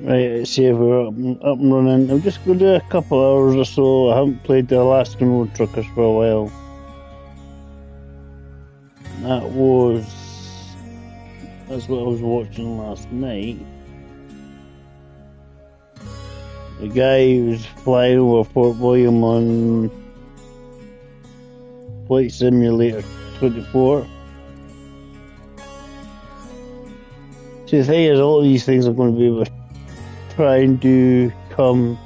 Right, let's see if we're up and running. I'm just going to do a couple hours or so. I haven't played the Alaskan Road Truckers for a while. That's what I was watching last night. The guy who was flying over Fort William on Flight Simulator 24. See, the thing is, all these things I'm going to be able to try and do come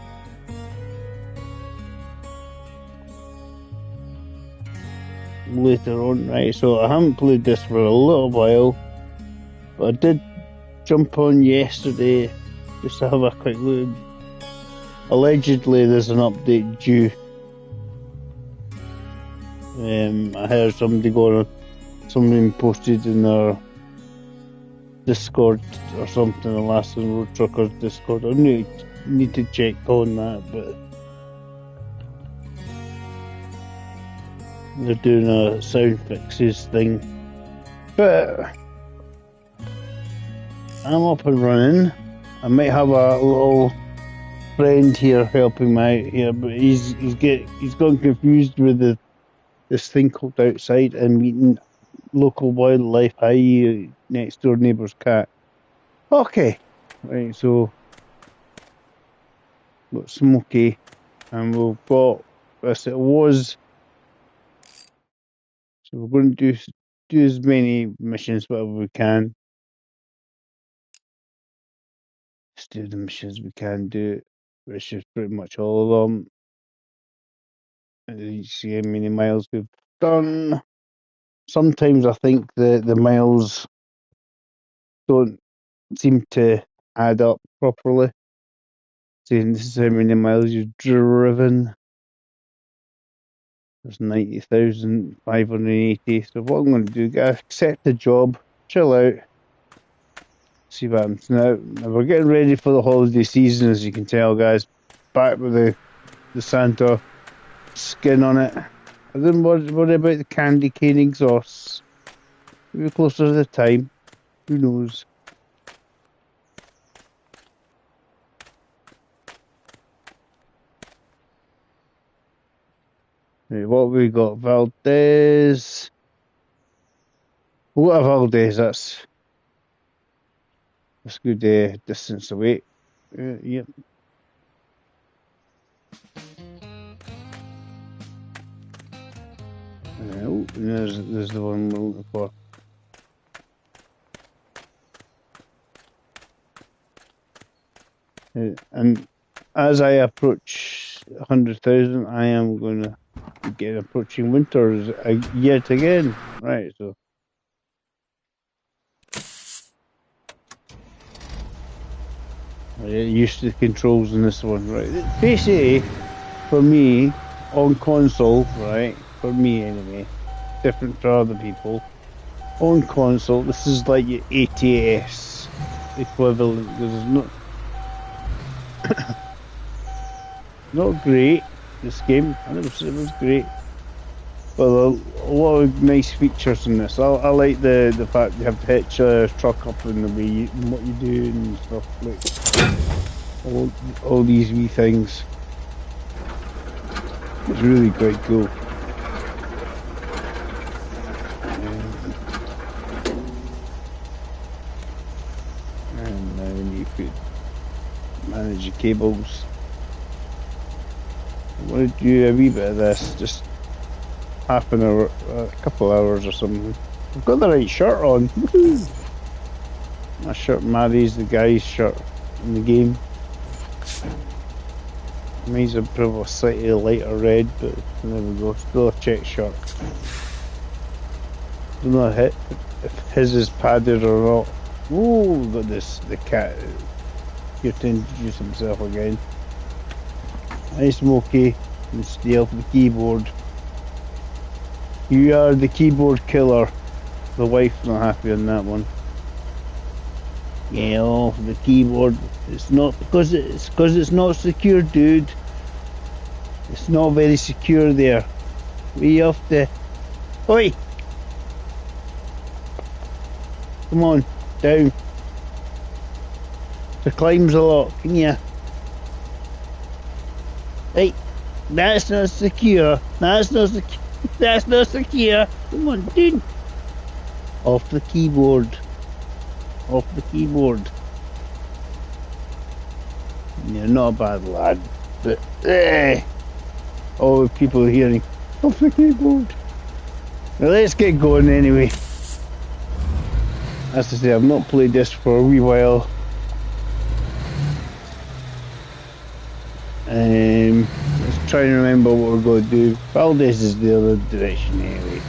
later on, right? So I haven't played this for a little while, but I did jump on yesterday just to have a quick look. Allegedly, there's an update due. I heard somebody posted in their Discord or something, Alaskan Road Truckers Discord. I need to check on that, but they're doing a sound fixes thing. But I'm up and running. I might have a little friend here helping me out here, but he's gone confused with this thing called outside and meeting local wildlife, i.e. next door neighbour's cat. Okay, right, so got Smokey, and we've got this. It was, so we're going to do as many missions whatever we can. Let's do the missions we can do, which is pretty much all of them. And you see how many miles we've done. Sometimes I think the miles don't seem to add up properly. Saying this is how many miles you've driven. There's 90,580. So what I'm going to do, accept the job, chill out, see what happens. Now we're getting ready for the holiday season, as you can tell, guys. Back with the Santa skin on it. I didn't worry about the candy cane exhausts. Maybe closer to the time. Who knows? Right, what we got? Valdez. What a Valdez, that's good distance away. Yep. Oh, there's the one we're looking for. And as I approach 100,000, I am going to get approaching winters yet again. Right, so. I get used to the controls in this one, right? Basically, for me, on console, right? For me anyway, different to other people. On console, this is like your ATS equivalent. This is not great. This game, it was great, but a lot of nice features in this. I like the fact you have to hitch a truck up in the way what you do and stuff, like all these wee things. It's really quite cool. And now you could manage your cables. I want to do a wee bit of this, just half an hour, a couple hours or something. I've got the right shirt on. Woohoo! My shirt marries the guy's shirt in the game. Mine's a probably slightly lighter red, but there we go. Still a check shirt. Don't know if his is padded or not. Oh, got the cat here to introduce himself again. Hi, Smokey. And stay off the keyboard. You are the keyboard killer. The wife's not happy on that one. Yeah, off the keyboard. It's because it's not secure, dude. It's not very secure there. We have to. Oi! Come on, down. The climbs a lot, can you? Hey, that's not secure. That's not secure. That's not secure. Come on, dude. Off the keyboard. Off the keyboard. You're not a bad lad, but all the people hearing off the keyboard. Now let's get going anyway. As I say, I've not played this for a wee while. Let's try and remember what we're going to do. Valdez is the other direction anyway.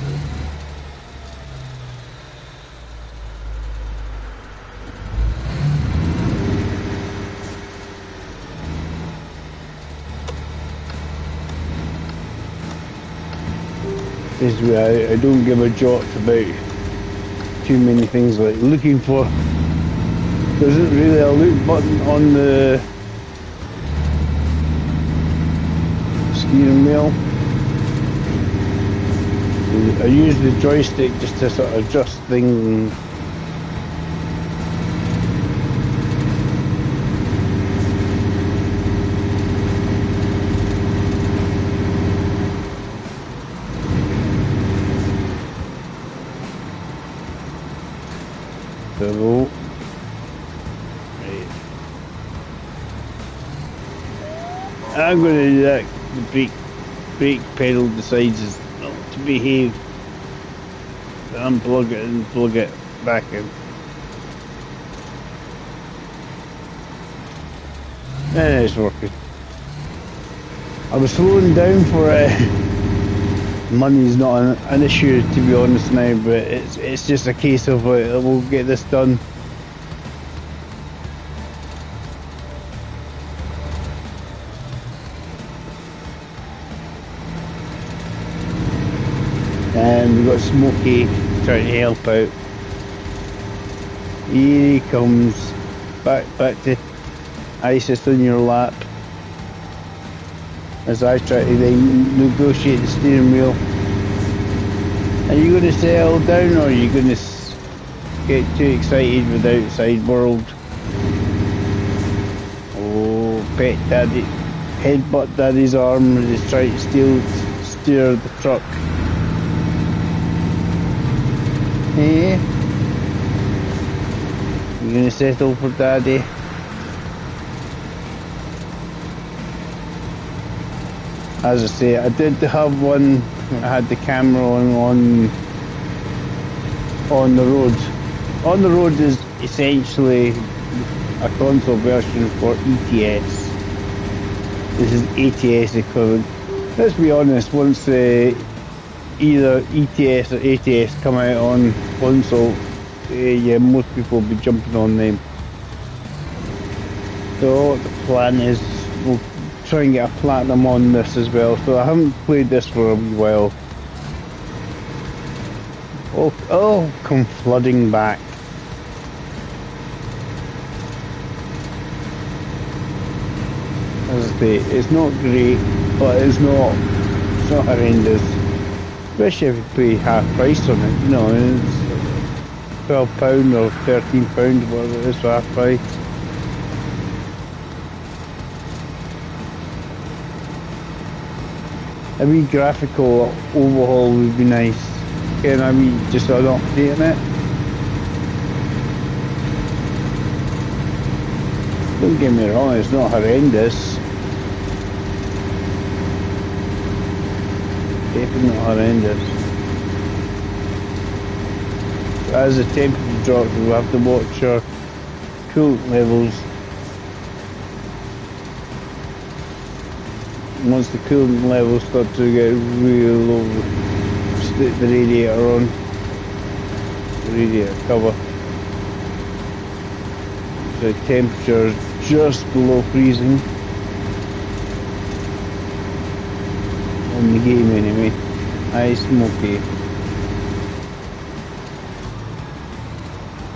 This is where I don't give a jot about too many things like looking for. There isn't really a look button on the steering wheel. I use the joystick just to sort of adjust things. So, right. I'm going to do that. The brake pedal decides not to behave. Unplug it and plug it back in. And it's working. I was slowing down for money's not an issue, to be honest now, but it's just a case of we'll get this done. And we've got Smokey trying to help out. Here he comes. Back to ISIS on your lap. As I try to then negotiate the steering wheel. Are you going to settle down, or are you going to get too excited with the outside world? Oh, pet daddy. Headbutt daddy's arm as he's trying to steer the truck. Hey, you gonna settle for daddy? As I say, I did have one. I had the camera on the road. On the road is essentially a console version for ETS. This is ATS equivalent. Let's be honest. Once either ETS or ATS come out on console, yeah, most people will be jumping on them. So the plan is we'll try and get a platinum on this as well. So I haven't played this for a wee while. Oh, come flooding back. As I say, it's not great, but it's not horrendous. Especially if you pay half price on it, you know, it's £12 or £13, whatever it is for half price. A wee graphical overhaul would be nice. Can I be just an update on it? Don't get me wrong, it's not horrendous. Definitely not horrendous. As the temperature drops, we'll have to watch our coolant levels. Once the coolant levels start to get real low, stick the radiator on. The radiator cover. The temperature is just below freezing. On the game anyway. Hi Smokey.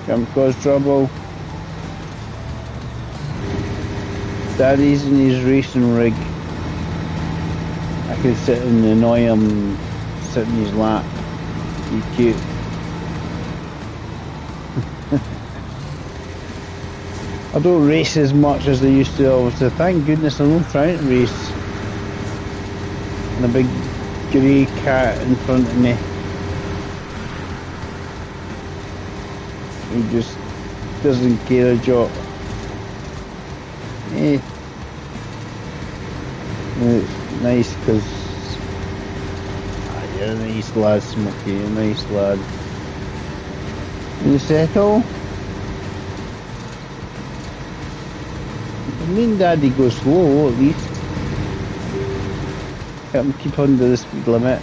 Come cause trouble. Daddy's in his racing rig. I could sit and annoy him, sit in his lap. Be cute. I I don't race as much as I used to, obviously. Thank goodness I'm not trying to race. And a big grey cat in front of me. He just doesn't care a jot. Eh. It's nice because you're a nice lad, Smokey, you're a nice lad. You settle? Me and Daddy go slow at least. Help him keep under the speed limit.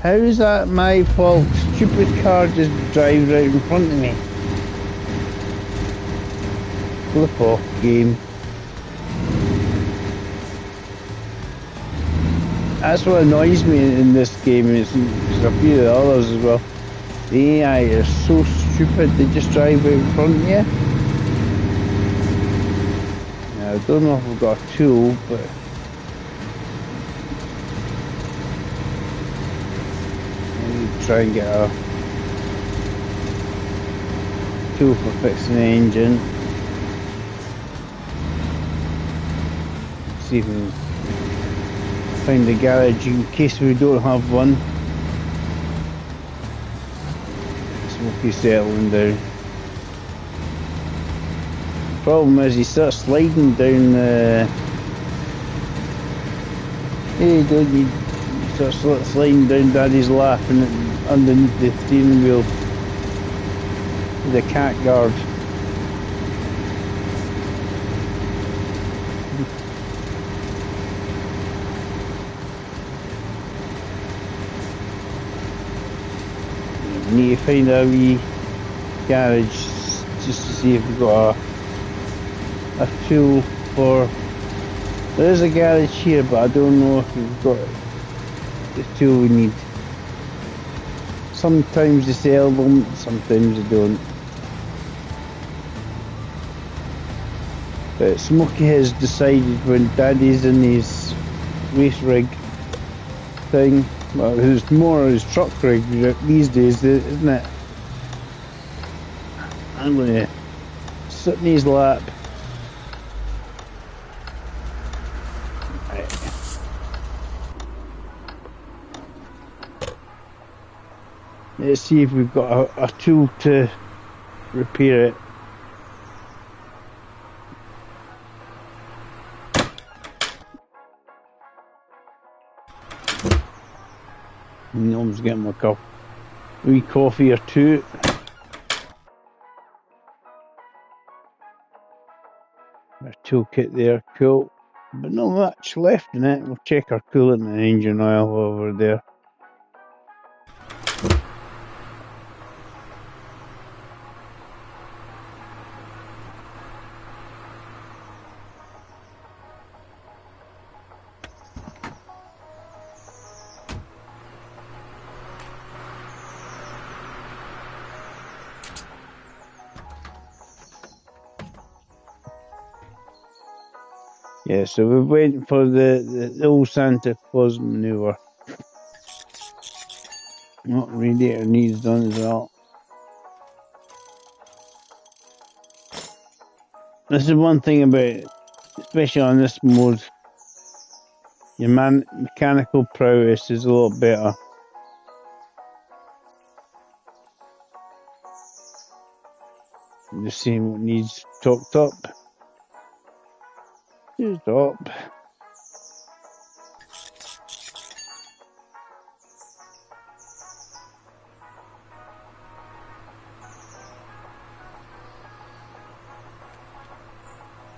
How is that my fault? Stupid car just drives right in front of me. Flip off, game. That's what annoys me in this game, is there's a few of the others as well. The AI is so stupid, they just drive right in front of you. Now, I don't know if we've got a tool, but maybe try and get a tool for fixing the engine. See if we can find the garage in case we don't have one. Smokey settling down. Problem is he starts sliding down the... Hey, don't you start sliding down Daddy's lap and underneath the steering wheel. The cat guard. Need to find a wee garage just to see if we've got a tool for... There is a garage here, but I don't know if we've got the tool we need. Sometimes they sell them, sometimes they don't. But Smokey has decided when Daddy's in his race rig thing, well, it's more his truck rig these days, isn't it? I'm going to sit in his lap. Right. Let's see if we've got a tool to repair it. Gnome's getting my cup. A wee coffee or two. Our toolkit there, cool. But not much left in it. We'll check our coolant and engine oil over there. Yeah, so we're waiting for the old Santa Claus maneuver. Not radiator needs done as well. This is one thing about it, especially on this mode. Your mechanical prowess is a lot better. Just seeing what needs topped up. Just up.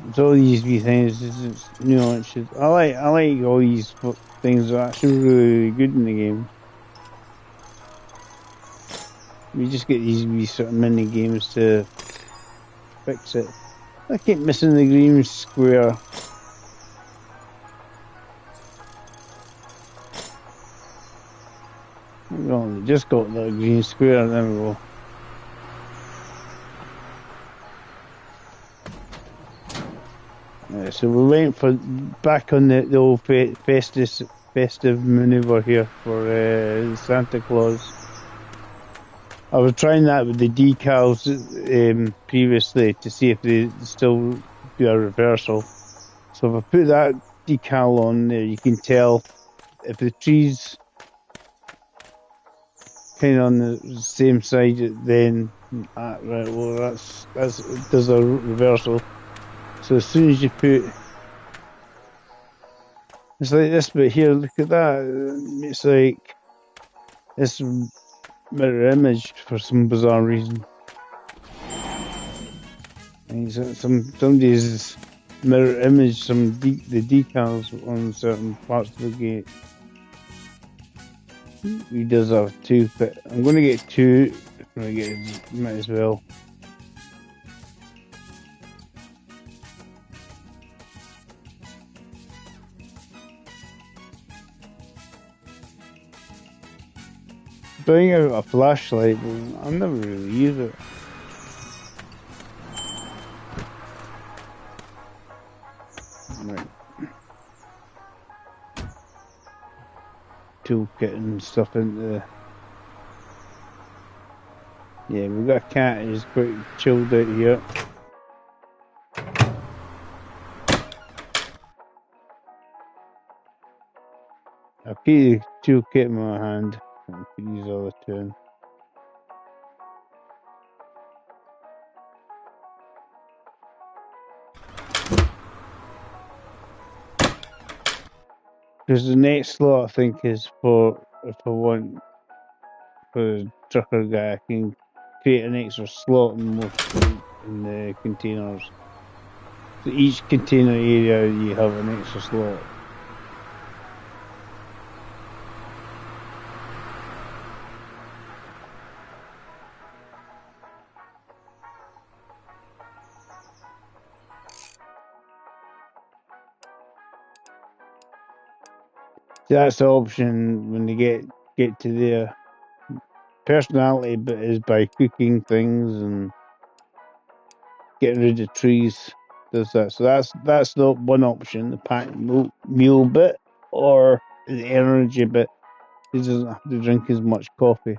It's all these wee things, it's nuances. I like all these things are actually really good in the game. We just get these wee sort of mini games to fix it. I keep missing the green square. Well, just got that green square, there we go. Right, so we're waiting for back on the old festive maneuver here for Santa Claus. I was trying that with the decals previously to see if they still do a reversal. So if I put that decal on there, you can tell if the tree's kind of on the same side, then right, well that's it does a reversal. So as soon as you put, it's like this bit here. Look at that. It's like this mirror image for some bizarre reason. And somebody's mirror image the decals on certain parts of the gate. He does have two, but I'm going to get two. I'm going to get, might as well. Bring out a flashlight, but I've never really used it. Right. Toolkit and stuff into the... Yeah, we've got a cat who's quite chilled out here. I'll keep the toolkit in my hand. I'll use all the two. Because the next slot I think is for, if I want, for the trucker guy, I can create an extra slot in the containers. So each container area you have an extra slot. So that's the option when they get to their personality, but is by cooking things and getting rid of trees. Does that? So that's the one option, the packed meal bit, or the energy bit. He doesn't have to drink as much coffee.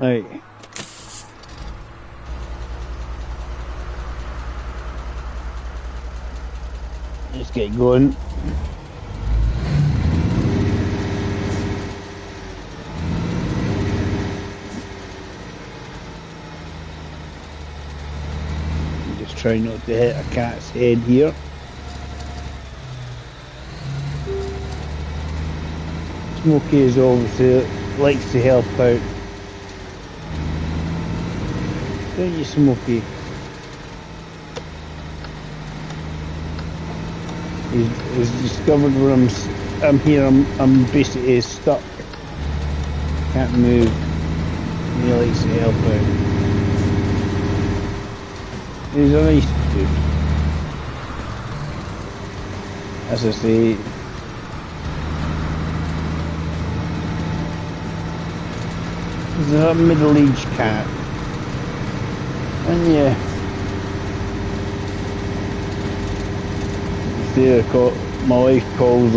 Right. Let's get going. Just try not to hit a cat's head here. Smokey is obviously likes to help out. Don't you, Smokey? He's discovered where I'm here. I'm basically stuck. Can't move. He likes to help out. He's a nice dude. As I say, he's a middle-aged cat. And yeah. My wife calls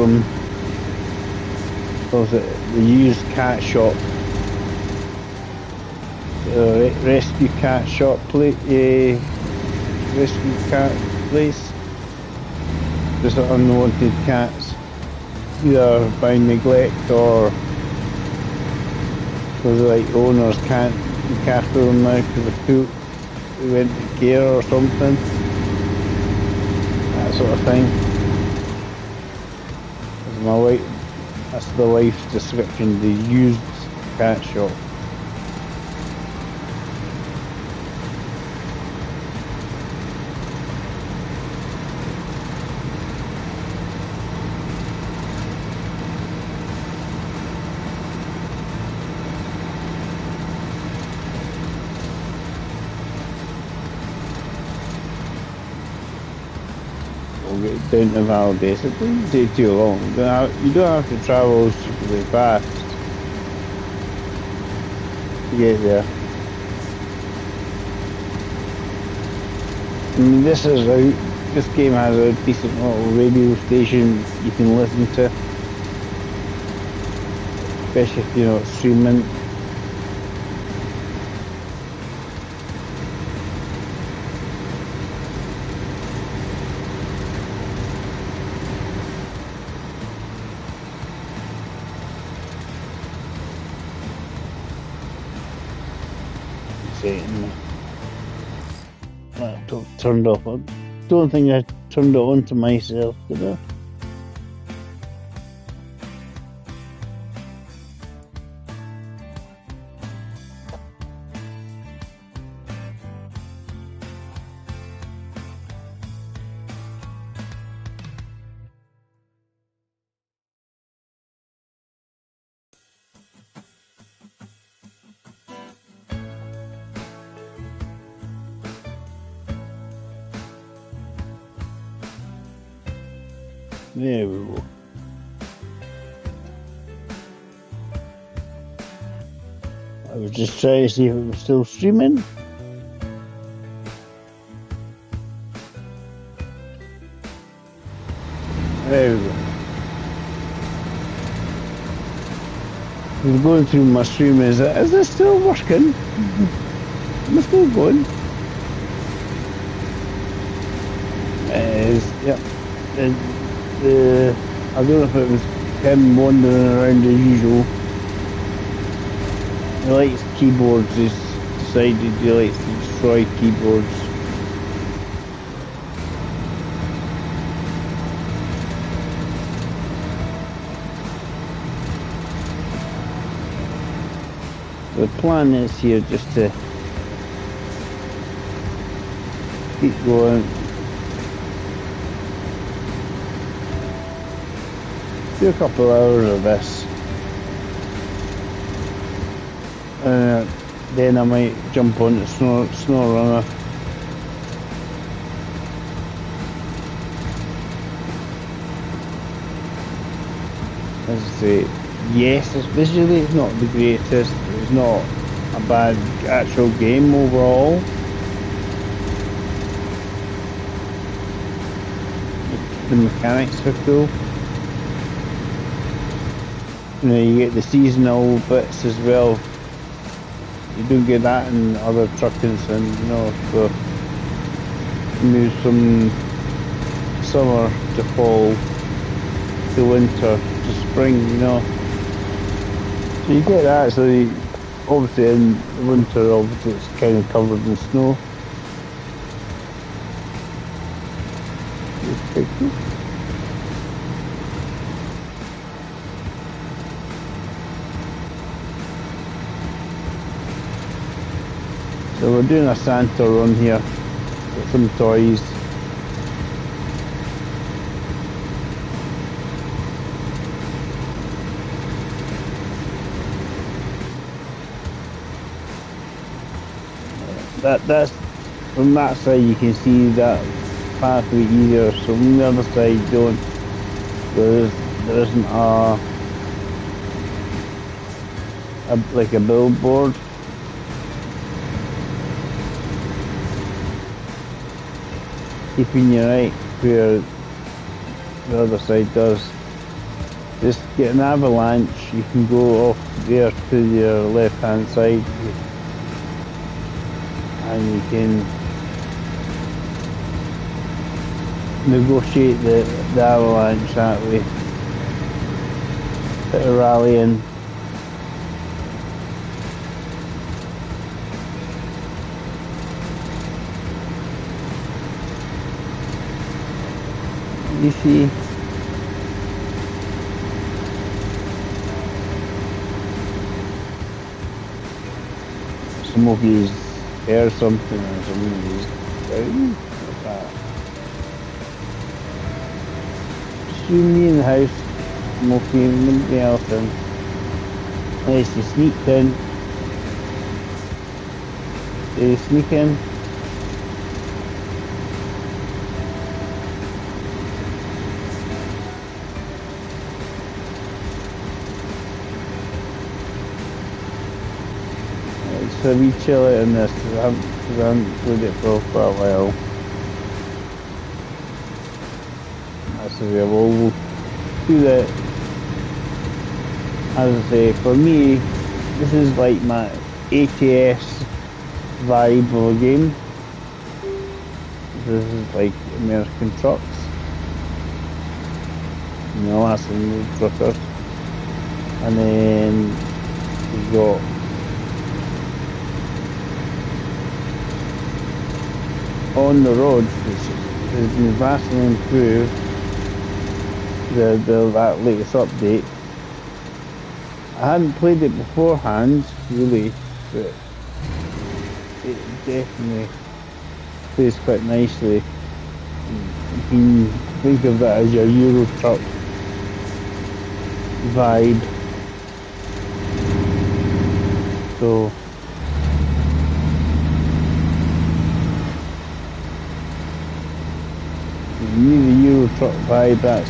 it the used cat shop, rescue cat shop, rescue cat place. Just unwanted cats, either by neglect or because like owners can't look after them now because they went to care or something, that sort of thing. My wife, that's the wife's description, the used cat shop. We'll get down to Valdez. It doesn't take too long. You don't have to travel super fast to get there. I mean, this game has a decent little radio station you can listen to. especially if you're not streaming. Laptop turned off. I don't think I turned it on to myself, did I? There we go. I was just trying to see if it was still streaming. There we go. I was going through my stream. Is this still working? Am I still going? It is, yep. I don't know if it was him wandering around as usual. He likes keyboards. He's decided he likes to destroy keyboards. The plan is here just to keep going. Do a couple hours of this. Then I might jump on the Snow Runner. As I say, yes, visually it's not the greatest. It's not a bad actual game overall. The mechanics are cool. You know, you get the seasonal bits as well. You don't get that in other trucking sims, you know, so move from summer to fall to winter to spring, you know. So you get that, so obviously in the winter obviously it's kind of covered in snow. It's pretty cool. So we're doing a Santa run here with some toys. That's from that side you can see that pathway easier. So from the other side there isn't like a billboard. Keeping you right where the other side does. Just get an avalanche, you can go off there to your left hand side and you can negotiate the avalanche that way. Bit of rallying. You see, Smokey's hair something or something. He's just me in the house, Smokey and nobody else in. Nice to sneak in. They sneak in. So we chill out in this because I haven't played it for quite a while. That's the way we'll do that. As I say, for me, this is like my ATS vibe of a game. This is like American trucks, Alaskan Road Truckers, and then we've got On the Road, which has been vastly improved. That latest update. I hadn't played it beforehand, really, but it definitely plays quite nicely. You can think of that as your Euro truck vibe. So you need the Euro truck vibe, that's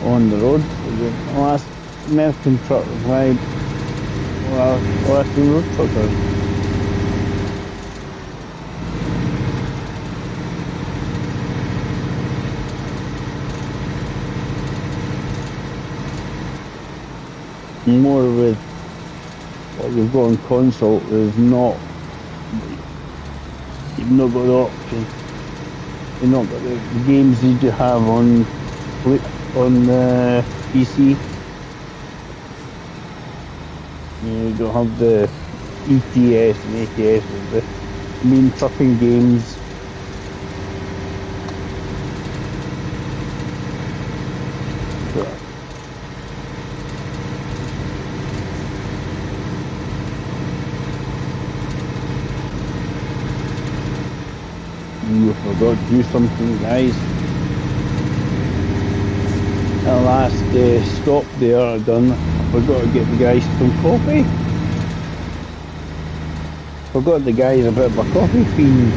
On the Road. The last American truck vibe, well, Alaskan Road Truckers. More with what you've got on console is not, you've not got the option, you've not got the games that you have on PC. You don't have the ETS and ATS with the main trucking games. You forgot to do something, guys. At last stop there, I forgot to get the guys some coffee. Forgot the guys about my coffee fiend.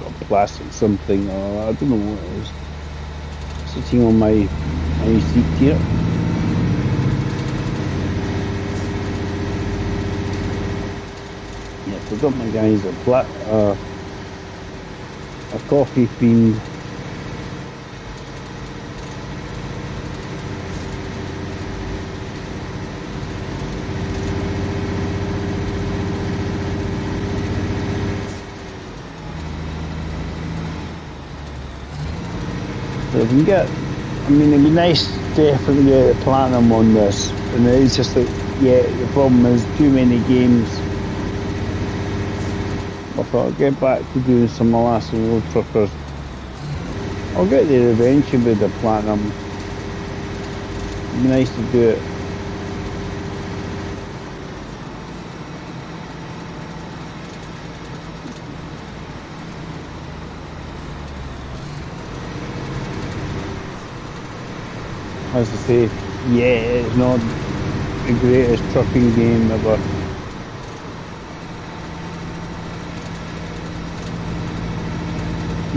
Got plastic something, or I don't know what it is. Sitting on my seat here. Yeah, forgot my guys a coffee fiend. So if we can get, I mean, it'd be nice to definitely get platinum on this, and it's just that, yeah, the problem is too many games. I thought I'd get back to doing some Alaskan Road Truckers. I'll get there eventually with the platinum. It'd be nice to do it. As I say, yeah, it's not the greatest trucking game ever.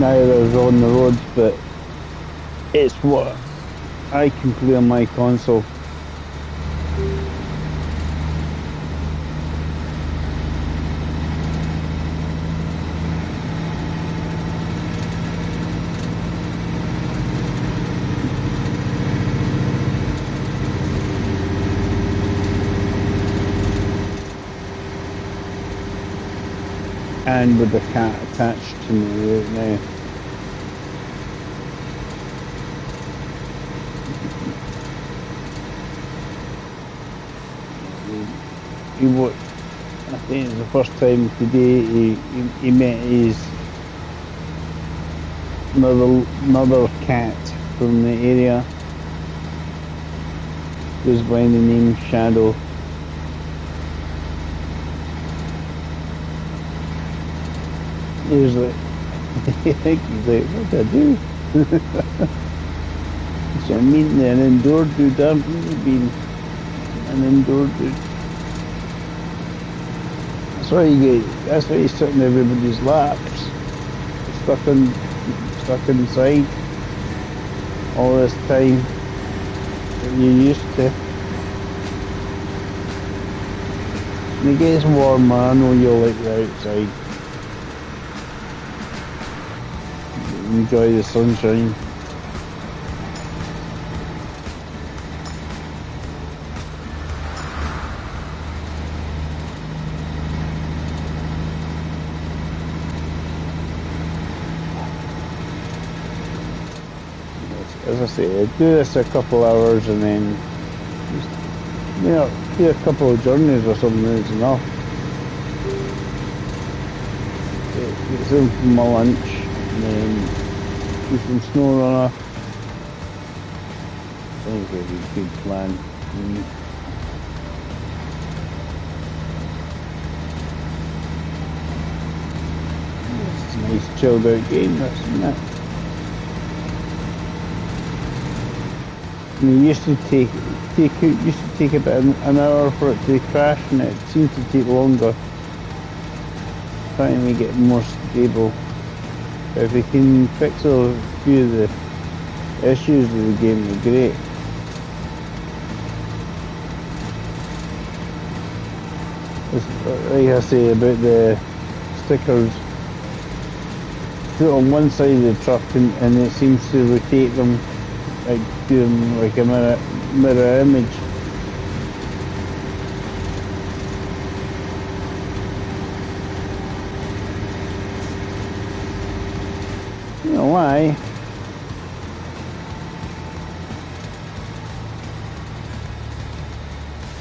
Neither is On the Road, but it's what I can play on my console. And with the cat attached to me right now. I think it's the first time today he met his another cat from the area. Goes by the name Shadow. He was like, I think he's like, what do I do? So I'm meeting an indoor dude. I've really been an indoor dude. That's why he's sitting in everybody's laps. Stuck inside all this time that you used to. When it gets warmer, I know you'll like the outside. Enjoy the sunshine. As I say, do this a couple hours and then just, do a couple of journeys or something is enough. Get some for my lunch and then do some snow runner. I think it'll be a good plan. It's a nice chilled out game, isn't it? And it used to take about an hour for it to crash, and it seems to take longer. Trying to make it more stable. But if we can fix a few of the issues with the game, it'll be great. It's, like I say about the stickers, put it on one side of the truck and it seems to rotate them, like doing like a mirror image. You know why?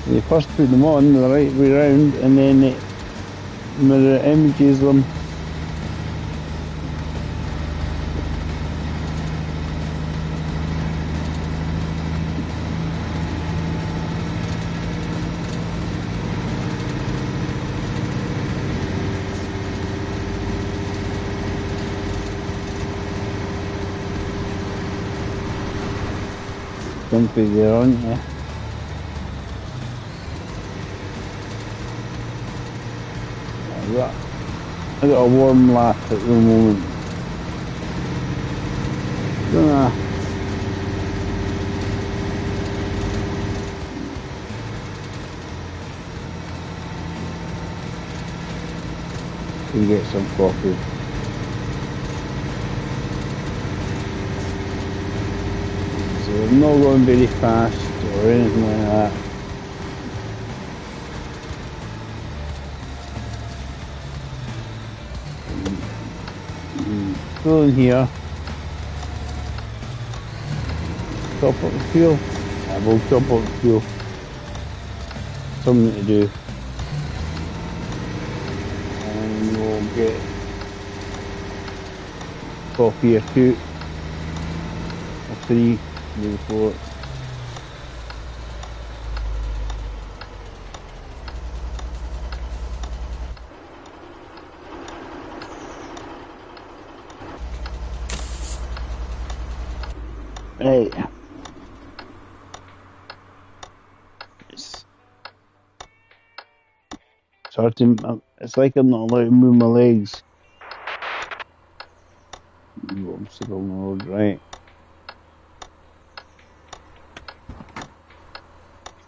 They first put them on the right way round and then it mirror images them. Dumpy there, aren't you? I got a warm lap at the moment. Can get some coffee. So I'm not going very fast or anything like that. Go in here. Top up the fuel. I will top up the fuel. Something to do. And we'll get coffee or two. Or three, maybe four. Right. It's hard to, it's like I'm not allowed to move my legs. Obstacle on the road, right?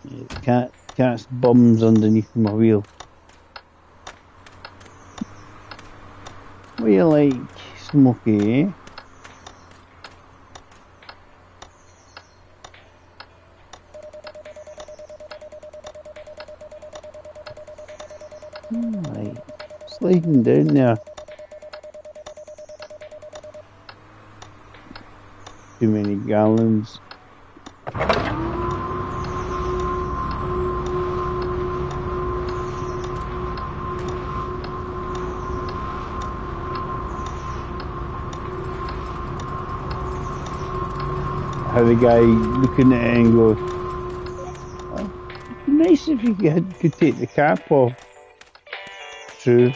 Yeah, cat's bums underneath my wheel. What you like, Smokey, eh? Right. Sliding down there. Too many gallons. How the guy looking at it and go, oh, it'd be nice if you could take the cap off. True.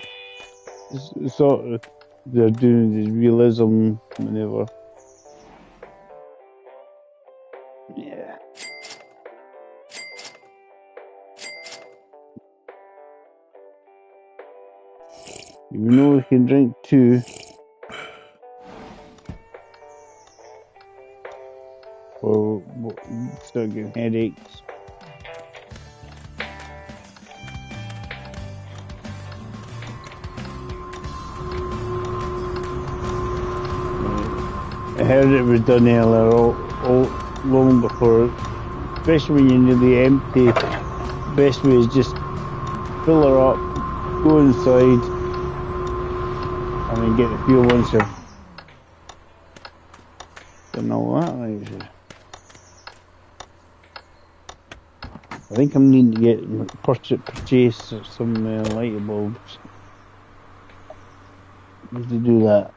It's sort of, they're doing the realism maneuver. Yeah. Even though we can drink two, or start getting headaches. heard it was done earlier, all long before, especially when you're nearly empty. The best way is just fill her up, go inside, and then get the fuel once you've done all that. Right? I think I'm needing to get purchase some light bulbs. Need to do that.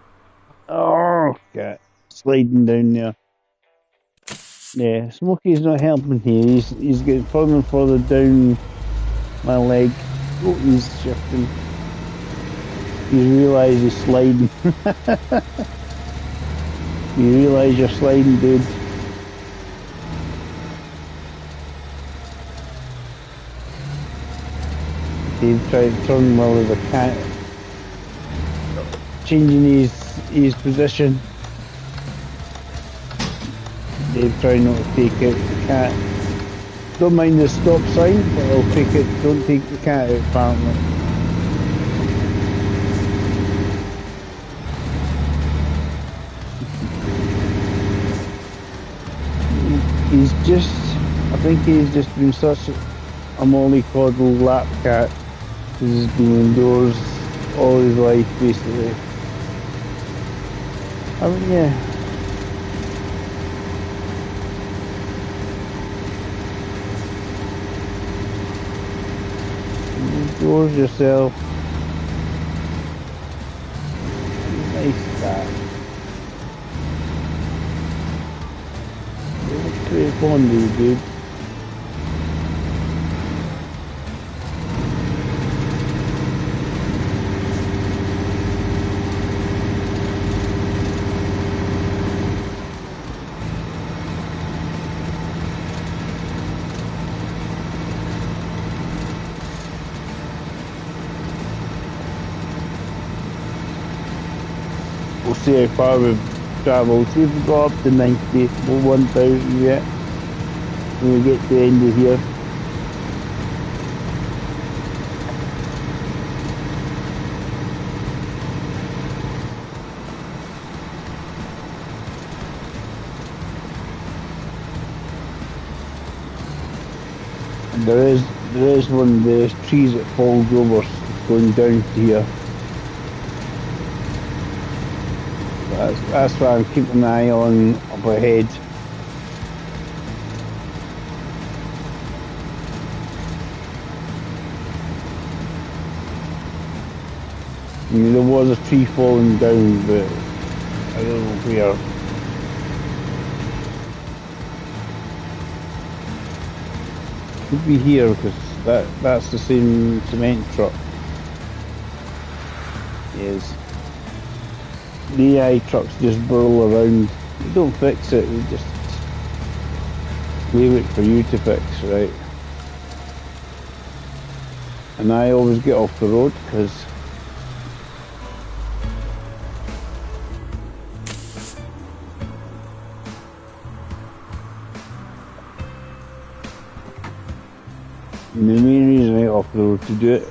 Oh, God. Sliding down there. Yeah, Smokey's not helping here. He's getting further and further down my leg. Oh, he's shifting. He's realised he's sliding. You realise you're sliding, dude. Dave tried to turn while there's a cat changing his position. Dave trying not to take out the cat. Don't mind the stop sign, but I'll take it. Don't take the cat out, apparently. I think he's just been such a mollycoddle lap cat. He's been indoors all his life, basically. I mean, yeah. Indoors yourself. Nice cat. Pretty fond of you, dude. We'll see how far we've travelled. See if we got up to 90 or 1,000 yet. When we get to the end of here. And there is one of the trees that falls over going down to here. That's why I'm keeping an eye on up ahead. I mean, there was a tree falling down, but I don't know where. Could be here because that's the same cement truck. Yes. The AI trucks just burl around. You don't fix it, you just leave it for you to fix, right? And I always get off the road because the main reason I get off the road to do it.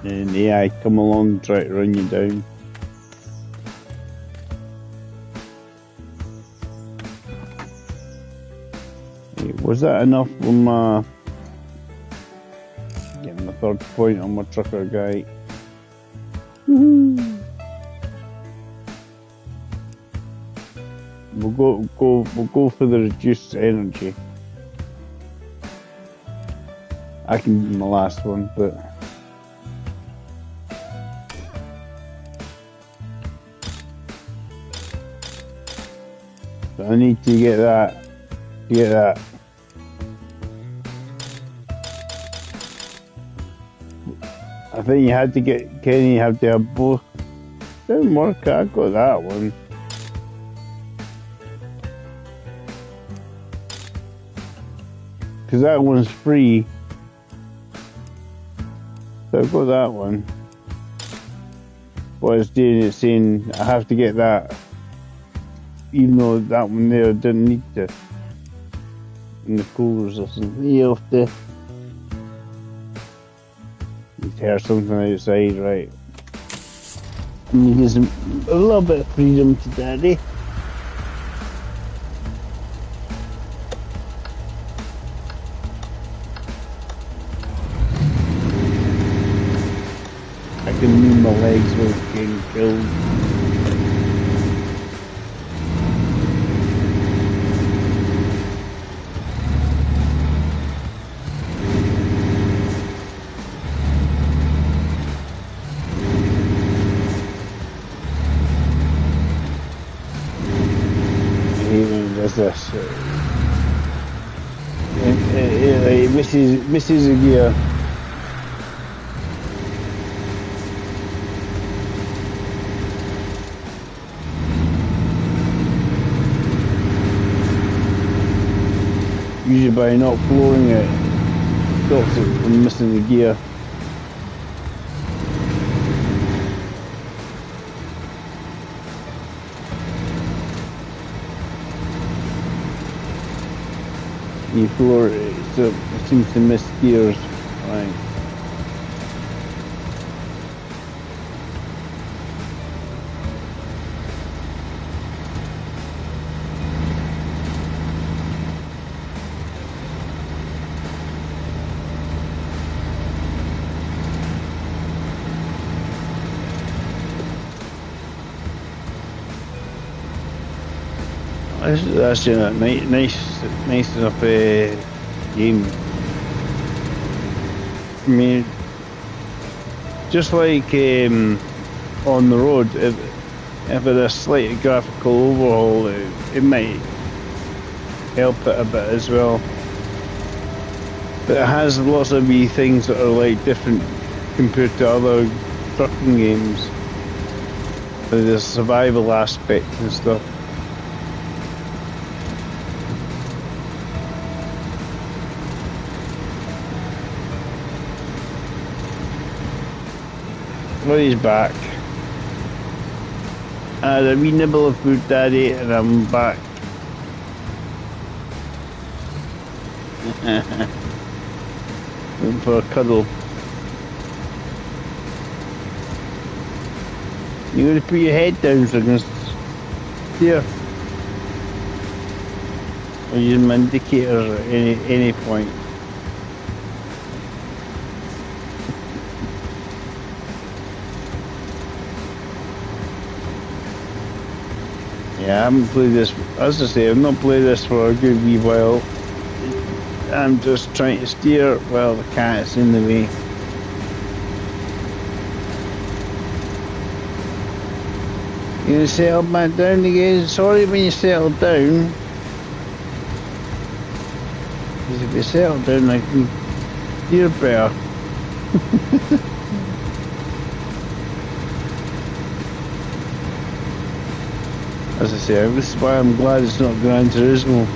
And the AI come along and try to run you down. Hey, was that enough for my getting my third point on my trucker guy? Woohoo! We'll go for the reduced energy. I can do my last one, but I need to get that. I think you had to get Kenny. Have to have both. Didn't work. I got that one. Because that one's free. So I've got that one. What it's doing is saying I have to get that. even though that one there didn't need to. And the cool resistance. You have to. You hear something outside, right? And you gives him a little bit of freedom to daddy. I can move my legs without getting killed. This misses a gear. Usually by not flooring it, stops it from missing the gear. You floor it, so it seems to miss gears. Right. That's a nice enough game. I mean, just like on the road, if it had a slight graphical overhaul, it might help it a bit as well. But it has lots of wee things that are like different compared to other trucking games. There's a survival aspect and stuff. Well, he's back. I had a wee nibble of food, Daddy, and I'm back. Looking for a cuddle. You gotta put your head down so I can steer. Or use my indicator at any point. Yeah, I haven't played this, as I say, I've not played this for a good wee while. I'm just trying to steer while the cat's in the way. You gonna settle back down again? Sorry when you settle down. Because if you settle down, I can steer better. As I say, this is why I'm glad it's not Gran Turismo.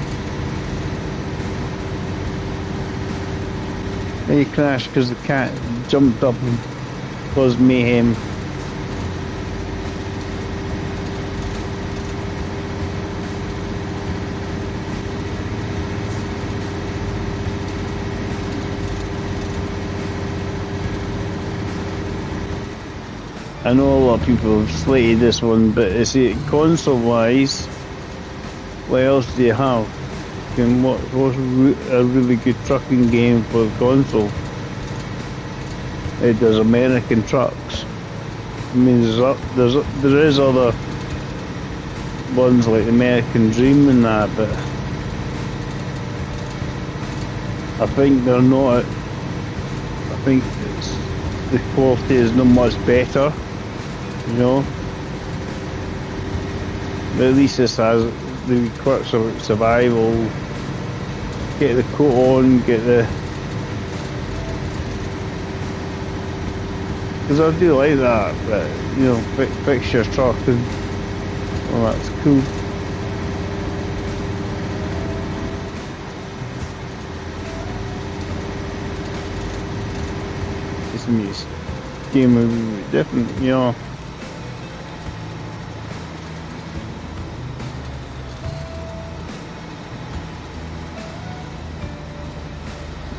He crashed because the cat jumped up and caused mayhem. I know a lot of people have slated this one, but is it console-wise? What else do you have? And what's a really good trucking game for the console? It does American trucks. I mean, there is other ones like American Dream and that, but I think they're not. I think the quality is not much better. You know, but at least this has the quirks of survival. Get the coat on, get the. Because I do like that, but you know, fix your truck and well, that's cool. This makes game a little bit different, you know.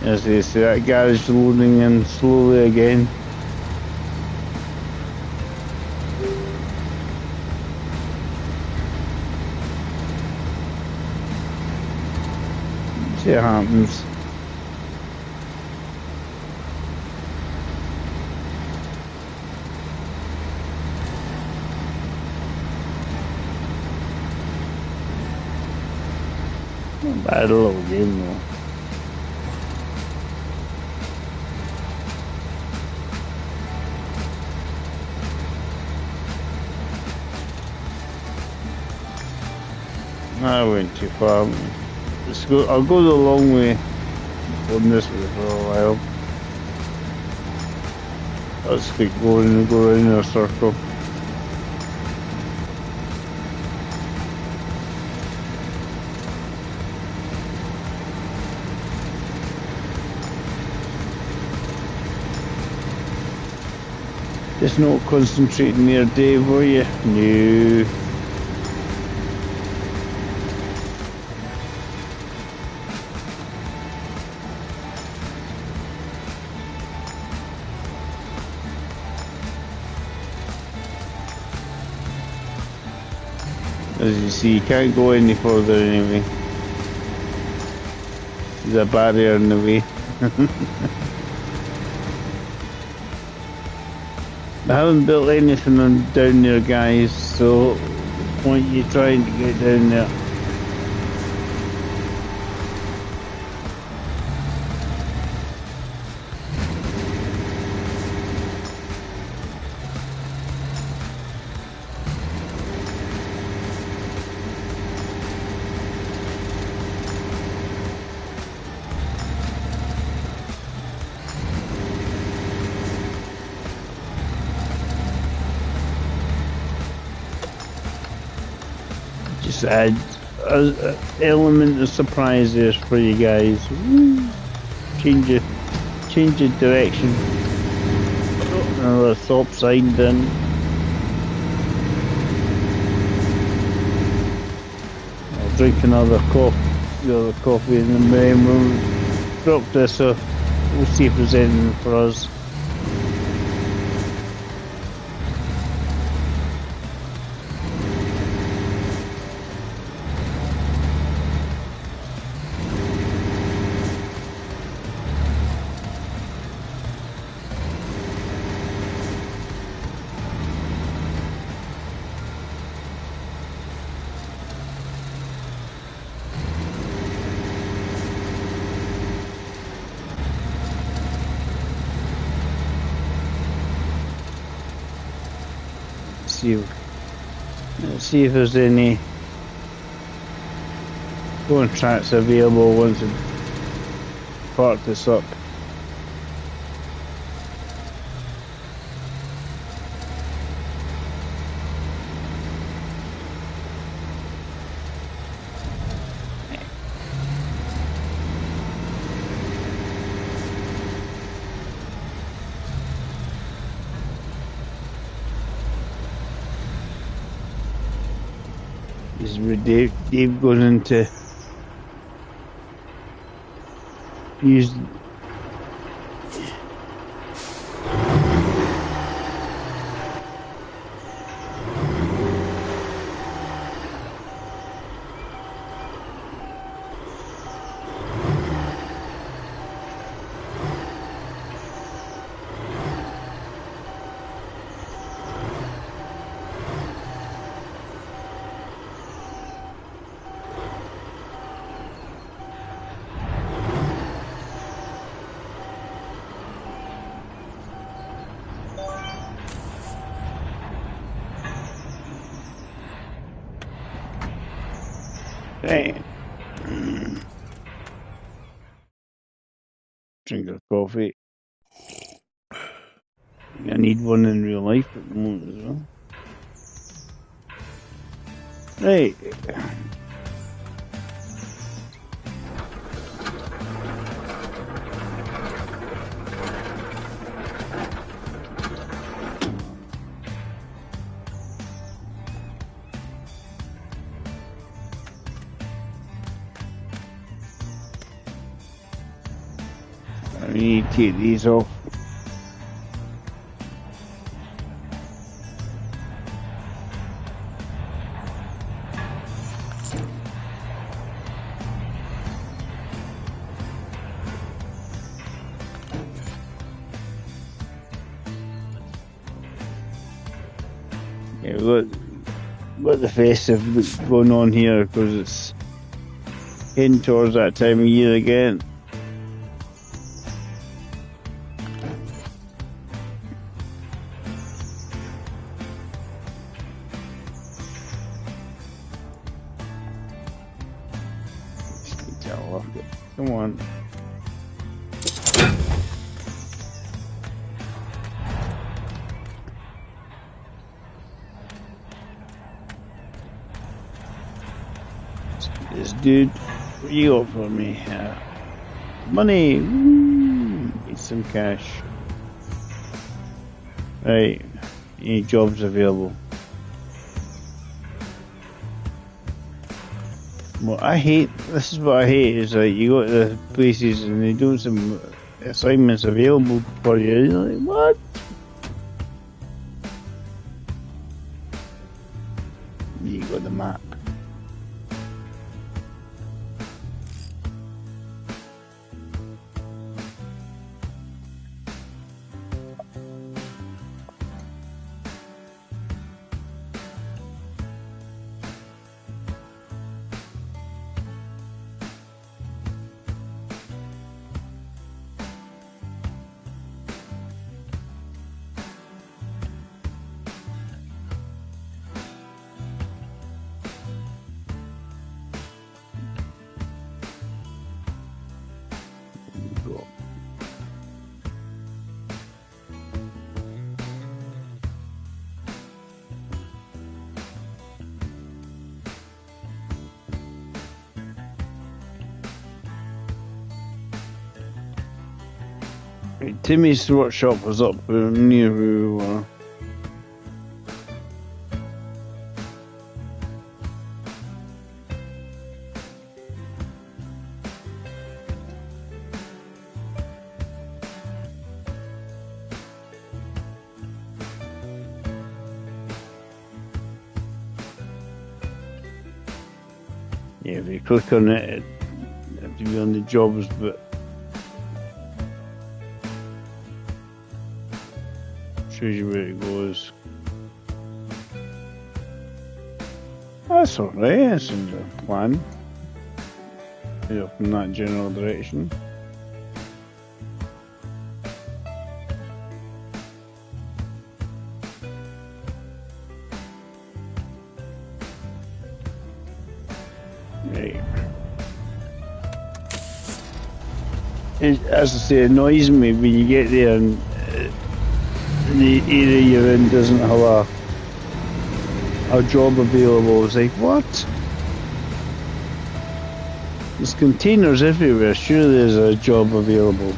As they say, that garage loading in slowly again. See what happens. Not bad little game though. I went too far. I'll go the long way on this way for a while. I'll just keep going and go around in a circle. Just not concentrating there, Dave, were you? No. As you see, you can't go any further anyway. There's a barrier in the way. I haven't built anything down there, guys, so why aren't you trying to get down there? Just add an element of surprise there for you guys. Woo. Change the direction. Oh, another stop sign then. I'll drink another coffee and then we'll drop this off. We'll see if there's anything for us. Let's see if there's any contracts available once we park this up. This is where Dave goes into use. Hey. Drink of coffee. I need one in real life at the moment as well. Right. take these off. Yeah, we've got the festive going on here because it's heading towards that time of year again. Come on. This dude, what you got for me? Money! Woo! Need some cash. Right, any jobs available? Well, this is what I hate, is like you go to the places and they do some assignments available for you, and you're like, what? You got the map. Right, Timmy's workshop was up near where we were. Yeah, if you click on it, you have to be on the jobs, but shows you where it goes. That's alright, that seems a plan. Head up in that general direction. Right. As I say, it annoys me when you get there and the area you're in doesn't have a job available. It's like, what? There's containers everywhere, surely there's a job available.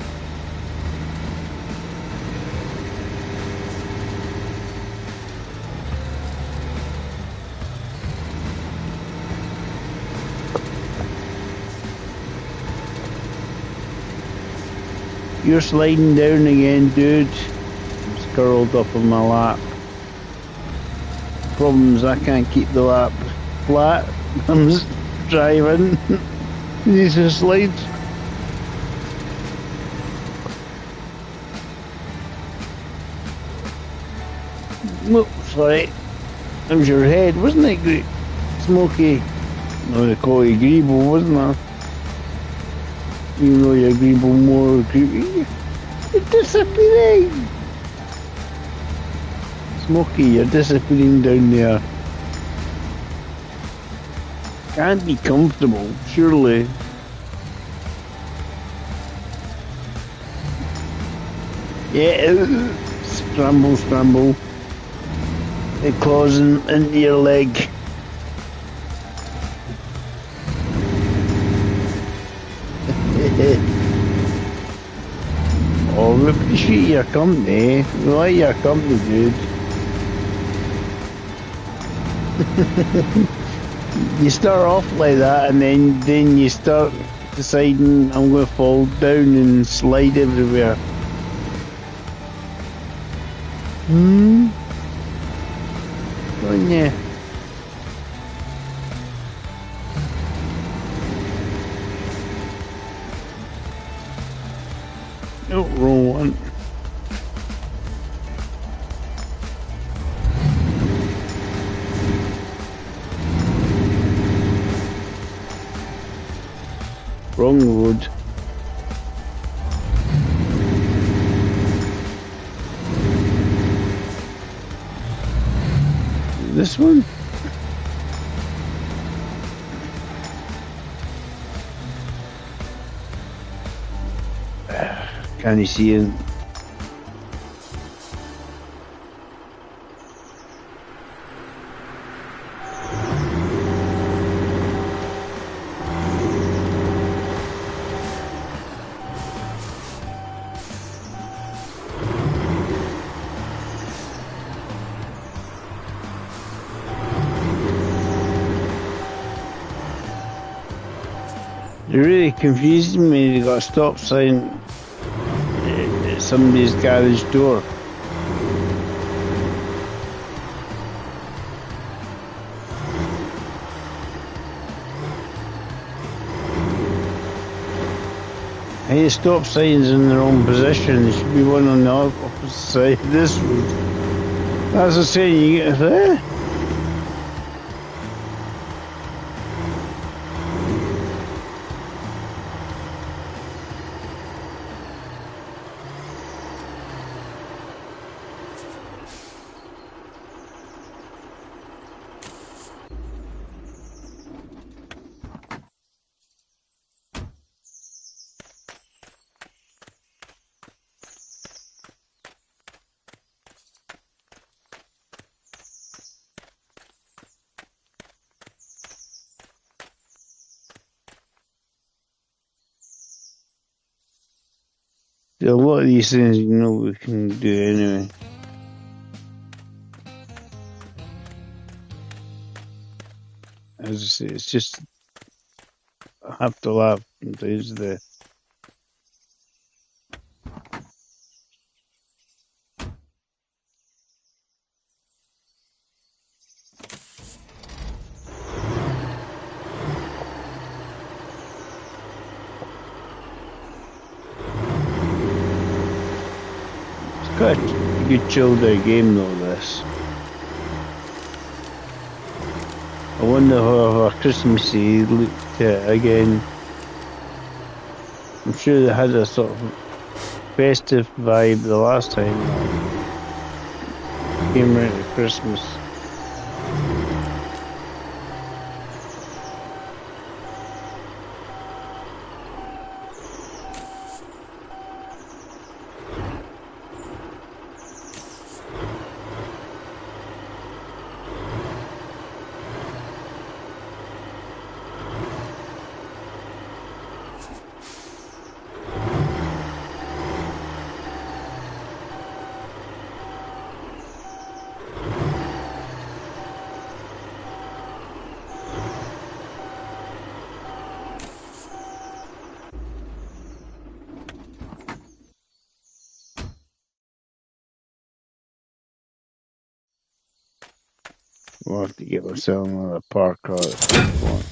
You're sliding down again, dude. It's curled up on my lap. Problems, I can't keep the lap flat. I'm just driving. Needs to slide. Whoops, right. That was your head, wasn't it, great? Smoky? No, they call you Greeble, wasn't it? You know you're Greeble more creepy. You're disappearing! Smoky, you're disappearing down there. Can't be comfortable, surely. Yeah, scramble, scramble. It claws into your leg. Oh, we appreciate your company. We like your company, dude. You start off like that, and then you start deciding I'm going to fall down and slide everywhere. Oh yeah. Oh, wrong one. Wrong road. This one? Can you see it? It really confused me. They got a stop sign at somebody's garage door. Hey, stop signs in the wrong position. There should be one on the opposite side of this road. That's the saying you get there. A lot of these things, you know, we can do anyway. As I say, it's just I have to laugh sometimes. It's quite a good chilled out game though. This. I wonder how Christmassy looked again. I'm sure they had a sort of festive vibe the last time I came around to Christmas. We'll have to get myself another park car at some point.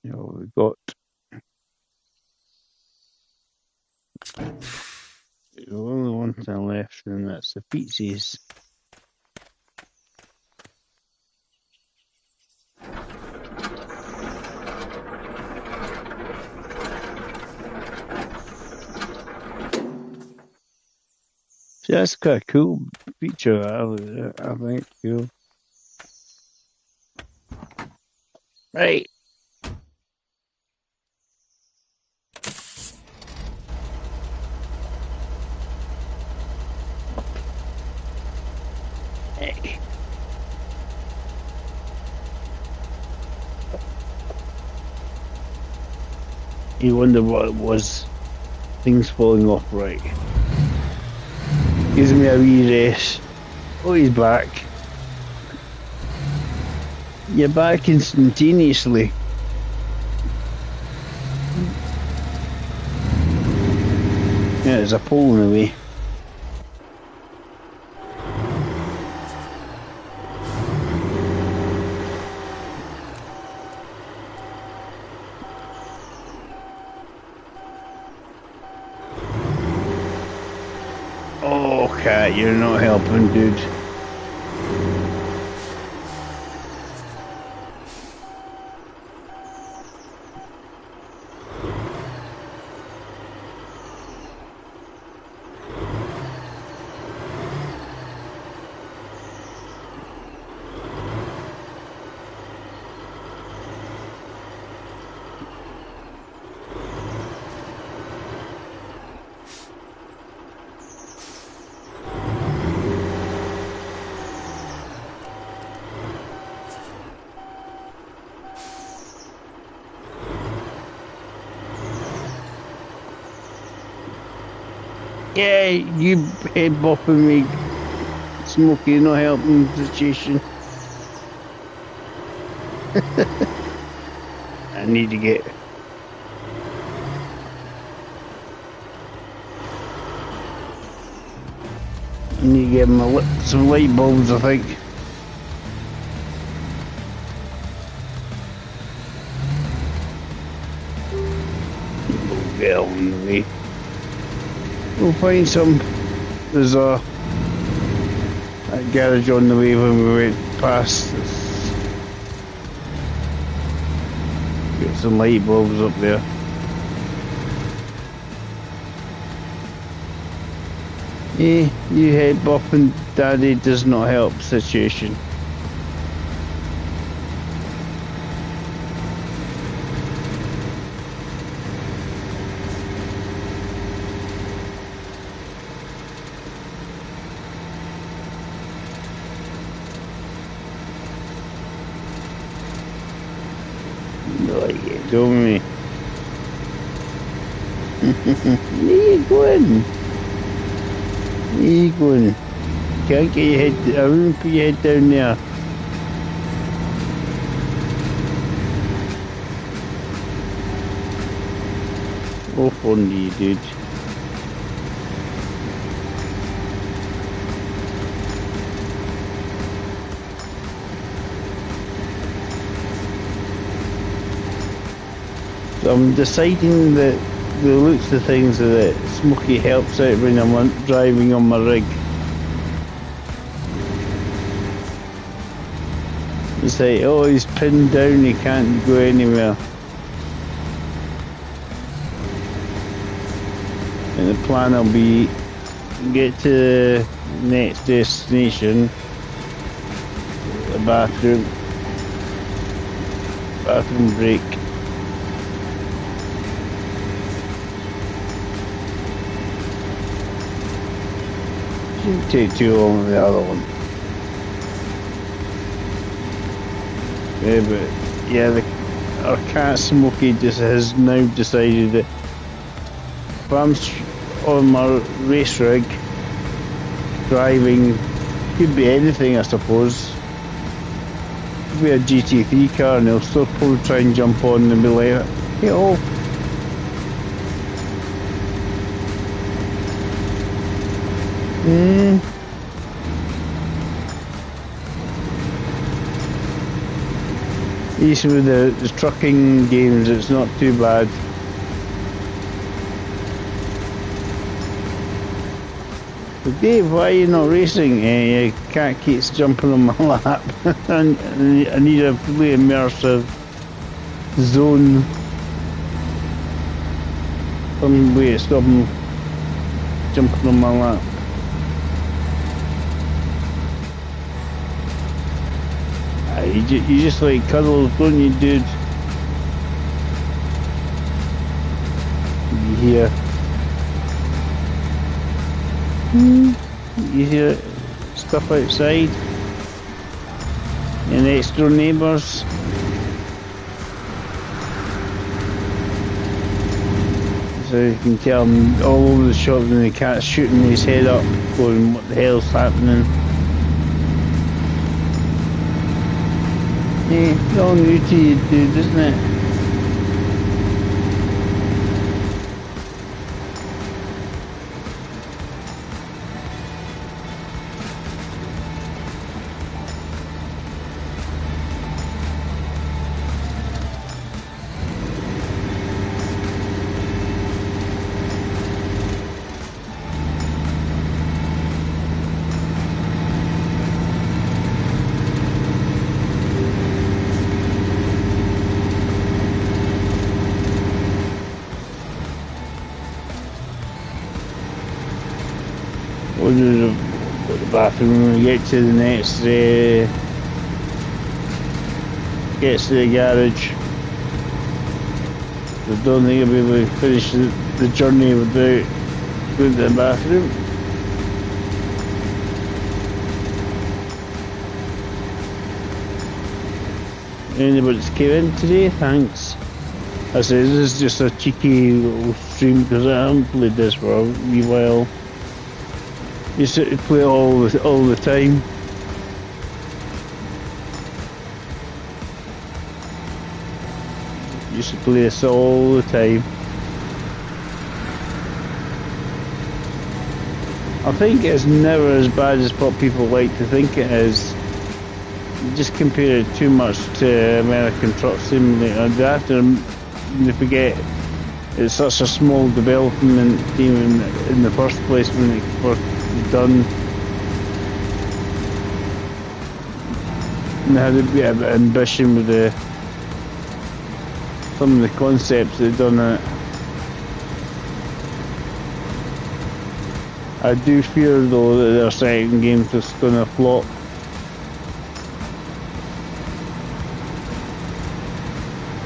You know, we've got only one thing left, and that's the pizzas. See, that's quite a cool feature. I think cool. Right. Heck. You wonder what it was. Things falling off right. Gives me a wee rest. Oh, he's back. You're back instantaneously. Yeah, there's a pole in the way. Oh, cat, you're not helping, dude. Yeah, you head bopping me, Smokey, not helping the situation. I need to get. I need to get some light bulbs, I think. Get on the way. We'll find some. There's a garage on the way when we went past. Get some light bulbs up there. Yeah, you head bopping Daddy does not help the situation. Go me. Where you going? Where you going? Can't get your head. I wouldn't put your head down there. Oh, funny you, dude. So I'm deciding that the looks of things that Smokey helps out when I'm driving on my rig. It's like, oh, he's pinned down, he can't go anywhere. And the plan will be get to the next destination, the bathroom break. Shouldn't take too long with the other one. Yeah, but yeah, our cat Smokey just has now decided that if I'm on my race rig driving, could be anything I suppose. Could be a GT3 car and he'll still probably try and jump on and be like, hey, oh. Even with the trucking games, it's not too bad. But Dave, why are you not racing? Your cat keeps jumping on my lap. I need a fully immersive zone. Some way to stop him jumping on my lap. You just like cuddles, don't you, dude? You hear? You hear stuff outside? Your next door neighbours. So you can tell him all over the shop when the cat's shooting his head up, going, what the hell's happening? Yeah, it's all new to you, dude, isn't it? Go to the bathroom when we get to the next, gets to the garage. I don't think I'll be able to finish the journey without going to the bathroom. Anybody's came in today, thanks. I say this is just a cheeky little stream because I haven't played this for a wee while. Used to play it all the time. Used to play this all the time. I think it's never as bad as what people like to think it is. You just compare it too much to American Truck Simulator. They have to forget it's such a small development team in the first place when it first was done. And they had a bit of ambition with some of the concepts they've done in it. I do fear though that their second game's just gonna flop.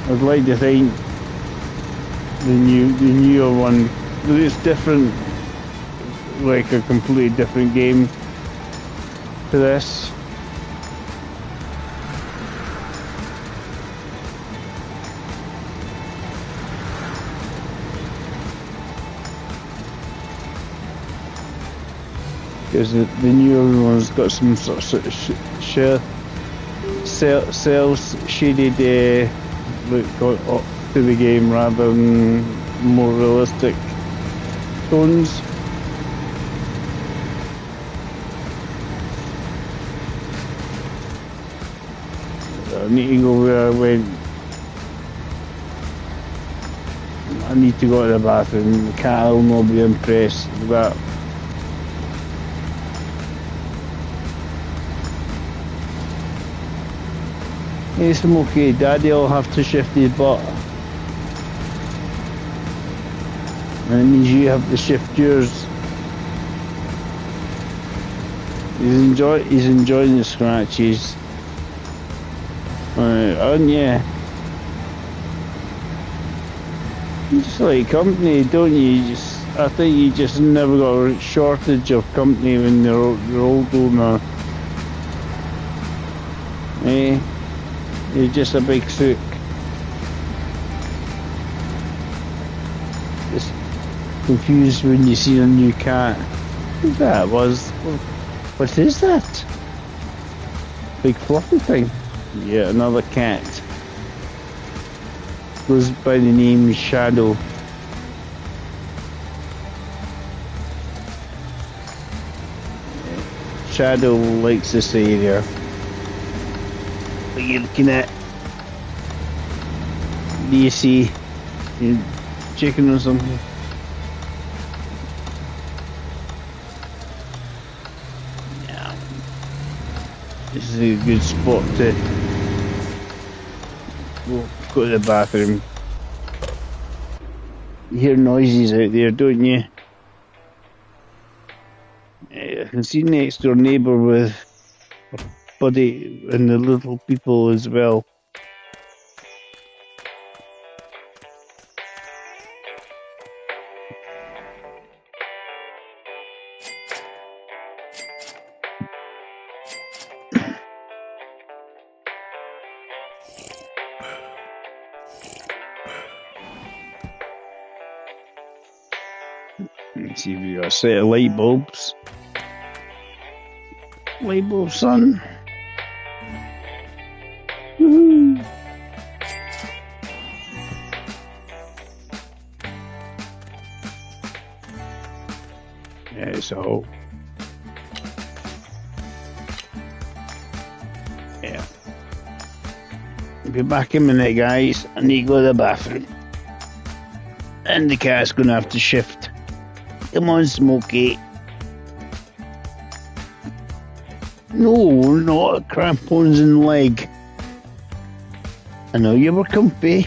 I'd like to think the newer one, it's different, like a completely different game to this. Because the newer one's got some sort of cel-shaded look to the game rather than more realistic tones. I need to go where I went. I need to go to the bathroom. The cat will not be impressed with that. Hey Smokey, Daddy'll have to shift his butt. And it means you have to shift yours. He's enjoying the scratches. Aren't you? You just like company, don't you? I think you just never got a shortage of company when you're old owner. Eh? You're just a big sook. Just confused when you see a new cat. Who's that? What is that? Big fluffy thing. Yeah, another cat. Goes by the name Shadow. Shadow likes this area. What are you looking at? Do you see? You chicken or something? Yeah. This is a good spot to go to the bathroom. You hear noises out there, don't you? I can see next door neighbour with Buddy and the little people as well. see if we got a set of light bulbs. Light bulbs, son. Woohoo! Yeah, so. Yeah. I'll be back in a minute, guys. I need to go to the bathroom. And the cat's gonna have to shift. Come on, Smokey. No, not crampons in the leg. I know you were comfy.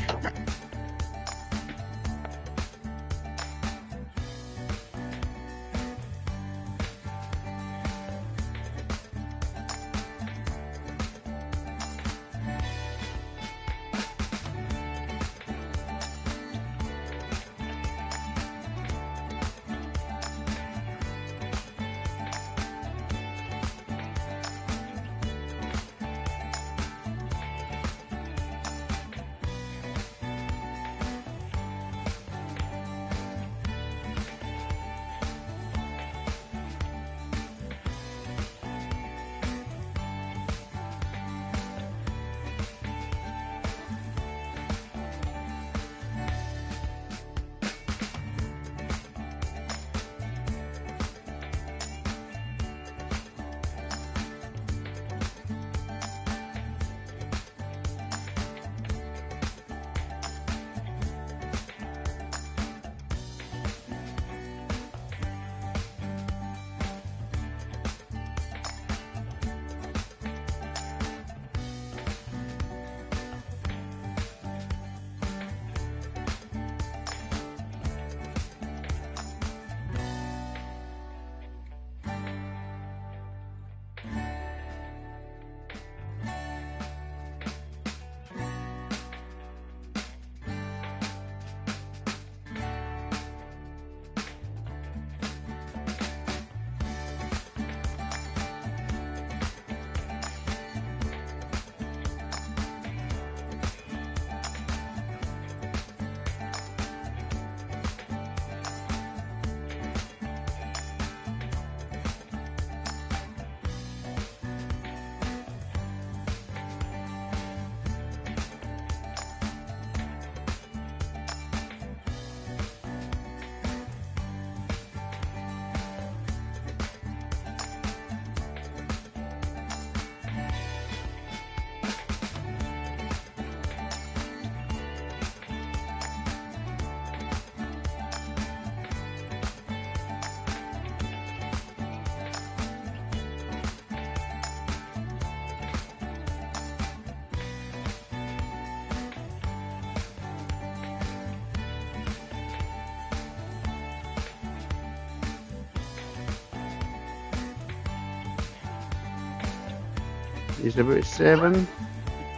He's about 7.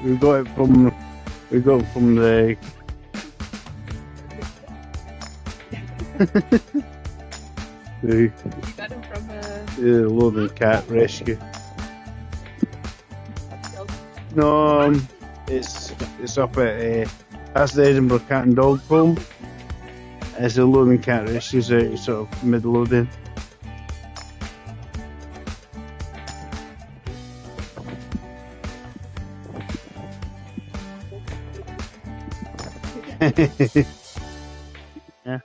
We got it from the You got it from the Loading Cat Rescue. No, it's up at that's the Edinburgh Cat and Dog Home. It's the Loading Cat Rescue's out sort of mid-loading. Yeah.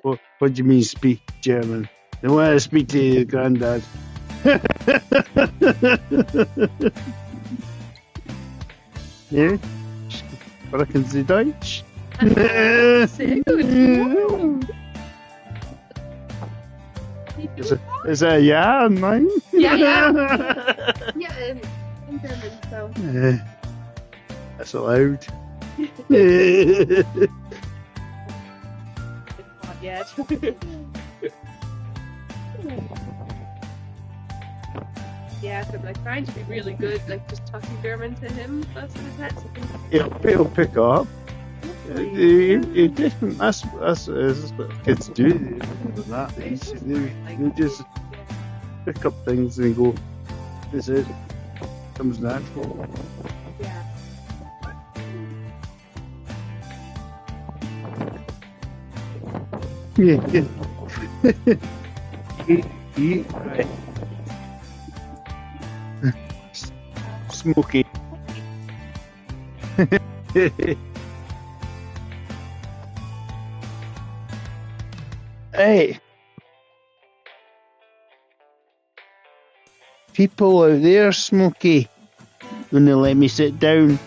What do you mean speak German? They want to speak to your granddad. Ja? Sprechen Sie Deutsch? Sehr gut. Is that ja? Nein? Ja, ja. Ja, in German, so. That's allowed. It's not yet. Yeah, so I'm like trying to be really good, like just talking German to him most of the time. He'll pick up. That's what kids do. They just pick up things and go. This is it. Comes natural. Yeah. Right. Smoky. Hey, people out there, Smoky, when they let me sit down.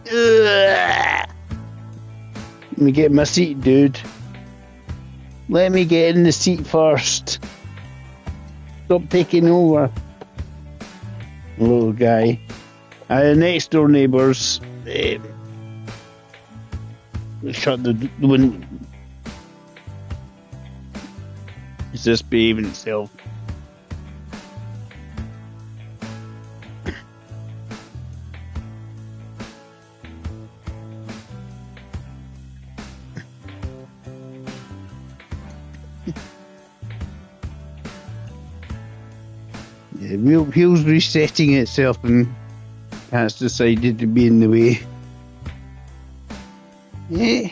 Ugh. Let me get my seat, dude. Let me get in the seat first. Stop taking over. Little guy. The next door neighbours shut the window. It's just behaving itself. Yeah, wheels resetting itself and Cat's decided to be in the way. Yeah.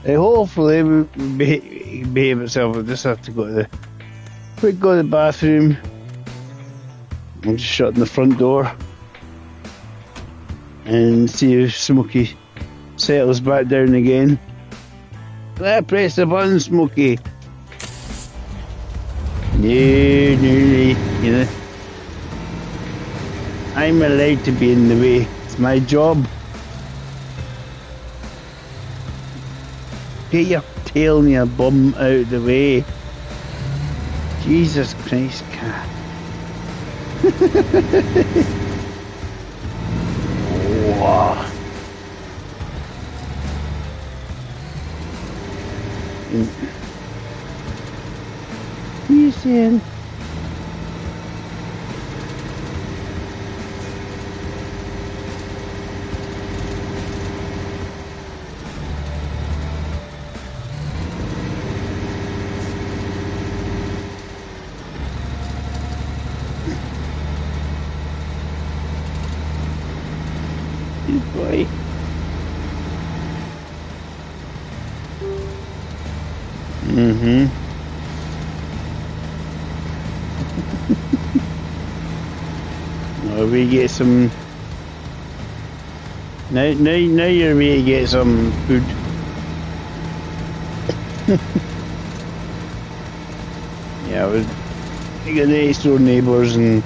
Hopefully we behave itself. I just have to go to the bathroom. I'm just shutting the front door and see if Smokey settles back down again. Press the button, Smokey. No, you know. I'm allowed to be in the way. It's my job. Get your tail and your bum out of the way. Jesus Christ, Cat. Wow. You saying? Good boy. Well, we get some. Now you're ready to get some food. Yeah, we got next door neighbours and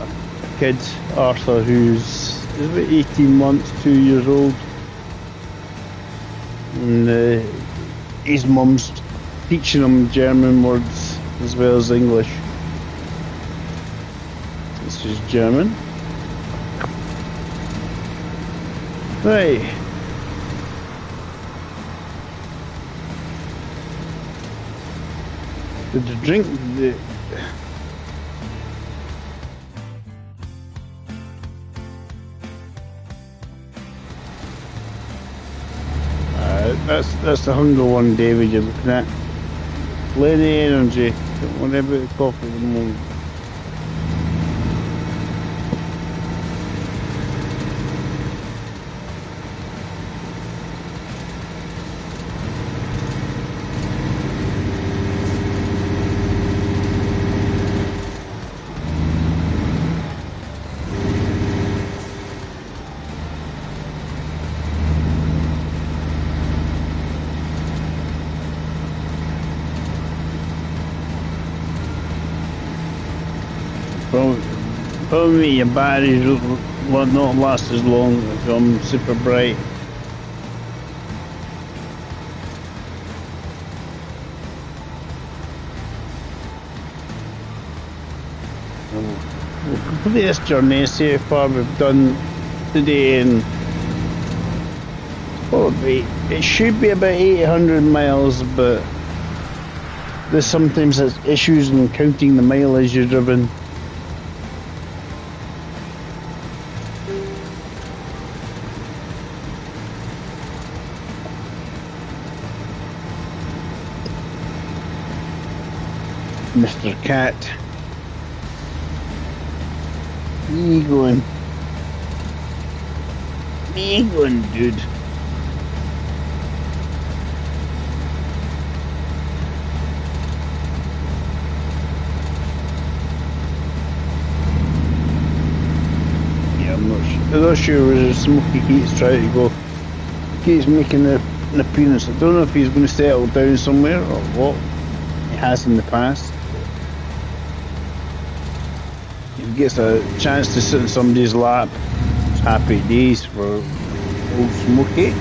a kid, Arthur, who's about 18 months, 2 years old. And his mum's teaching him German words as well as English. This is German. Right. Did you drink the... That's the hunger one, David, you're looking at. Plenty of energy. Don't worry about the coffee at the moment. Probably your batteries will not last as long if I'm super bright. We'll complete this journey, see how far we've done today, and probably it should be about 800 miles, but there's sometimes issues in counting the mileage you've driven. Mr. Cat you going? Where you going, dude? Yeah, I'm not sure where Smokey keeps trying to go. Keeps making an appearance. I don't know if he's going to settle down somewhere or what. He has in the past. If he gets a chance to sit in somebody's lap, it's happy days for old Smokey.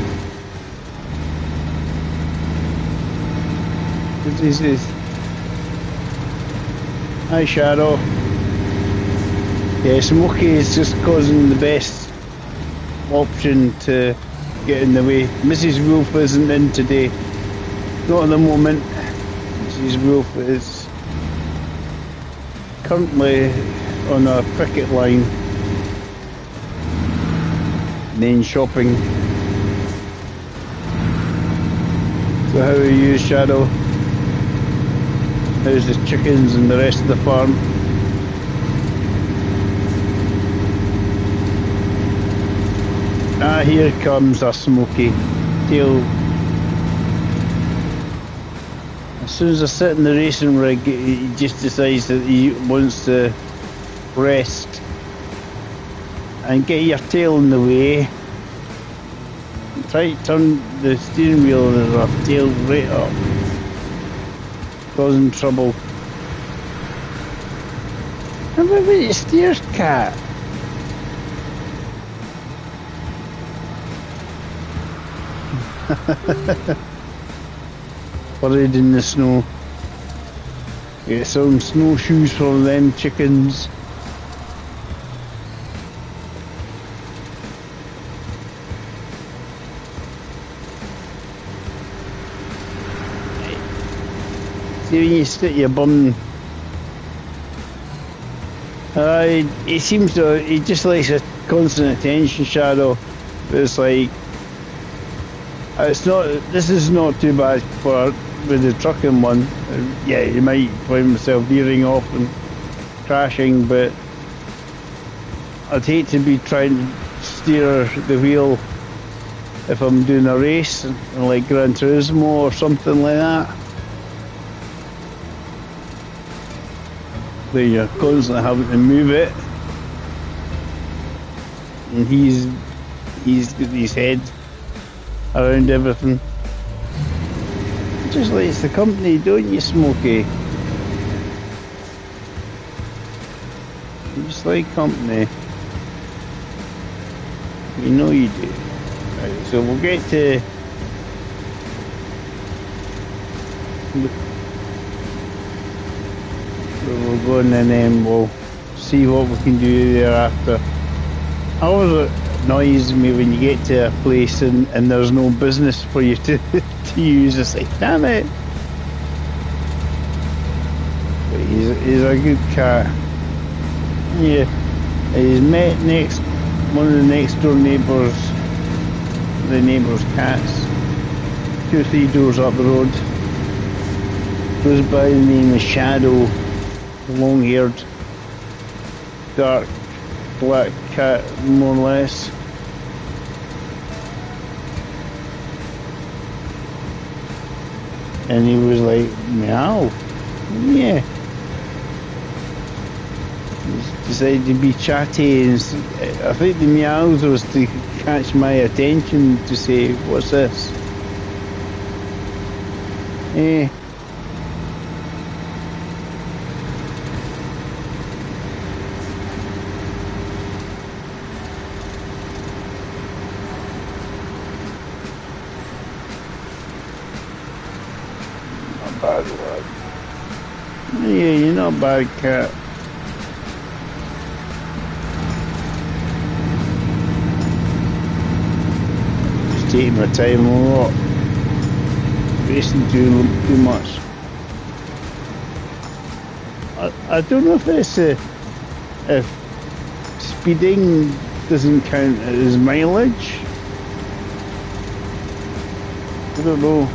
This is. Hi, Shadow. Yeah, Smokey is just causing the best option to get in the way. Mrs. Wolf isn't in today. Not at the moment. Mrs. Wolf is currently on a picket line. Then shopping. So how are you, Shadow? How's the chickens and the rest of the farm? Ah, here comes a Smoky tail. As soon as I sit in the racing rig, he just decides that he wants to rest and get your tail in the way. Try to turn the steering wheel and there's a tail right up, causing trouble. How about the steers, cat? Buried in the snow. Get some snowshoes for them chickens. See when you stick your bum. He seems to. He just likes a constant attention, Shadow. But it's like. It's not. This is not too bad for with the trucking one. Yeah, you might find myself veering off and crashing, but I'd hate to be trying to steer the wheel if I'm doing a race, like Gran Turismo or something like that. Then you're constantly having to move it, and he's got his head around everything. Just likes the company, don't you, Smokey? You just like company. You know you do. Right, so we'll get to where we're going, and then we'll see what we can do thereafter. Always annoys me when you get to a place and there's no business for you to use. It's like, damn it. But he's a good cat. Yeah. He's met one of the next door neighbours, the neighbour's cats, 2 or 3 doors up the road. Goes by the name of Shadow, long-haired, dark black cat, more or less. And he was like, meow. Yeah. He decided to be chatty, and I think the meows was to catch my attention to say, what's this? Eh. Bad lad. Yeah, you're not a bad cat. Just taking my time a lot. Wasting too much. I don't know if it's if speeding doesn't count as mileage. I don't know.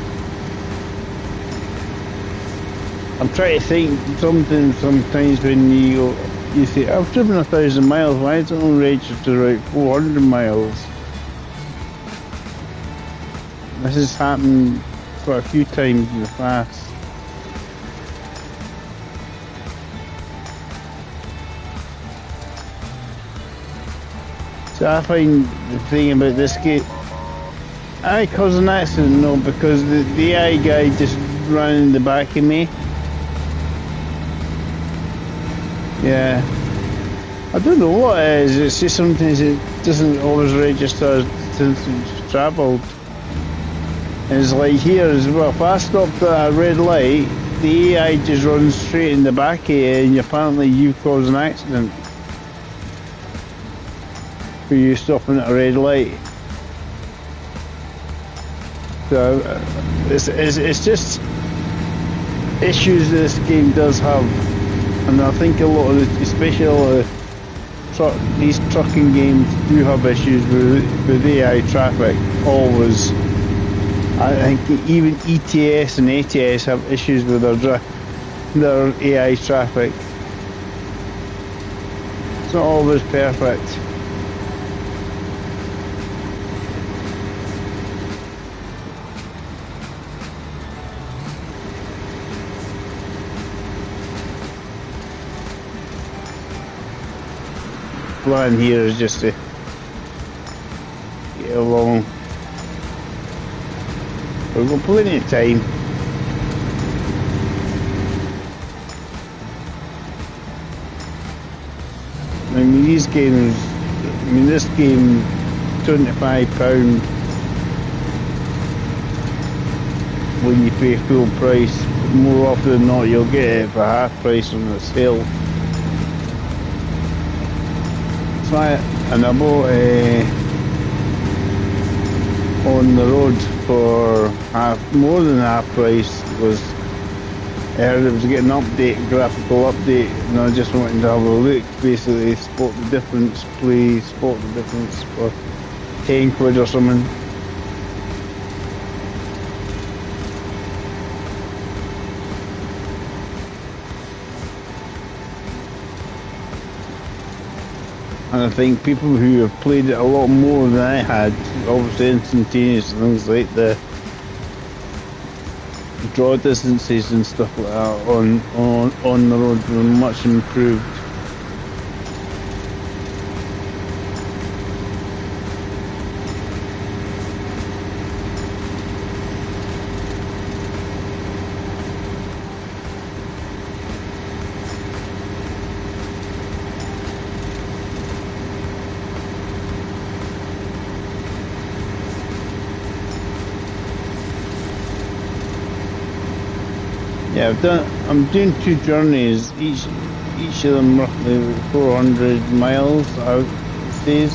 I'm trying to think something sometimes when you You see, I've driven 1,000 miles. Why is it only registered to about 400 miles? This has happened quite a few times in the past. So I find the thing about this game, I caused an accident, no, because the AI guy just ran in the back of me. Yeah. I don't know what it is, it's just sometimes it doesn't always register since it's travelled. And it's like here as well, if I stopped at a red light, the AI just runs straight in the back of you and apparently you've caused an accident. For you stopping at a red light. So it's just issues this game does have, and I think a lot of especially a lot of these trucking games do have issues with AI traffic. Always, I think even ETS and ATS have issues with their AI traffic. It's not always perfect. Plan here is just to get along. We've got plenty of time. I mean, these games, this game, £25 when you pay full price. More often than not, you'll get it for half price on the sale. And I bought on the road for more than half price. I heard it was getting an update, graphical update, and I just wanted to have a look, basically spot the difference, spot the difference for 10 quid or something. And I think people who have played it a lot more than I had, obviously instantaneous things like the draw distances and stuff like that on the road were much improved. Yeah, I'm doing 2 journeys, each of them roughly 400 miles out days.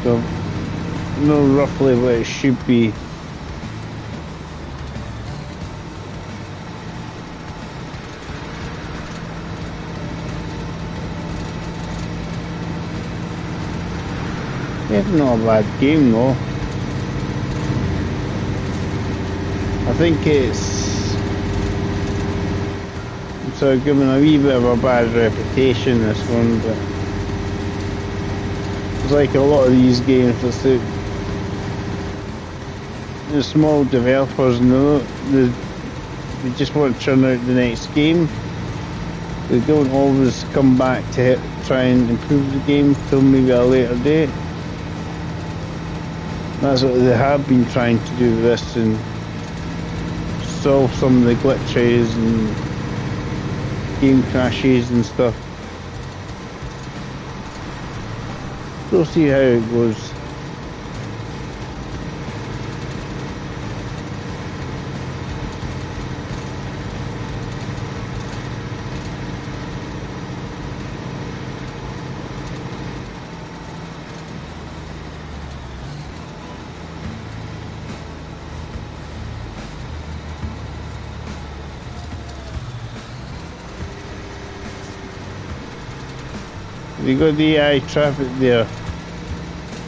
So I know roughly what it should be. It's not a bad game though. I think it's so given a wee bit of a bad reputation, this one, but it's like a lot of these games, the small developers know they just want to churn out the next game. They don't always come back to try and improve the game till maybe a later date. That's what they have been trying to do with this and solve some of the glitches and game crashes and stuff. We'll see how it goes. We got the AI traffic there.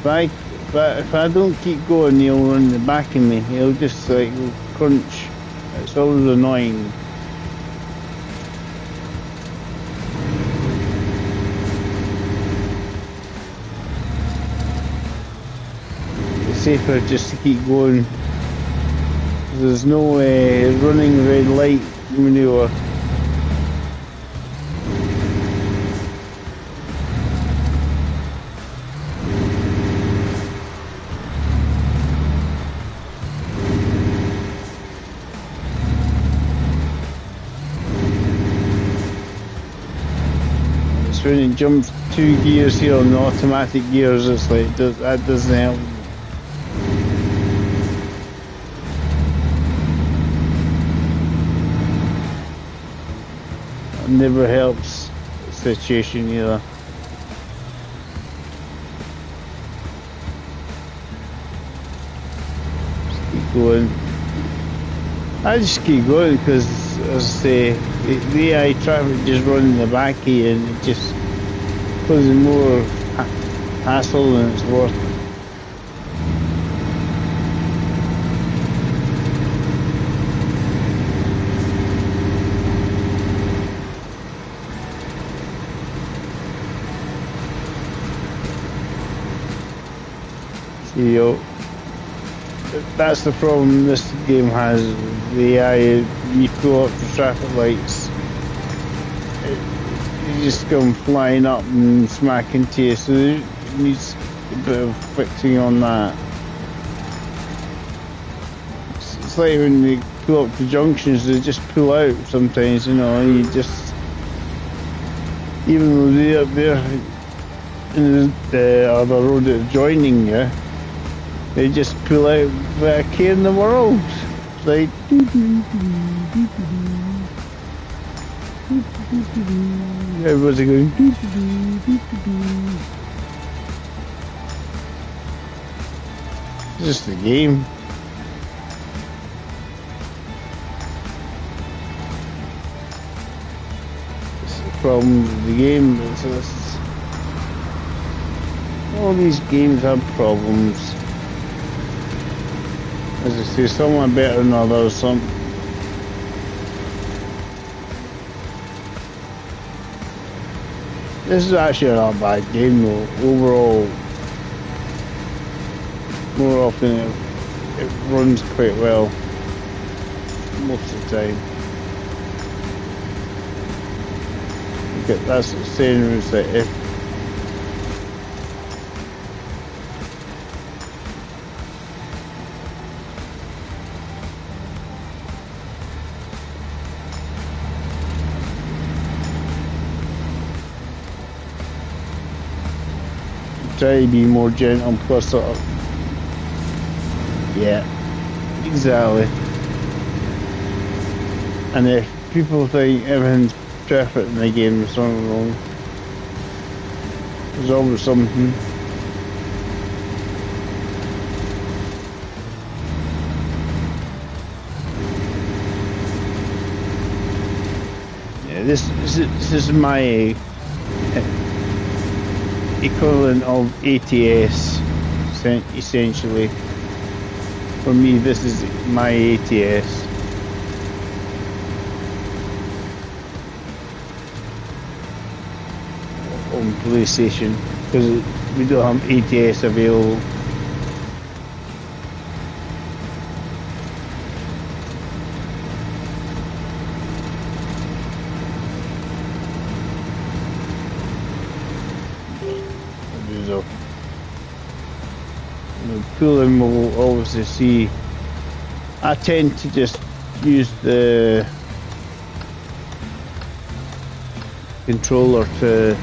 If I don't keep going, he'll run the back of me. He'll just like crunch. It's always annoying. safer just to keep going. There's no running red light maneuver. It's when it jumps 2 gears here on the automatic gears, it's like, that doesn't help. It never helps the situation either. Just keep going. I just keep going because, as I say, the AI traffic just running in the back of you, and it just causes more hassle than it's worth. See, that's the problem this game has. The AI, you pull up the traffic lights, you just come flying up and smack into you, so it needs a bit of fixing on that. It's like when they pull up the junctions, they just pull out sometimes, you know, you just, even though they're in the other road that's joining you, they just pull out without a care in the world. It's like, everybody's going, it's just a game. It's the problem with the game. All these games have problems. As I say, some are better than others, some. This is actually not a bad game though, overall. More often it runs quite well, most of the time. Okay, that's the same as if try to be more gentle, plus sort of, yeah, exactly. And if people think everything's perfect in the game, there's something wrong. There's always something. Yeah, this is my equivalent of ATS, essentially. For me, this is my ATS. On PlayStation, because we don't have ATS available. Cooling will obviously see. I tend to just use the controller to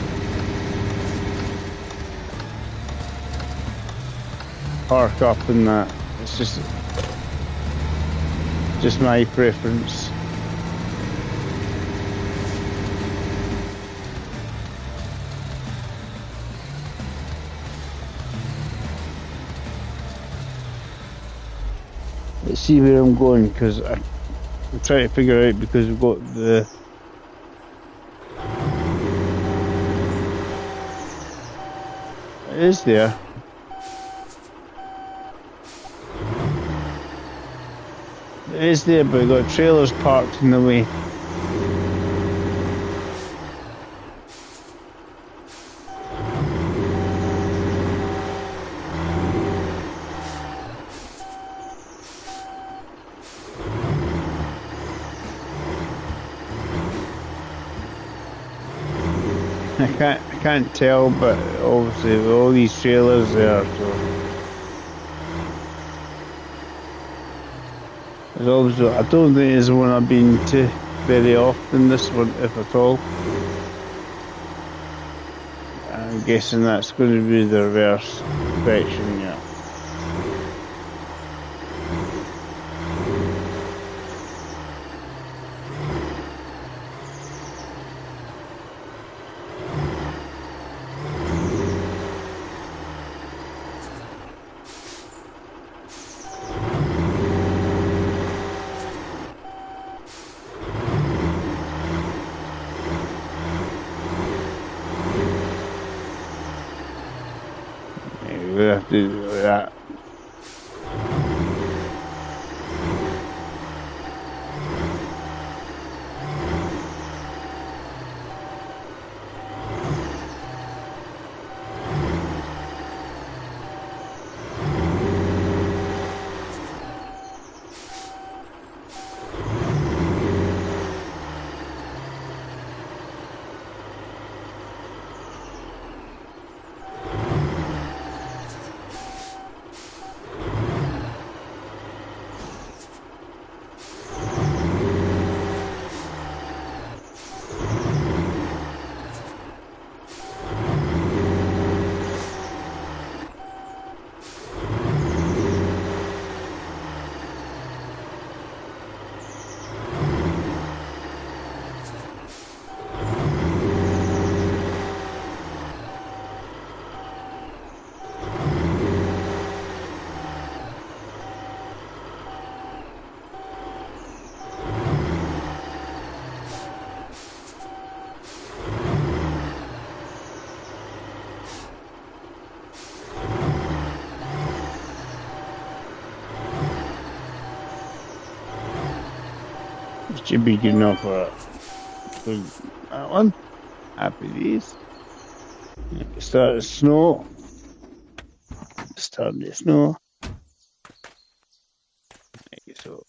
park up and that. It's just my preference. Let's see where I'm going, because I'm trying to figure out, because we've got the it is there. It is there, but we've got trailers parked in the way. I can't tell, but obviously with all these trailers there, so there's obviously, I don't think there's one I've been to very often, this one, if at all. I'm guessing that's going to be the reverse section, yeah. We have to do that. Should be good enough for that one. Happy days. Start the snow. Start the snow. So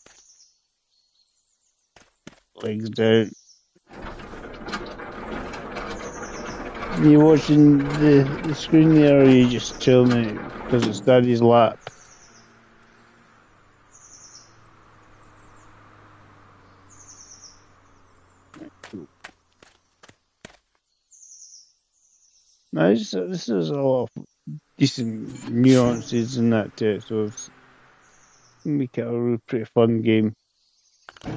legs down. Are you watching the screen there, or are you just chilling out because it's Daddy's lap? No, this is a lot of decent nuances in that too, so it's make it a really pretty fun game. I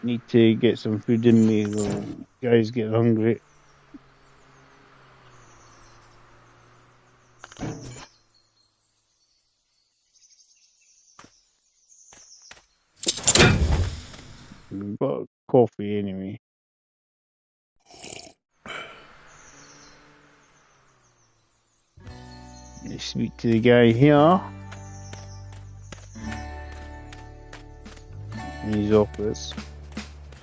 need to get some food in me, though. Guys get hungry. We've got coffee anyway. Let's speak to the guy here in his office,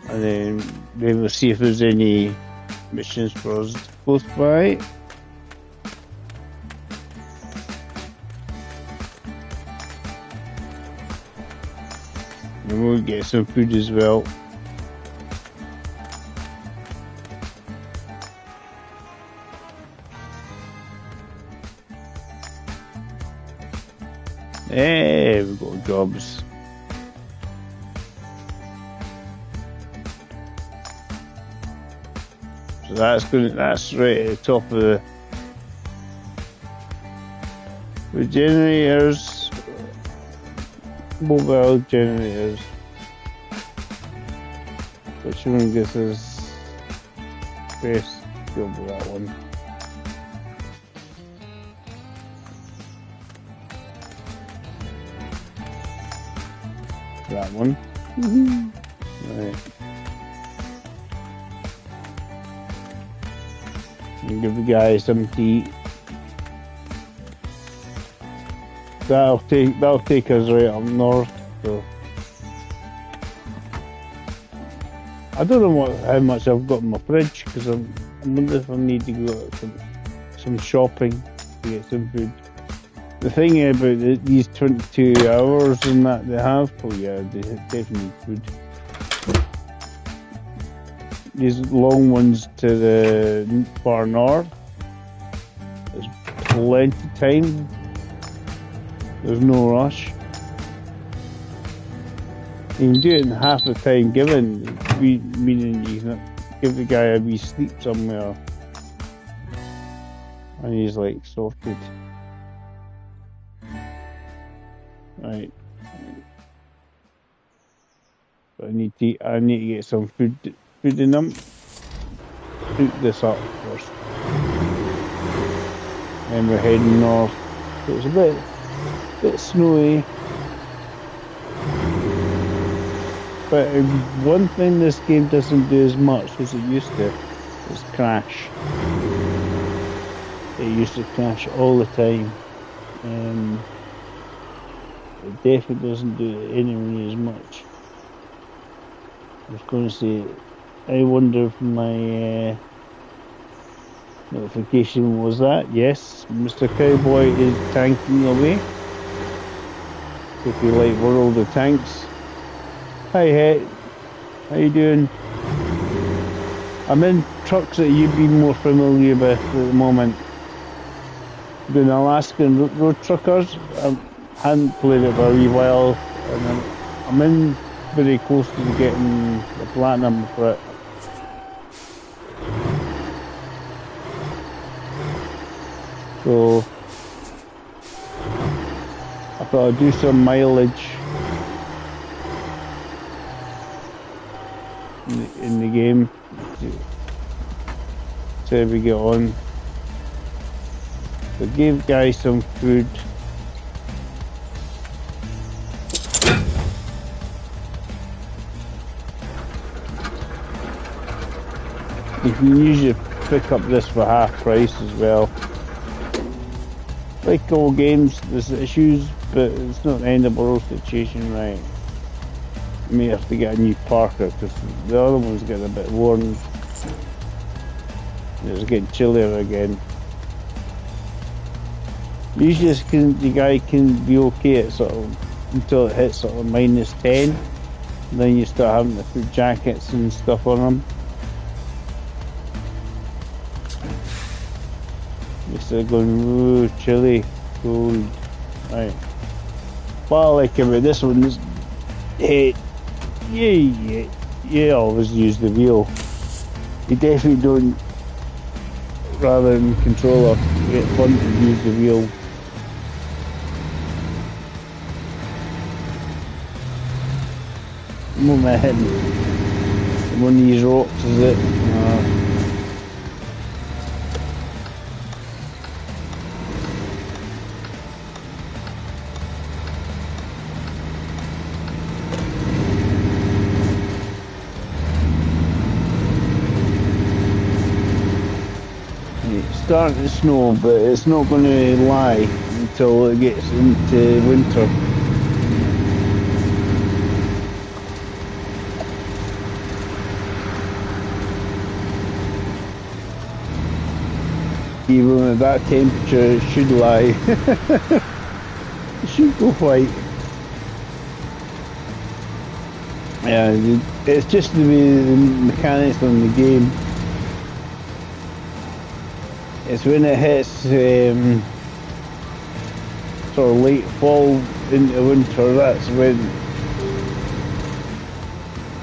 and then we'll see if there's any missions for us close by. And we'll get some food as well. Hey, we've got jobs. So that's right at the top of the generators, mobile generators. Which one gets us best job with that one? That one. Right. And give the guy some to eat. That'll take us right up north. So I don't know how much I've got in my fridge, because I wonder if I need to go some shopping to get some food. The thing about these 22 hours and that they have, oh yeah, they definitely need food. these long ones to the far north. There's plenty of time. There's no rush. You can do it in half the time given, meaning you can give the guy a wee sleep somewhere, and he's like sorted. Right. I need to get some food in them. Cook this up first. And we're heading north. So it's a bit snowy. But one thing this game doesn't do as much as it used to is crash. It used to crash all the time. It definitely doesn't do it anywhere as much. I was going to say, I wonder if my notification was that. Yes, Mr. Cowboy is tanking away. If you like World of Tanks. Hi, Het. How you doing? I'm in trucks that you'd be more familiar with at the moment. Doing Alaskan Road Truckers. I hadn't played it for a wee while, and I'm in very close to getting the platinum for it. So I thought I'd do some mileage in the game. See how we get on. So give guys some food. You can usually pick up this for half price as well. Like all games, there's issues, but it's not the end of the world situation, right? You may have to get a new Parker because the other one's getting a bit worn. It's getting chillier again. Usually the guy can be okay at sort of until it hits sort of -10. And then you start having to put jackets and stuff on them. You start going, ooh, chilly, cold. Right. What I like about this one is, hey, you always use the wheel. You definitely don't, rather than controller, you get fun to use the wheel. What am I hitting? One of these rocks, is it? It's starting to snow, but it's not going to lie until it gets into winter. Even at that temperature, it should lie. It should go white. Yeah, it's just the way the mechanics on the game. It's when it hits sort of late fall into winter, that's when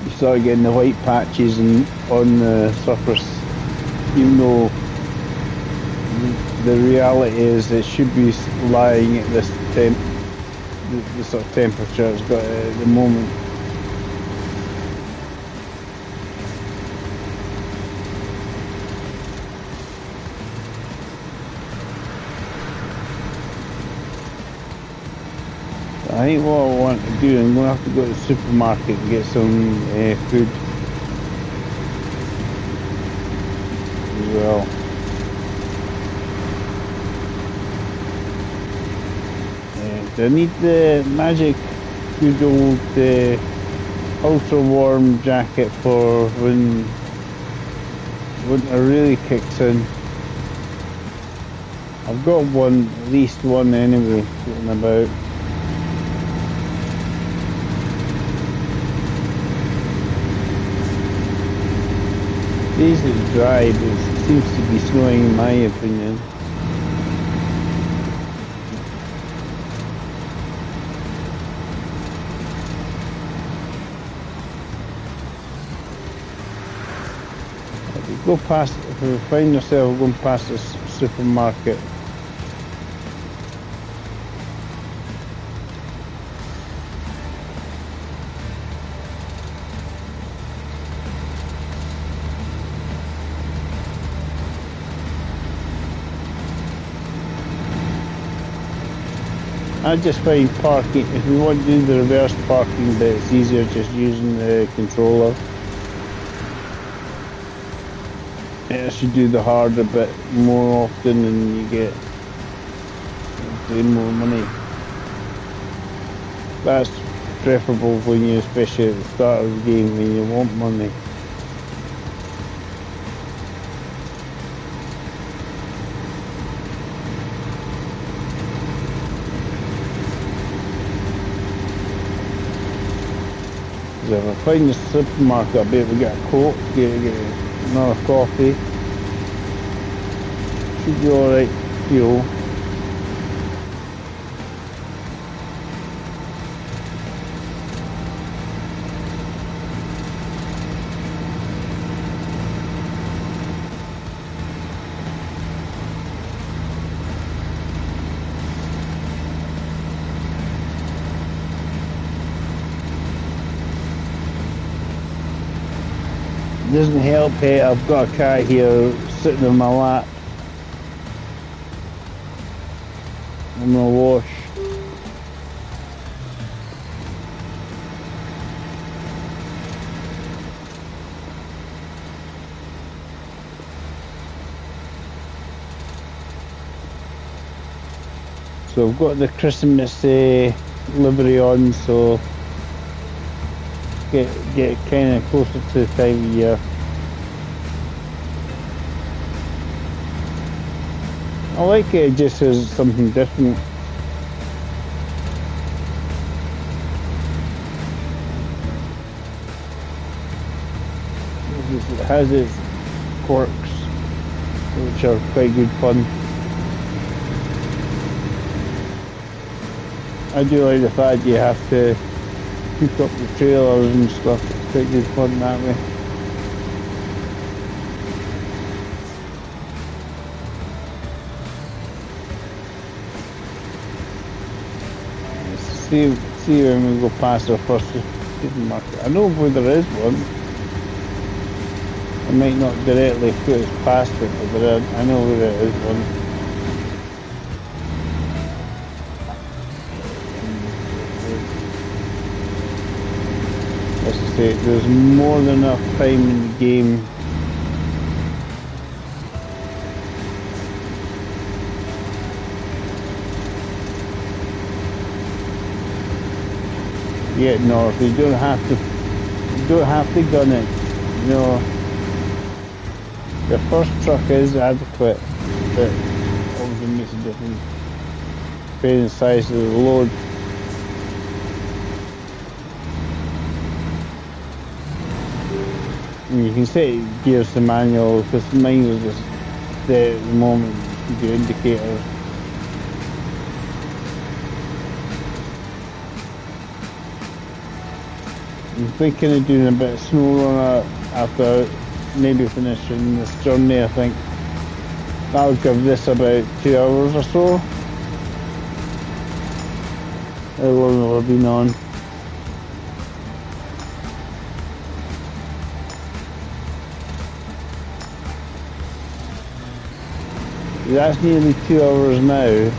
you start getting the white patches on the surface, even though the reality is it should be lying at this the sort of temperature it's got at the moment. I think what I want to do, I'm going to have to go to the supermarket and get some food as well. Do I need the magic good old ultra warm jacket for when winter really kicks in? I've got one, at least one anyway, sitting about. Days it's dry, but it seems to be snowing in my opinion. If we go past, if we find ourselves going past this supermarket, I just find parking, if we want to do the reverse parking bit, it's easier just using the controller. It should do the harder bit more often and you get more money. That's preferable when you, especially at the start of the game when you want money. So if I find the supermarket, I'll be able to get a Coke, get another coffee. Should be alright, fuel. It doesn't help, hey, I've got a cat here sitting on my lap. I'm gonna wash. So I've got the Christmas livery on, so get kind of closer to the time of year. I like it just as something different. It has its quirks, which are quite good fun. I do like the fact you have to hook up the trailers and stuff. It's quite good fun that way. See when we go past our first supermarket. I know where there is one. I might not directly put us past it, but I know where there is one. As I say, there's more than enough time in the game to get north. You don't have to gun it. You know, the first truck is adequate, but obviously makes a difference depending on the size of the load. And you can set gears to manual because mine is just there at the moment, the indicator. I'm thinking of doing a bit of snow runner after maybe finishing this journey. I think that'll give this about 2 hours or so. How long have I been on? That's nearly 2 hours now,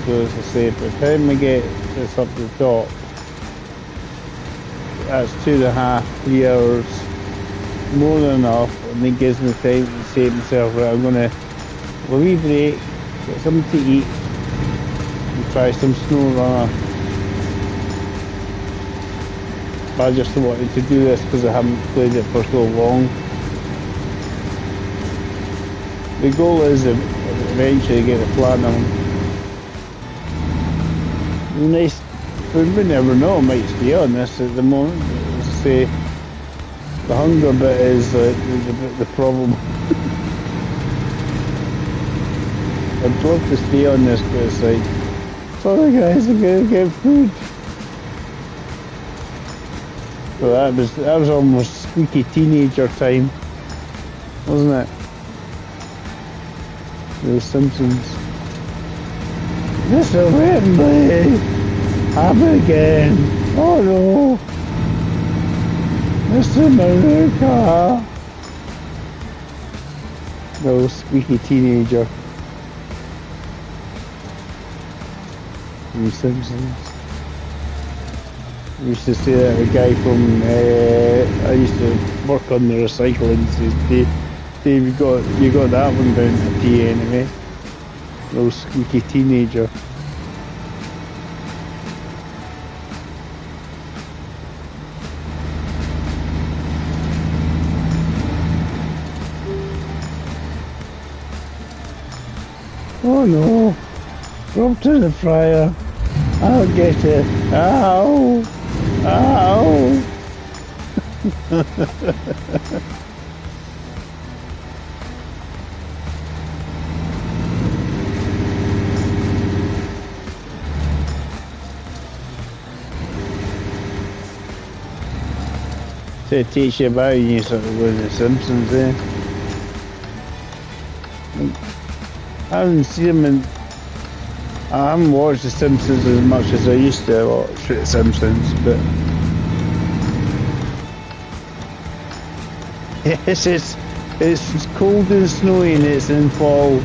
so as I say, by the time I get this up to the top, that's 2.5, 3 hours, more than enough, and it gives me time to say to myself, right, I'm going to have a wee break, get something to eat, and try some snow runner. But I just wanted to do this because I haven't played it for so long. The goal is eventually get the platinum. Nice, but we never know, I might stay on this at the moment. As I say, The hunger bit is the problem. I'd love to stay on this, but it's like, sorry guys, I gotta get food. So that was almost squeaky teenager time, wasn't it? The Simpsons. Mr. Wembley, happen again. Oh no, Mr. America. No, squeaky teenager. The Simpsons. I used to say that a guy from I used to work on the recycling. Says, Dave, you got that one down to T anyway. Little squeaky teenager. Oh no! Dropped in the fryer. I'll get it. Ow! Ow! So it takes you about when you sort of with the Simpsons, eh? I haven't seen them in. I haven't watched The Simpsons as much as I used to watch The Simpsons, but yes, it's cold and snowy and it's in fall.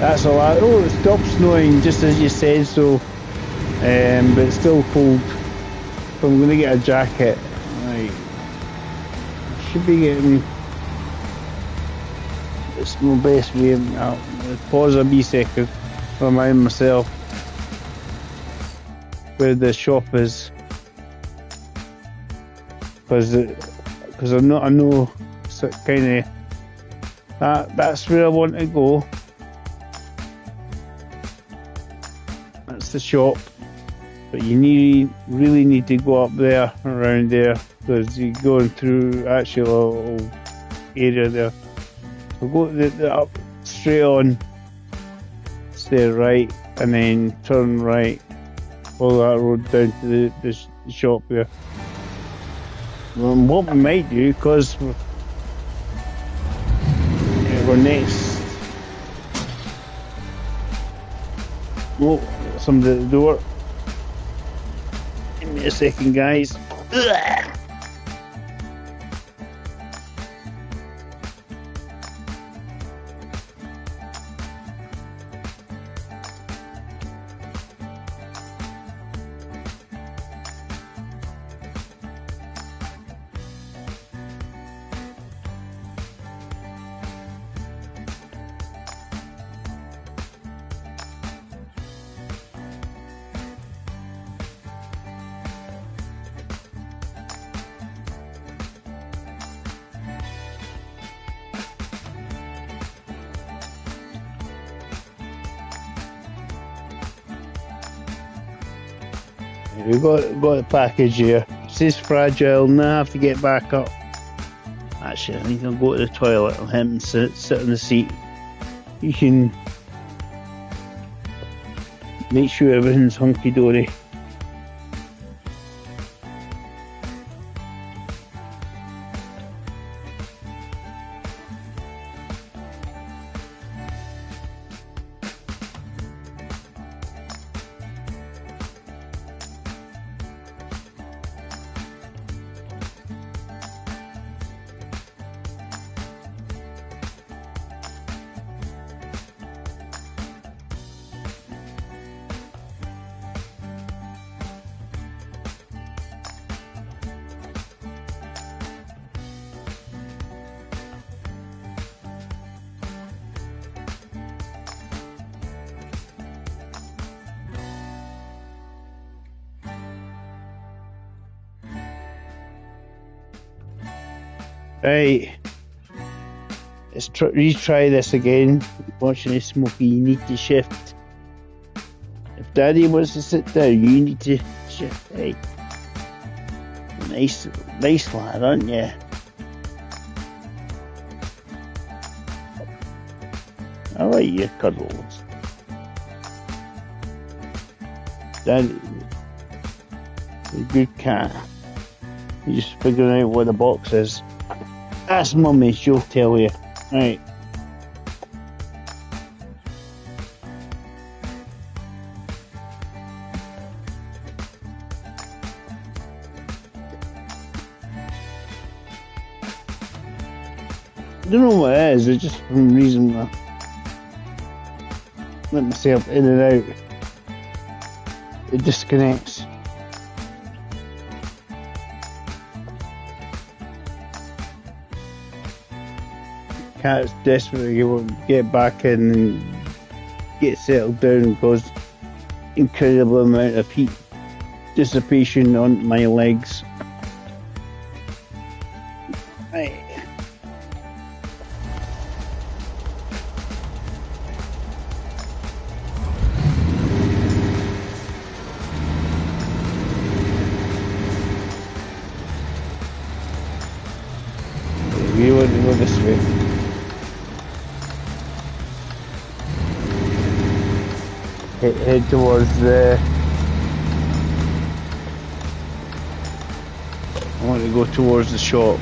That's all. Oh, it stopped snowing just as you said so, but it's still cold. So I'm gonna get a jacket. Right, should be getting. It's my best way. I'll pause a wee second. Remind myself where the shop is, because I know kind of that's where I want to go. That's the shop, but you really need to go up there, around there, because you're going through actually a little area there. So go up straight on. Stay right and then turn right, follow that road down to the shop there. What we might do, because we're next. Oh, somebody at the door. Give me a second, guys. Ugh. We've got the package here. It says fragile, and I have to get back up. Actually, I think I'll go to the toilet and him sit on the seat. You can make sure everything's hunky-dory. Right, let's retry this again. Watching Smokey, you need to shift. If Daddy wants to sit down, you need to shift. Hey. Nice, nice lad, aren't you? I like your cuddles. Daddy, a good cat. You're just figuring out what the box is. Ask Mummy, she'll tell you. Right. I don't know what it is, it's just for some reason I let myself in and out. It disconnects. Cat's desperately want to get back in and get settled down because incredible amount of heat dissipation on my legs. Right. We want to go this way. Head towards the... I want to go towards the shop.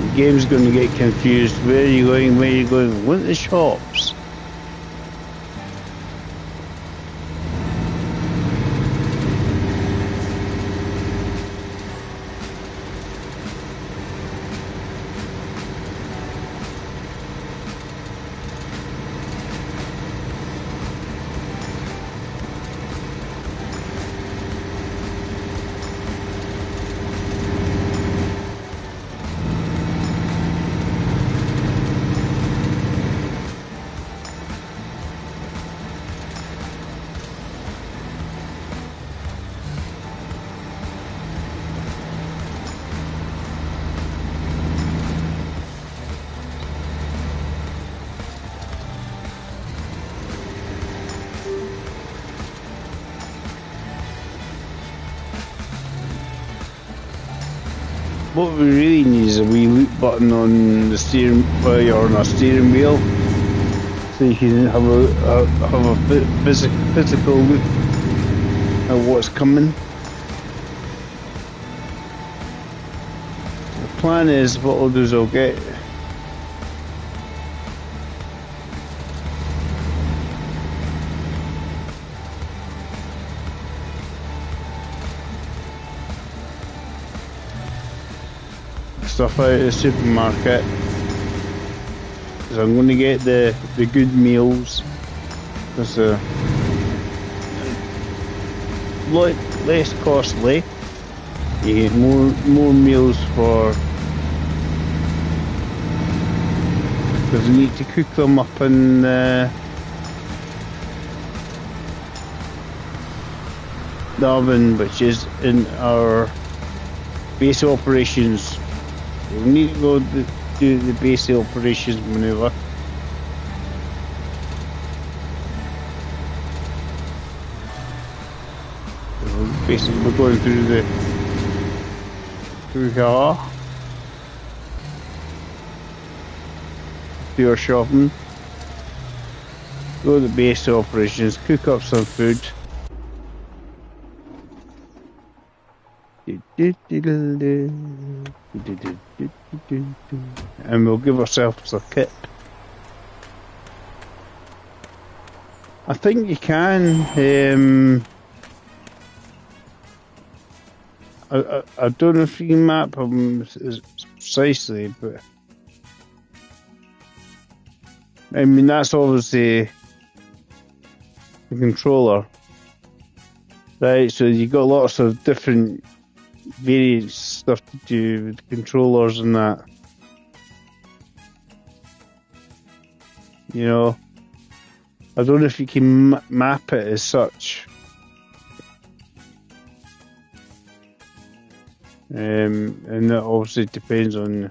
The game's going to get confused. Where are you going? Where are you going? What are the shops? What we really need is a wee loop button on the steering, or on a steering wheel, so you can have a physical look at what's coming. The plan is, what I'll do is I'll get stuff out of the supermarket, because I'm going to get the good meals, because less costly. You get more meals for, because you need to cook them up in the oven, which is in our base operations. We need to go do the base operations maneuver. Basically, we're going through here, do our shopping, go to the base operations, cook up some food. And we'll give ourselves a kit. I think you can. I don't know if you can map them precisely, but I mean that's obviously the controller, right? So you got lots of different various stuff to do with controllers and that. You know, I don't know if you can map it as such. And that obviously depends on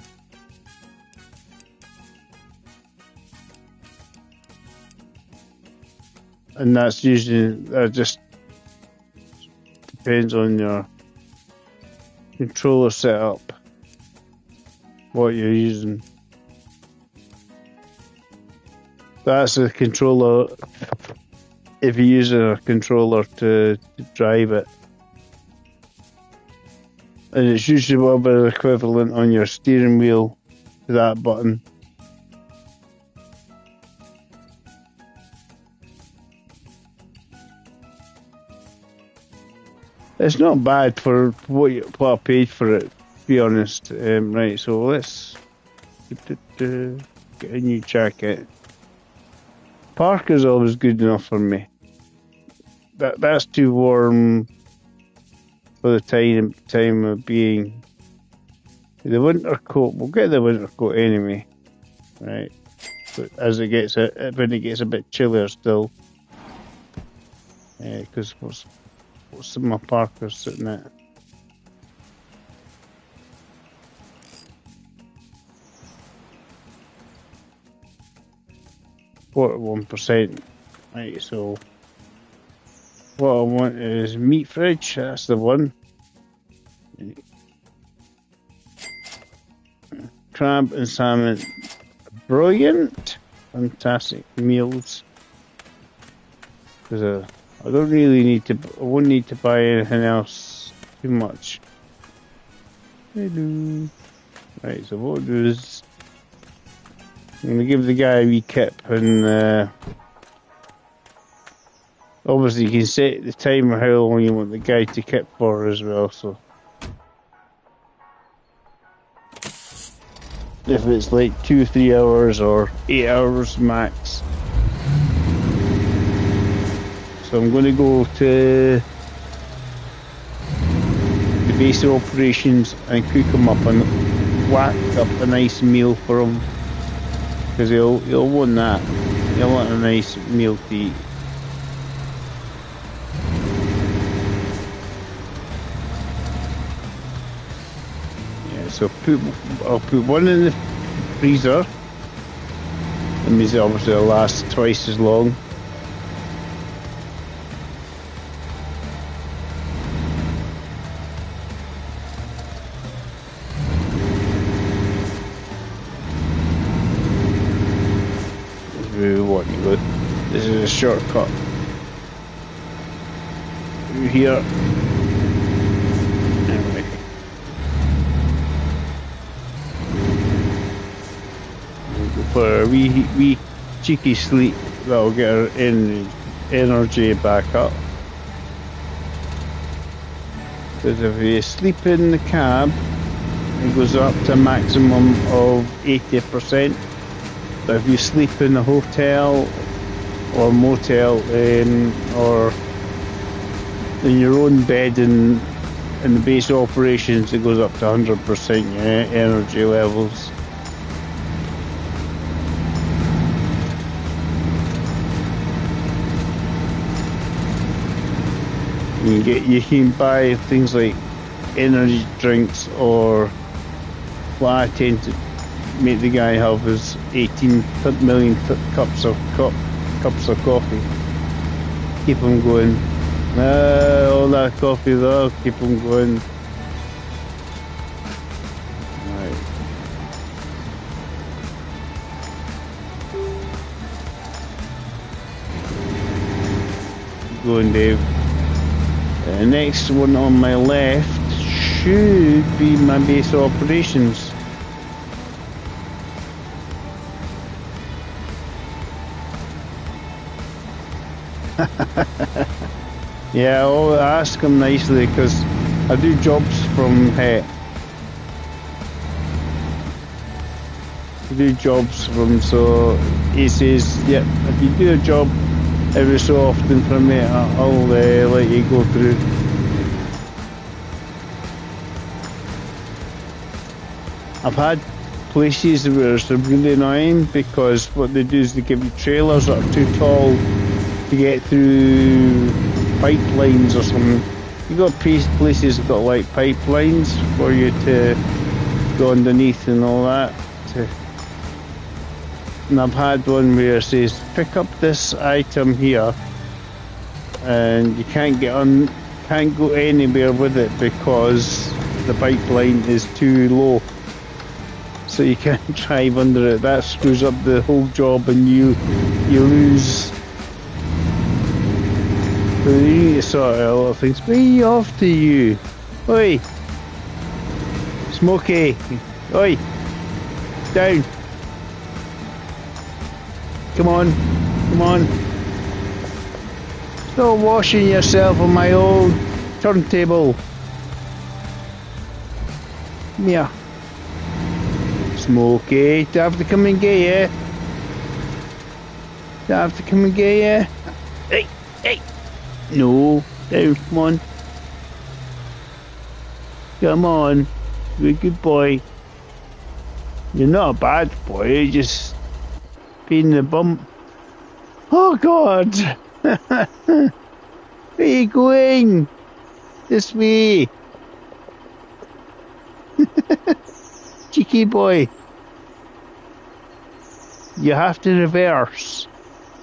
and that's usually just depends on your controller setup, what you're using. That's a controller, if you use a controller to drive it. And it's usually whatever equivalent on your steering wheel to that button. It's not bad for what I paid for it, to be honest. Right, so let's get a new jacket. Parka's always good enough for me. That's too warm for the time of being. The winter coat, we'll get the winter coat anyway, right? But as it gets when it gets a bit chillier still, because what's my Parker sitting at? %, right? So what I want is meat fridge. That's the one. Crab and salmon, brilliant, fantastic meals. Because I don't really need to. I won't need to buy anything else too much. Hello. Right. So what I'll do is I'm gonna give the guy a wee kip, and obviously you can set the timer how long you want the guy to kip for as well. So if it's like 2-3 hours or 8 hours max. So I'm going to go to the base of operations and cook him up and whack up a nice meal for him, because he'll want that. He'll want a nice meal to eat. Yeah, so I'll put one in the freezer. That means obviously it'll last twice as long. This is a shortcut through here. Anyway, we'll go for a wee cheeky sleep. That'll get our energy back up. Because if you sleep in the cab, it goes up to a maximum of 80%. But if you sleep in a hotel or motel, or in your own bed in the base operations, it goes up to 100% energy levels. You can buy things like energy drinks, or what I tend to make the guy have is 18 million cups of coffee. Keep him going. All that coffee there, keep him going. Right. Keep going, Dave. The next one on my left should be my base of operations. Yeah, I'll ask him nicely, because I do jobs from I do jobs from, so he says, yep, if you do a job every so often for me, I'll let you go through. I've had places where it's really annoying, because what they do is they give you trailers that are too tall to get through pipelines or something. You got places that got like pipelines for you to go underneath and all that. And I've had one where it says, pick up this item here, and you can't get on can't go anywhere with it because the pipeline is too low. So you can't drive under it. That screws up the whole job and you lose. So you need to sort out a lot of things. Way off to you. Oi! Smokey! Oi! Down! Come on! Come on! Stop washing yourself on my old turntable. Come here. Smokey, do I have to come and get you? Do I have to come and get you? Hey, hey! No, down, come on. Come on, you're a good boy. You're not a bad boy, you're just being the bum. Oh God! Where are you going? This way. Cheeky boy. You have to reverse.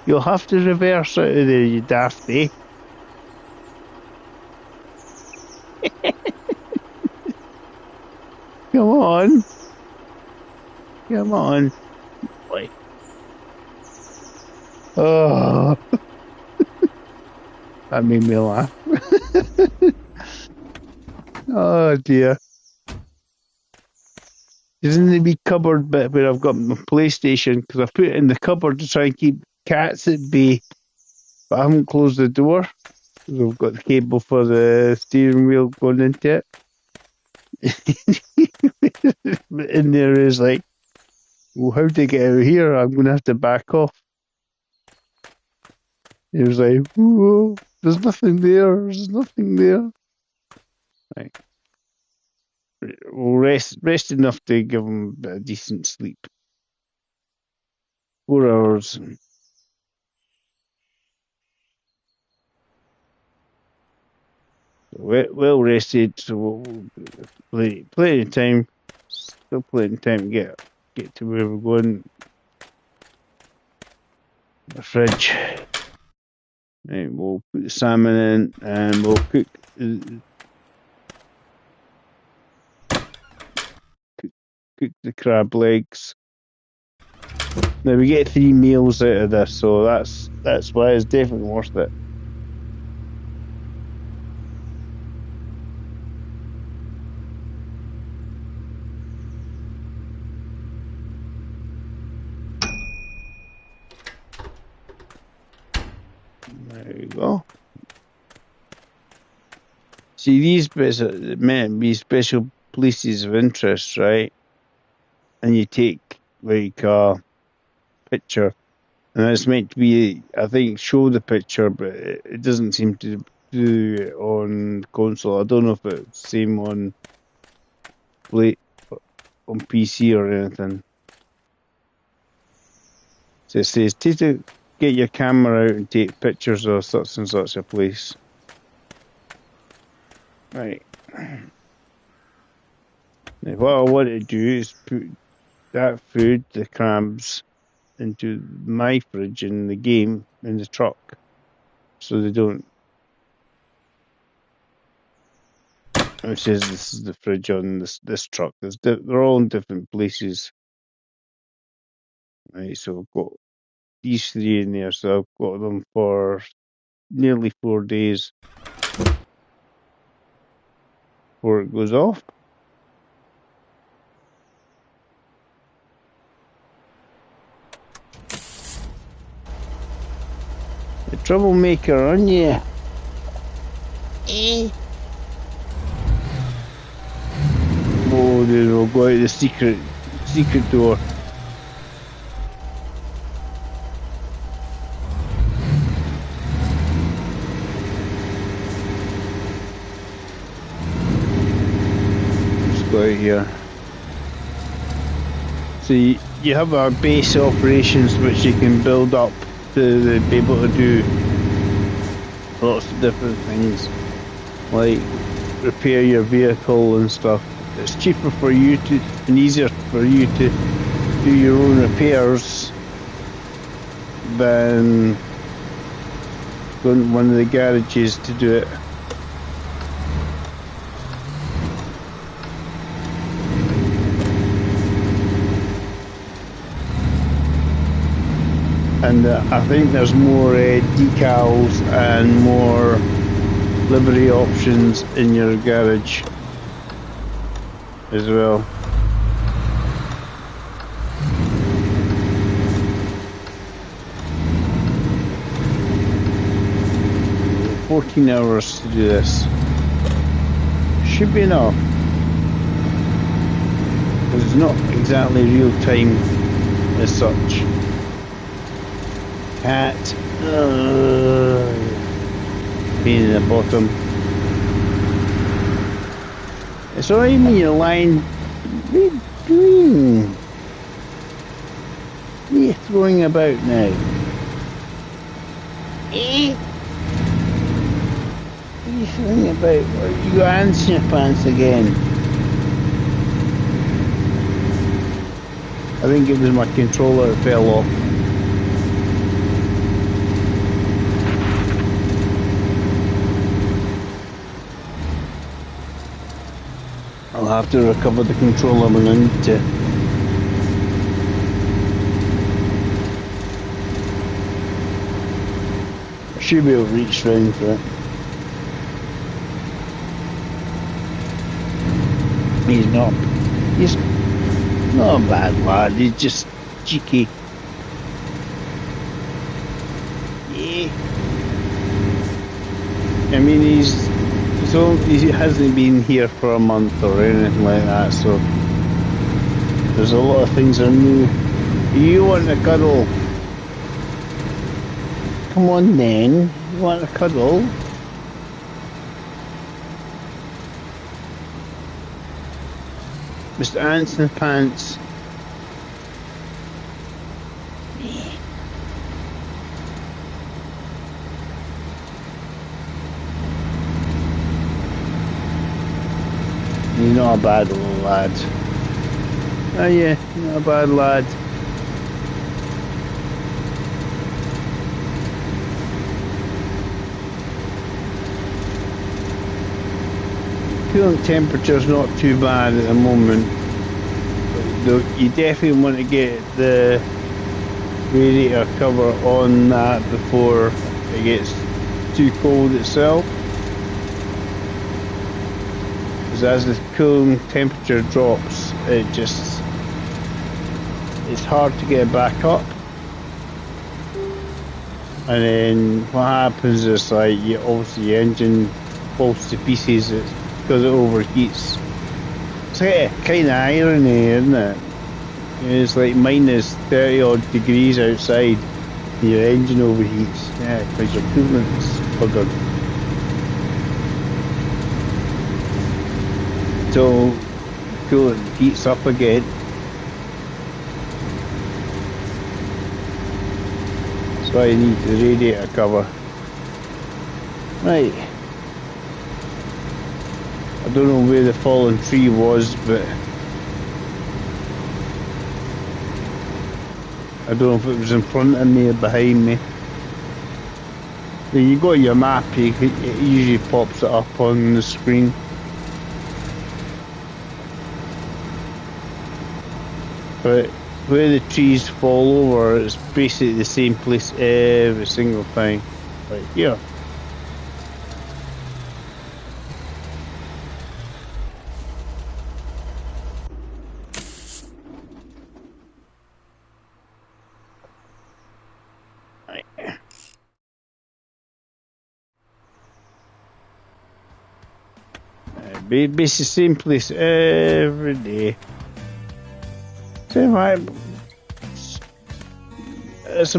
You'll have to reverse out of there, you dafty. Come on. Come on. Boy. Oh. That made me laugh. Oh dear. Isn't the wee cupboard bit where I've got my PlayStation, because I put it in the cupboard to try and keep cats at bay, but I haven't closed the door because I've got the cable for the steering wheel going into it. In there is like, well, how to get out of here? I'm going to have to back off. It was like, whoa, there's nothing there. There's nothing there. Right. We'll rest enough to give him a decent sleep. 4 hours. Well rested, so plenty of time. Still plenty of time to get to where we're going. The fridge. Right, we'll put the salmon in and we'll cook the crab legs. Now we get 3 meals out of this, so that's why it's definitely worth it. There you go. See, these bits are meant to be special places of interest, right? And you take like a picture, and it's meant to be, I think, show the picture, but it doesn't seem to do it on console. I don't know if it's the same on PC or anything. So it says, get your camera out and take pictures of such and such a place. Right. Now what I want to do is put that food, the crabs, into my fridge in the game, in the truck, so they don't. It says this is the fridge on this truck. They're all in different places. Right, so I've got these 3 in there, so I've got them for nearly 4 days before it goes off. The troublemaker, aren't you? Eh? Oh, then we'll go out the secret door. Let's go out here. So you have our base operations which you can build up to be able to do lots of different things, like repair your vehicle and stuff. It's cheaper for you and easier for you to do your own repairs than going to one of the garages to do it. and I think there's more decals and more livery options in your garage as well. 14 hours to do this. Should be enough. Because it's not exactly real time as such. Cat. Pain in the bottom. It's alright when you're lying. What are you doing? What are you throwing about now? Eh? What are you throwing about? You got ants in your pants again. I think it was my controller that fell off. I'll have to recover the controller when I need to. I should be able to reach round for it. He's not a bad lad, he's just cheeky. Yeah. I mean, he hasn't been here for a month or anything like that, so there's a lot of things that are new. You want a cuddle? Come on then, you want a cuddle? Mr. Ants in the Pants. He's not a bad little lad. Oh yeah, not a bad lad. Coolant temperature's not too bad at the moment. But you definitely want to get the radiator cover on that before it gets too cold itself. Because as the cooling temperature drops, it's hard to get it back up. And then what happens is obviously the engine falls to pieces because it overheats. It's like a kind of irony, isn't it? It's like minus 30 odd degrees outside, your engine overheats. Yeah, because your coolant's buggered. So coolant heats up again. That's why you need the radiator cover. Right. I don't know where the fallen tree was, but I don't know if it was in front of me or behind me. When you go to your map, it usually pops it up on the screen. But where the trees fall over, it's basically the same place every single time. Right here. Basically the same place every day. So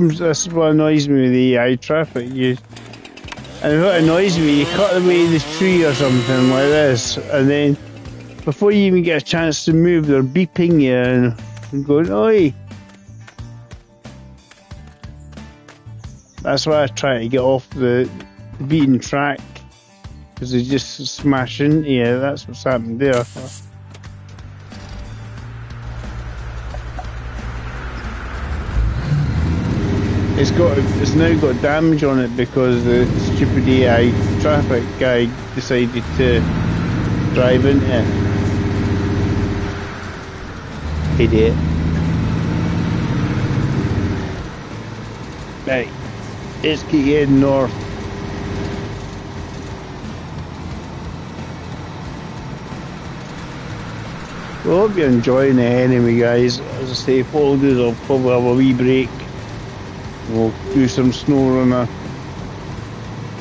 that's what annoys me with the AI traffic. And what annoys me, you cut away the tree or something like this, and then before you even get a chance to move, they're beeping you and going, oi. That's why I try to get off the beaten track, because they just smash into you. That's what's happened there. It's now got damage on it because the stupid AI traffic guy decided to drive into it. Idiot. Right, let's keep heading north. Well, I hope you're enjoying it anyway, guys. As I say, what I'll do is I'll probably have a wee break. We'll do some snow runner.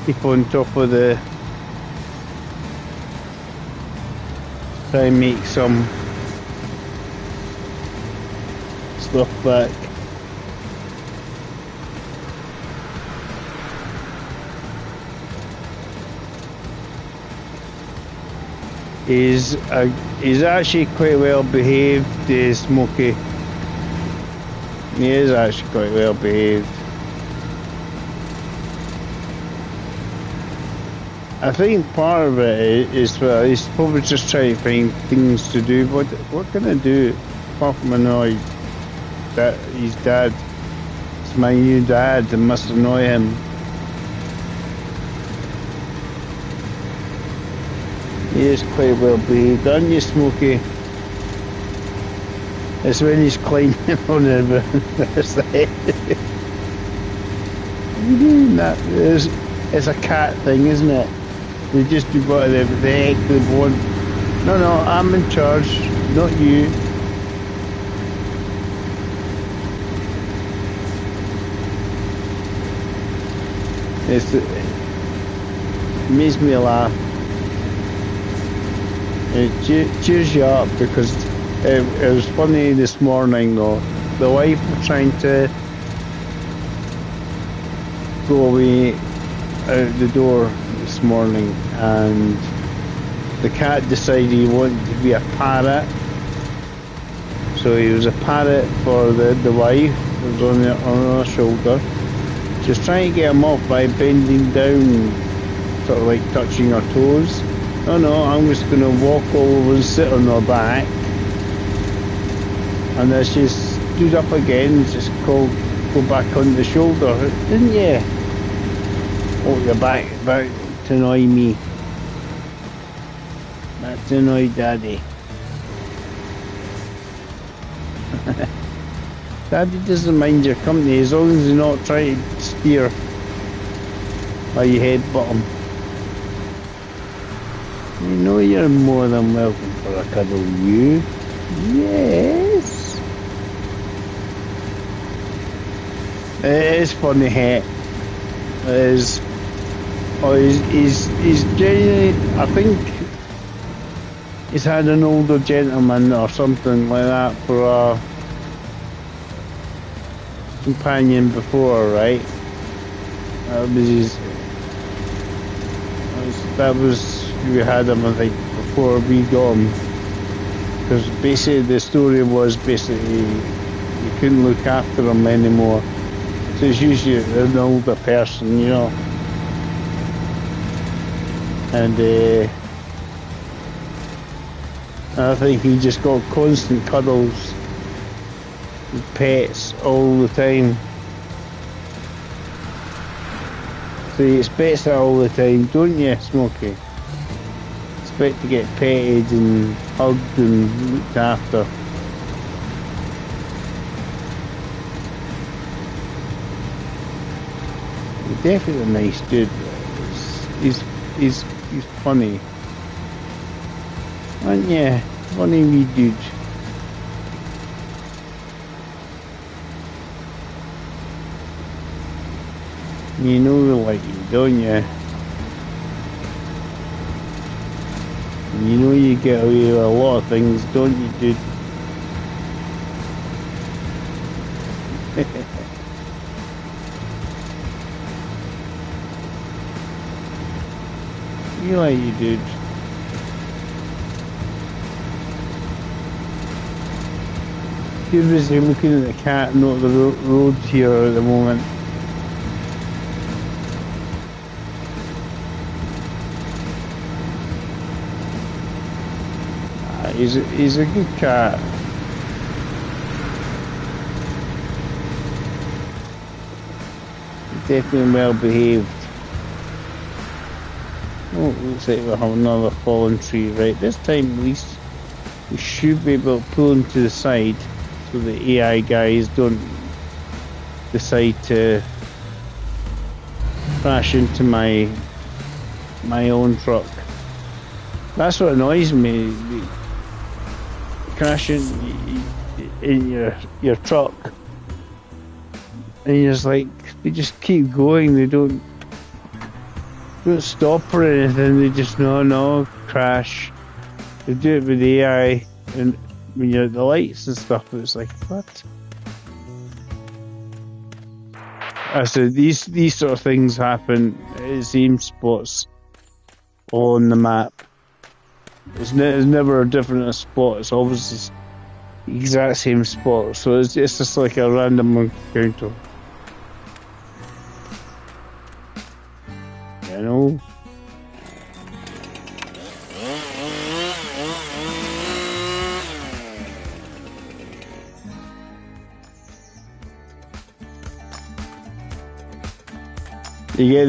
Keep on top of the... Try and make some stuff back. He's actually quite well behaved, Smokey. He is actually quite well behaved. I think part of it is he's probably just trying to find things to do. What can I do apart from annoy that his dad? It's my new dad. It must annoy him. He is quite well behaved, aren't you, Smokey? It's when he's climbing on the it's a cat thing, isn't it? They just do what the heck they want. No, I'm in charge, not you. It makes me laugh. It cheers you up because it was funny this morning though. The wife was trying to go away out the door this morning and the cat decided he wanted to be a parrot. So he was a parrot for the wife, who was on her shoulder. She was trying to get him off by bending down, sort of like touching her toes. No, I'm just going to walk over and sit on her back. And then she stood up again and just go back on the shoulder, didn't you? Oh, you're back to annoy me. Back to annoy Daddy. Daddy doesn't mind your company as long as you're not trying to steer or you headbutt him. You know you're more than welcome for a cuddle, you. Yes. It is funny, hey. It is. Oh, he's genuinely, I think he's had an older gentleman or something like that for a companion before, right? That was we had him, I think, before we got him. Because basically the story was you couldn't look after him anymore. So it's usually an older person, you know. And I think he just got constant cuddles with pets all the time. So you expect that all the time, don't you, Smokey? Expect to get petted and hugged and looked after. He's definitely a nice dude. He's funny. Aren't you? Funny wee dude. You know we like you, don't you? You know you get away with a lot of things, don't you, dude? You like you, dude. You're busy looking at the cat, not the road here at the moment. He's a good cat. He's definitely well behaved. Oh, looks like we have another fallen tree. Right, this time at least we should be able to pull him to the side so the AI guys don't decide to crash into my own truck. That's what annoys me. Crashing in your truck, and you're just like, they just keep going. They don't stop or anything. They just no crash. They do it with AI, and when you're at the lights and stuff, it's like, what? I said these sort of things happen at the same spots on the map. It's never a different spot. It's always the exact same spot. So it's just like a random encounter. You know? You get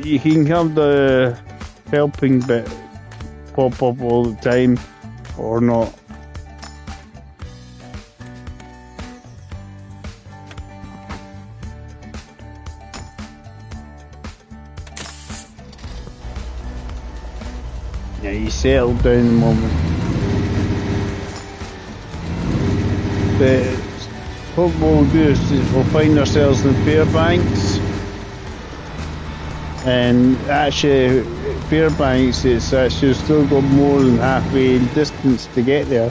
you can have the helping bit pop up all the time, or not. Yeah, you settle down the moment. But what we'll do is we'll find ourselves in Fairbanks. And actually, Fairbanks, it's actually still got more than halfway distance to get there.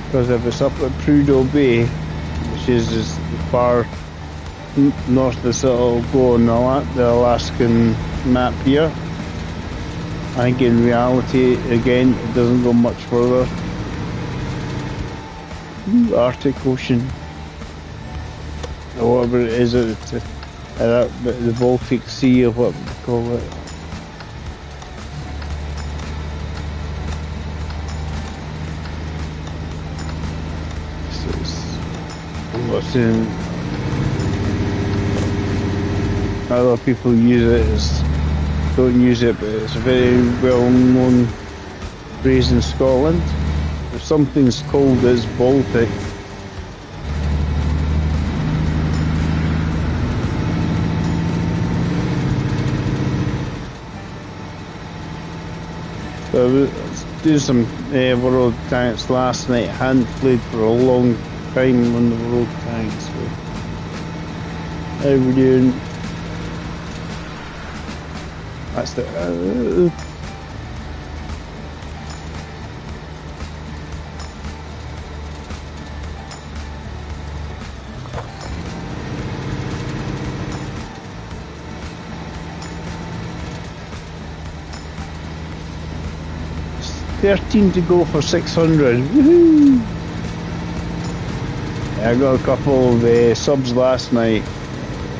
Because if it's up at Prudhoe Bay, which is as far north as it'll go on the Alaskan map here, I think in reality, again, it doesn't go much further. Arctic Ocean. Or whatever it is, the Baltic Sea, or what we call it. I'm not saying other people use it, don't use it, but it's a very well known phrase in Scotland. If something's cold, it's Baltic. I was doing some road tanks last night. I hadn't played for a long time on the road tanks. So how we doing? That's the. $13 to go for 600. Woohoo! I got a couple of subs last night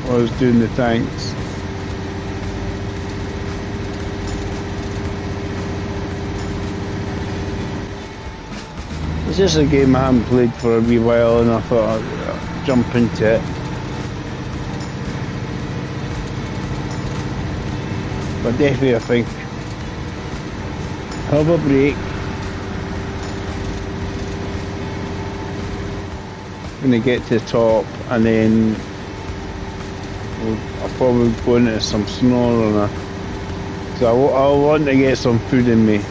while I was doing the tanks. It's just a game I haven't played for a wee while, and I thought I'd jump into it. But definitely, I think have a break. I'm gonna get to the top, and then I'll probably go into some snow runner. So I want to get some food in me.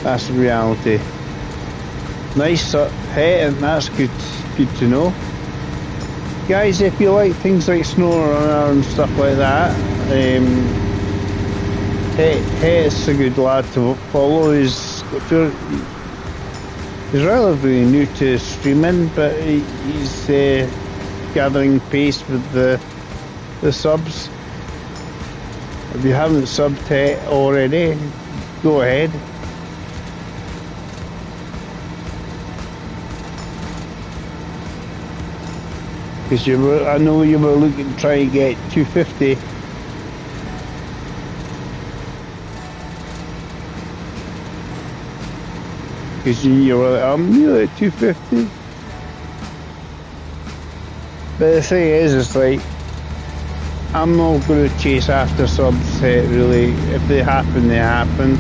That's the reality. Nice pet, and that's good to know. Guys, if you like things like snow runner and stuff like that, Het's a good lad to follow. He's relatively new to streaming, but he's gathering pace with the subs. If you haven't subbed Het already, go ahead. Because I know you were looking to try and get 250. Because you were like, I'm nearly at 250. But the thing is, it's like, I'm not going to chase after subs really. If they happen, they happen.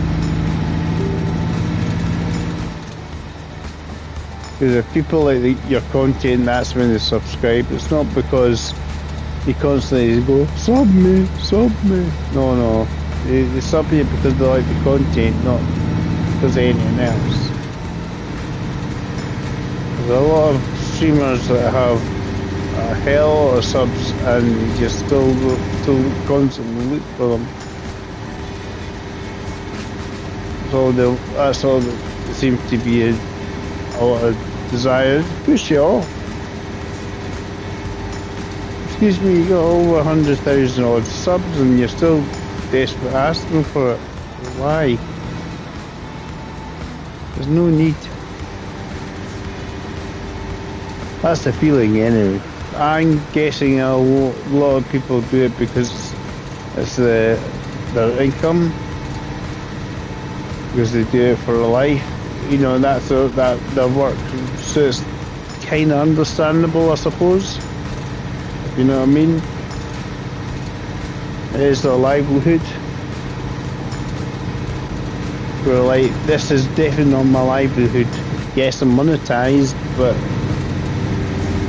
Because if people like your content, that's when they subscribe. It's not because you constantly go, sub me, sub me. No. They sub you because they like the content, not because of anything else. There's a lot of streamers that have a hell of subs and you just still constantly look for them. That's all that seems to be a lot of desire. Push you off. Excuse me, you got over 100,000 odd subs and you're still desperate asking for it. Why? There's no need. That's the feeling anyway. I'm guessing a lot of people do it because it's their income, because they do it for a life. You know, that's their work. So it's kind of understandable, I suppose. You know what I mean? It is their livelihood. We're like, this is definitely not my livelihood. Yes, I'm monetized, but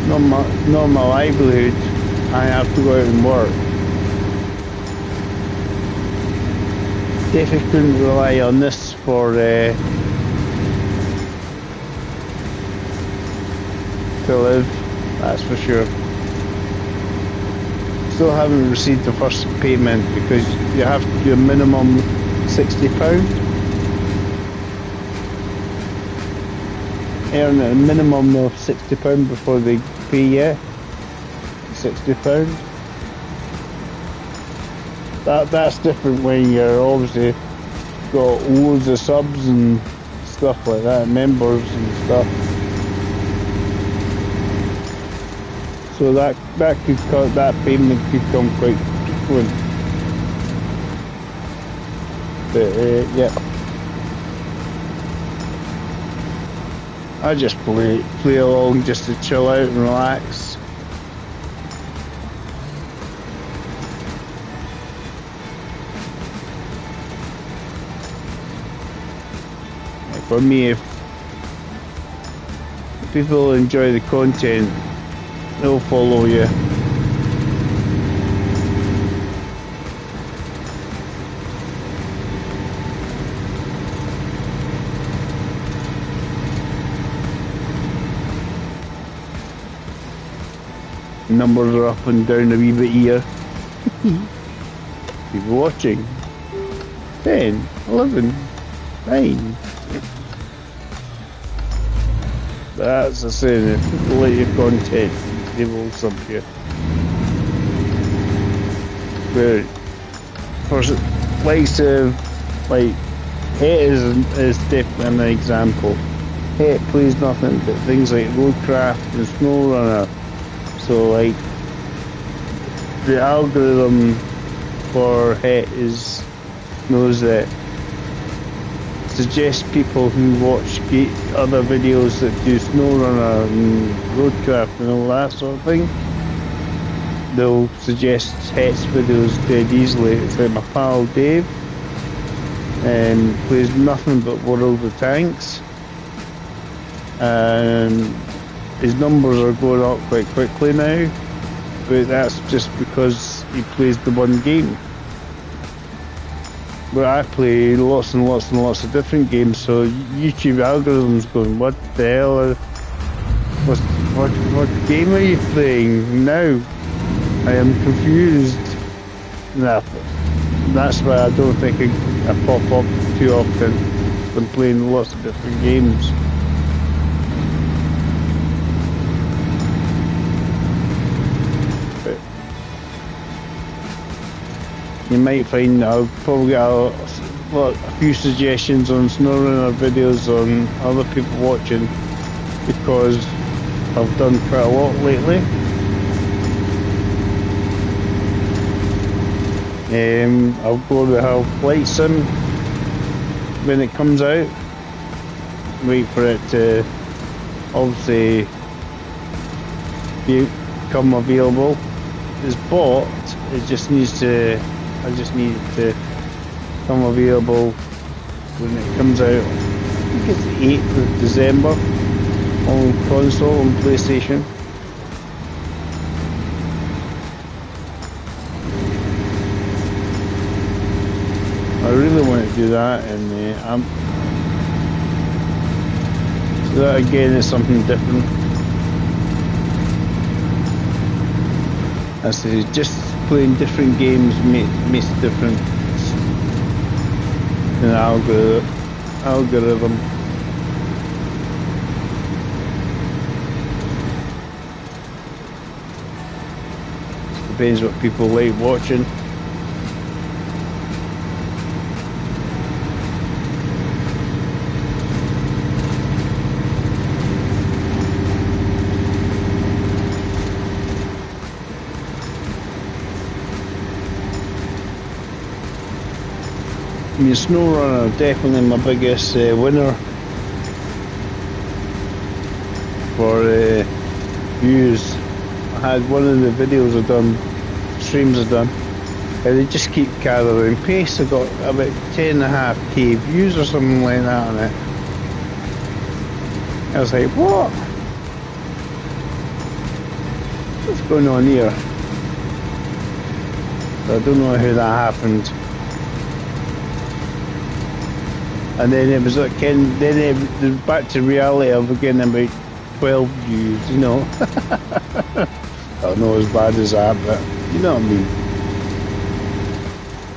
not my livelihood. I have to go out and work. Definitely couldn't rely on this for to live, that's for sure. Still haven't received the first payment because you have to do a minimum £60. Earn a minimum of £60 before they pay you. £60. That's different when you're obviously got loads of subs and stuff like that, members and stuff. So that payment could come quite frequent. But yeah, I just play along just to chill out and relax. For me, if people enjoy the content, they'll follow you. Numbers are up and down a wee bit here. People watching. 10, 11, 9. That's the saying, if people like your content, they will sub you. But for likes of, like, Hate is definitely an example. Hate plays nothing but things like Roadcraft and SnowRunner. So like, the algorithm for Hate knows that suggest people who watch other videos that do SnowRunner and Roadcraft and all that sort of thing. They'll suggest Het's videos dead easily. It's like my pal Dave, and plays nothing but World of Tanks, and his numbers are going up quite quickly now, but that's just because he plays the one game. But I play lots and lots and lots of different games, so YouTube algorithm's going, what the hell? What game are you playing now? I am confused. That's why I don't think I pop up too often when playing lots of different games. You might find I'll probably get a few suggestions on SnowRunner videos on other people watching, because I've done quite a lot lately. I'll go to have Flight Sim when it comes out. Wait for it to obviously become available. It's bought, it just needs to. I just need it to come available when it comes out. I think it's the 8th of December. on console and PlayStation. I really want to do that, and so that again is something different. I say just playing different games makes a difference in the algorithm. Depends what people like watching. I mean, SnowRunner definitely my biggest winner for views. I had one of the videos I've done, streams I've done, and they just keep gathering pace. I got about 10.5k views or something like that on it. I was like, what? What's going on here? So I don't know how that happened. And then it was like, then it was back to reality of getting about 12 views, you know. Not as bad as that, but you know what I mean.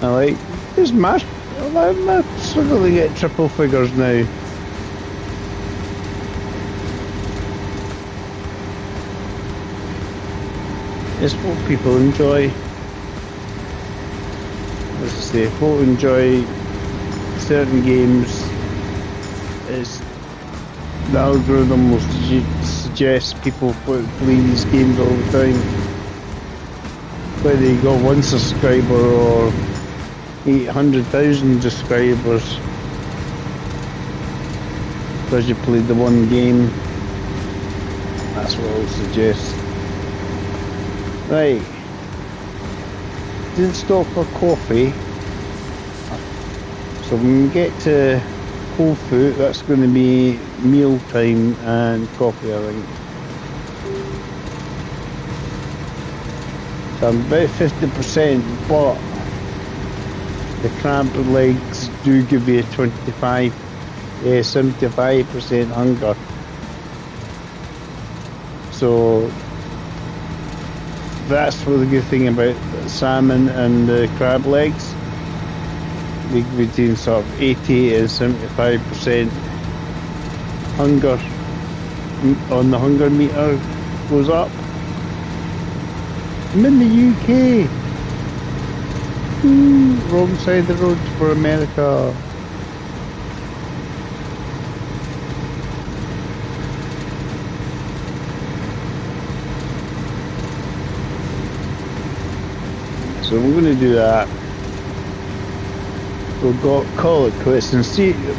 I like, it's mad. I'm struggling to get triple figures now. It's what people enjoy. As I say, people enjoy certain games. It's the algorithm will suggest people play these games all the time. Whether you got 1 subscriber or 800,000 subscribers, because you played the one game, that's what I'll suggest. Right, didn't stop for coffee, so when we get to Whole Food, that's going to be meal time and coffee, I think. So I'm about 50%, but the crab legs do give you 75% hunger. So that's the good thing about the salmon and the crab legs. Between sort of 80 and 75% hunger on the hunger meter goes up. I'm in the UK. Wrong side of the road for America. So we're going to do that. We'll call it quits and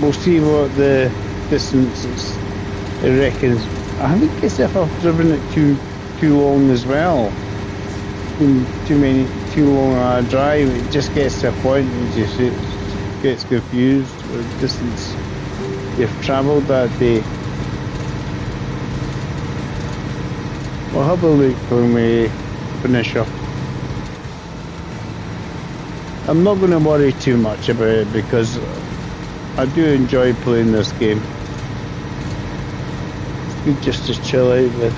we'll see what the distance it reckons. I think it's if I've driven it too long as well. Too long on a drive, it just gets to a point and just gets confused with the distance you've travelled that day. We'll have a look when we finish up. I'm not going to worry too much about it because I do enjoy playing this game. It's good just to chill out with.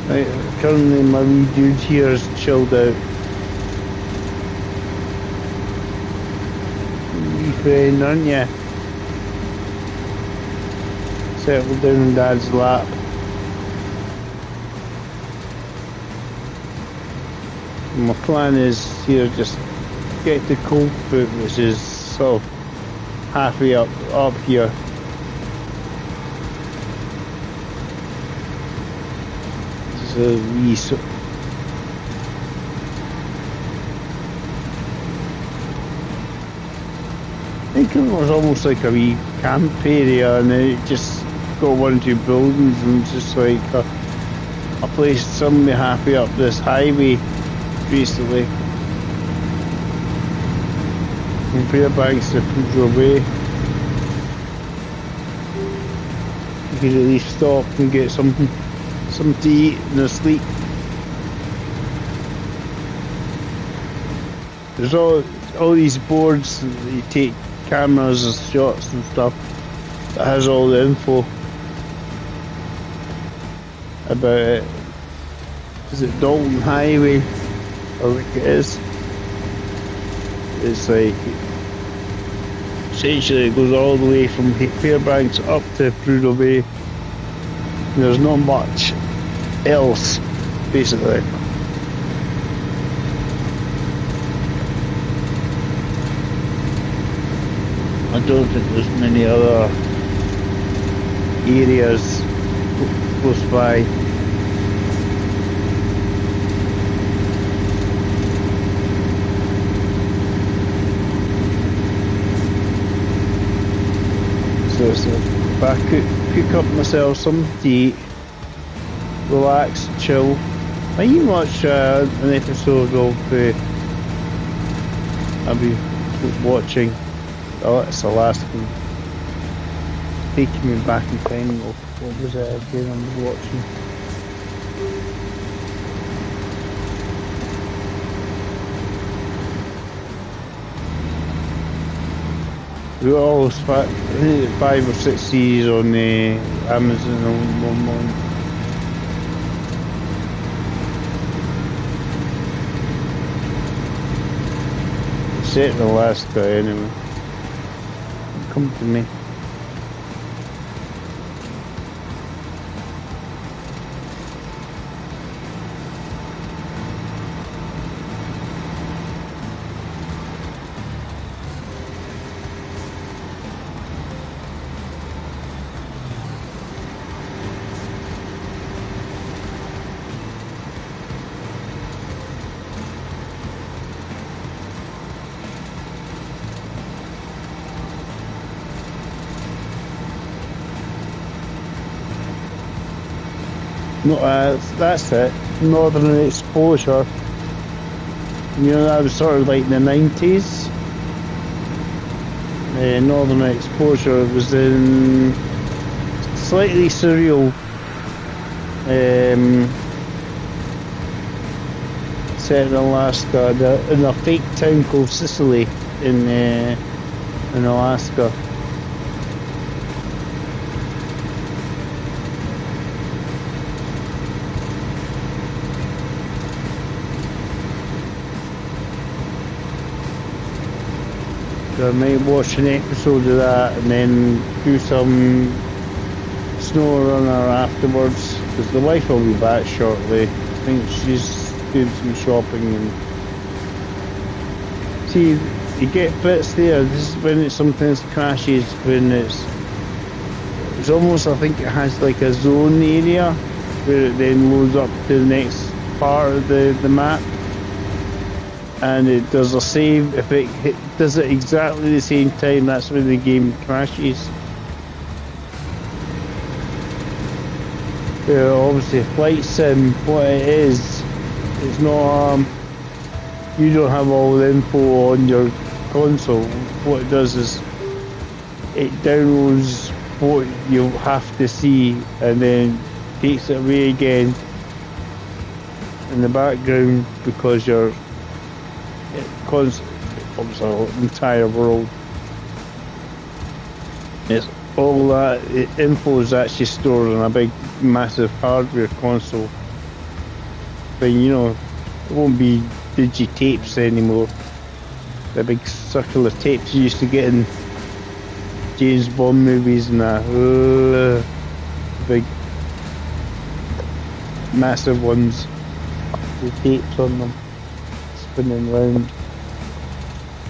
Right, currently my wee dude here is chilled out. Wee friend, aren't ya? Settled down in Dad's lap. My plan is here just get to Cold Foot, which is sort of halfway up here. This is a wee I think it was almost like a wee camp area, and then it just got 1 or 2 buildings and just like a place somewhere halfway up this highway. Recently, from Fairbanks to Pujo Bay. you could at least stop and get something to eat and a sleep. There's all these boards that you take cameras and shots and stuff that has all the info about it. Is it Dalton Highway? I think it is. It's like, essentially it goes all the way from Fairbanks up to Prudhoe Bay. There's not much else, basically. I don't think there's many other areas close by. So if I cook up myself something to eat, relax, chill, I even watch an episode of I'll be watching. Oh, it's Alaskan. Taking me back in time. What was it again I was watching? We got all 5 or 6 series on Amazon on one month. It's set in Alaska anyway. Come to me. No, that's it. Northern Exposure. You know, that was sort of like in the 90s. Northern Exposure was in slightly surreal. Set in Alaska, in a fake town called Sicily in Alaska. So I might watch an episode of that and then do some snow runner afterwards, because the wife will be back shortly. I think she's doing some shopping. And see, you get bits there. This is when it sometimes crashes, when it's almost, I think it has like a zone area where it then loads up to the next part of the map. And it does a save. If it does it exactly the same time, that's when the game crashes. Obviously, Flight Sim, what it is, it's not. You don't have all the info on your console. What it does is it downloads what you have to see and then takes it away again in the background, because you're obviously the entire world. It's all that info is actually stored on a big massive hardware console thing. You know, it won't be digitapes anymore. The big circular tapes you used to get in James Bond movies and that. Big massive ones with tapes on them spinning round,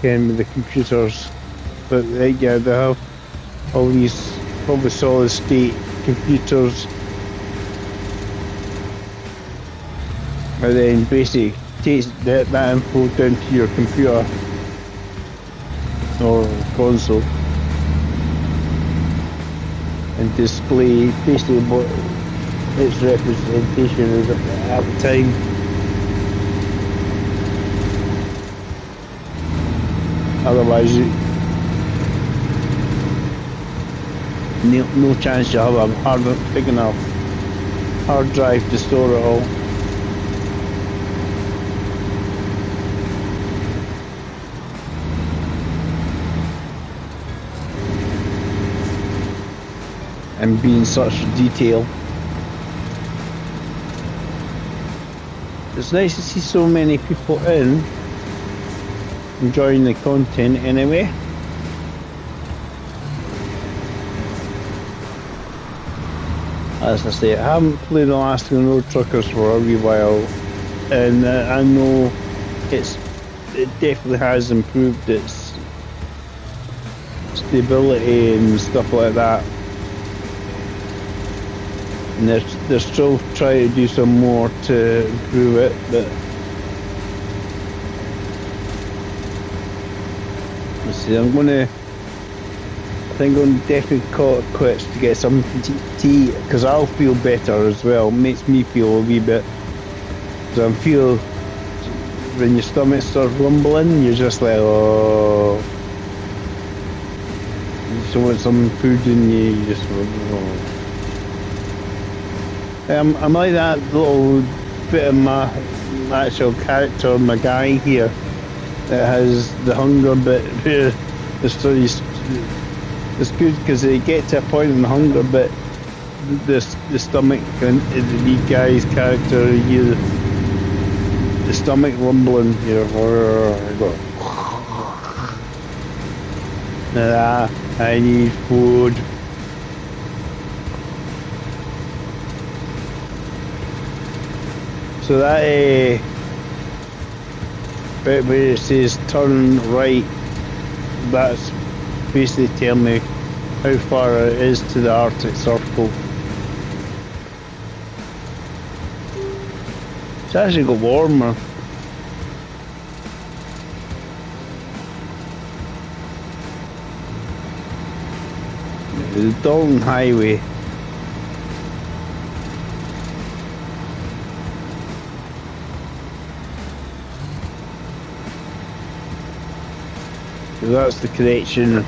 again with the computers. But yeah, they have all these probably solid state computers, and then basically takes that info down to your computer or console and display basically what its representation is at the time. Otherwise, no chance you have a big enough hard drive to store it all. And be in such detail. It's nice to see so many people enjoying the content anyway. As I say, I haven't played Alaskan Road Truckers for a wee while, and I know it definitely has improved its stability and stuff like that. And they're still trying to do some more to improve it, but let's see, I think I'm going to definitely call it quits to get some tea, because I'll feel better as well. It makes me feel a wee bit, because I feel when your stomach starts rumbling, you're just like, oh, you just want some food in you, you just, oh. I'm like that little bit of my actual character, my guy here, that has the hunger bit. It's good because they get to a point in the hunger bit, the stomach, and the wee guy's character, the stomach rumbling here. I need food. So that bit where it says turn right, that's basically telling me how far it is to the Arctic Circle. It's actually got warmer. The Dalton Highway. So that's the connection.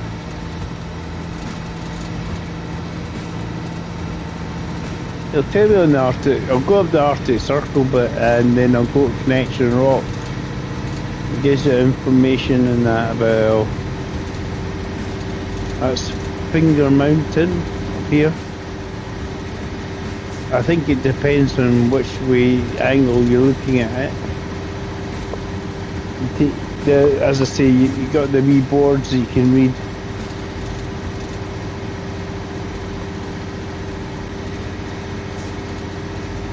It'll tell me on the Arctic. I'll go up the Arctic Circle bit and then I'll go to Connection Rock. It gives you information and that about. That's Finger Mountain up here. I think it depends on which way angle you're looking at it. As I say, you got the wee boards that you can read.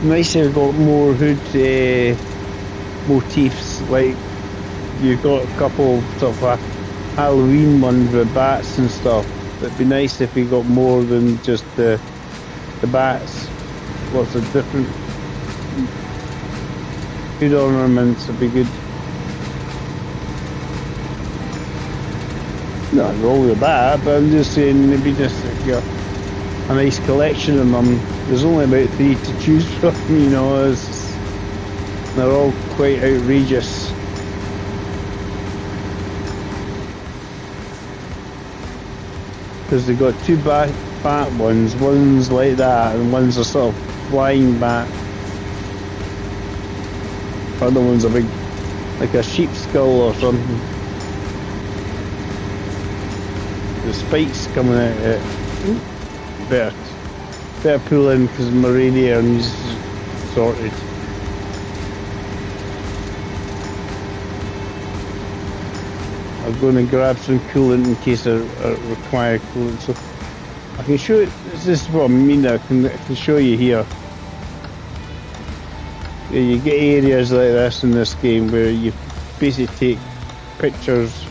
Nice to have got more hood motifs, like you've got a couple of sort of Halloween ones with bats and stuff. It'd be nice if we got more than just the bats. Lots of different hood ornaments would be good. Nothing wrong with that, but I'm just saying maybe just a nice collection of them. There's only about 3 to choose from, you know, they're all quite outrageous. Because they've got two bat ones, one's like that and one's a sort of flying bat. The other one's a big, like a sheep skull or something. The spikes coming out of it. Better pull in because my radiator needs sorted. I'm going to grab some coolant in case I require coolant. So I can show you, this is what I mean, I can show you here. Yeah, you get areas like this in this game where you basically take pictures.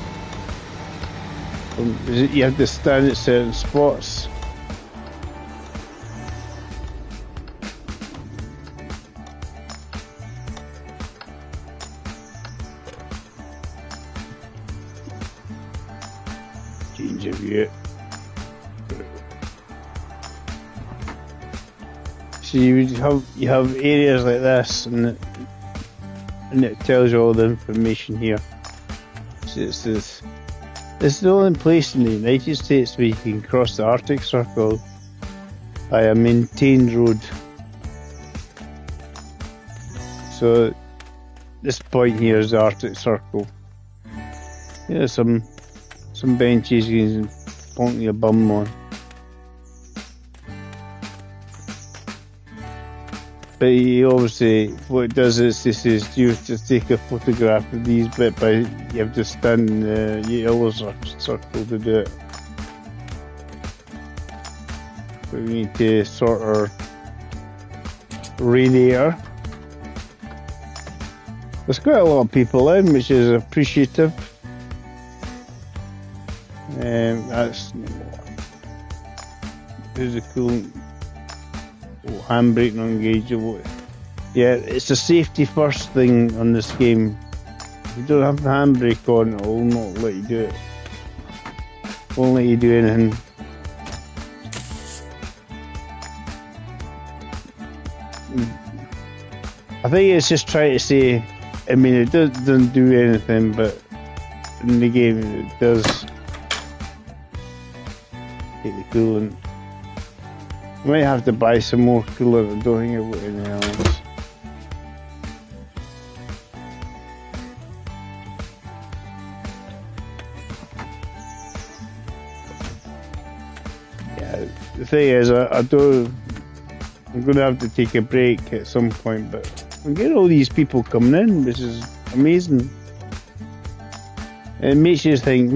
You have to stand at certain spots. Change of view. So you have areas like this, and it tells you all the information here. So it's It's the only place in the United States where you can cross the Arctic Circle by a maintained road. So this point here is the Arctic Circle. Yeah, some benches you can plonk your bum on. But he obviously, what it does is, this is, you have to take a photograph of these bit by, you have to stand in the yellow circle to do it. So we need to sort our radiator. There's quite a lot of people in, which is appreciative. That's, there's a cool handbrake not engaged. Yeah, it's a safety first thing on this game. If you don't have the handbrake on, it will not let you do it. It won't let you do anything. I think it's just trying to say, I mean, it doesn't do anything, but in the game it does take the coolant. I might have to buy some more coolant. I don't think I've got anything else. Yeah, the thing is, I'm going to have to take a break at some point, but I'm getting all these people coming in, which is amazing. It makes you think,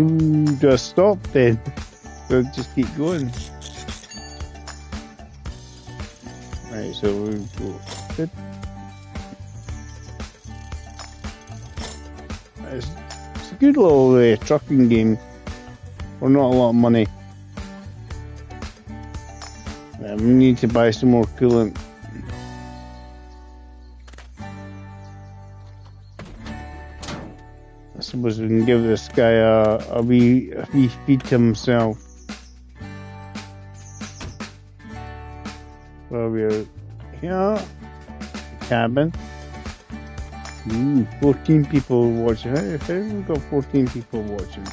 do I stop then? Do I just keep going? Right, so we'll go. Good. It's a good little trucking game for not a lot of money. We need to buy some more coolant. I suppose we can give this guy a wee feed to himself. Well, we're here. Cabin. 14 people watching. How have we got 14 people watching?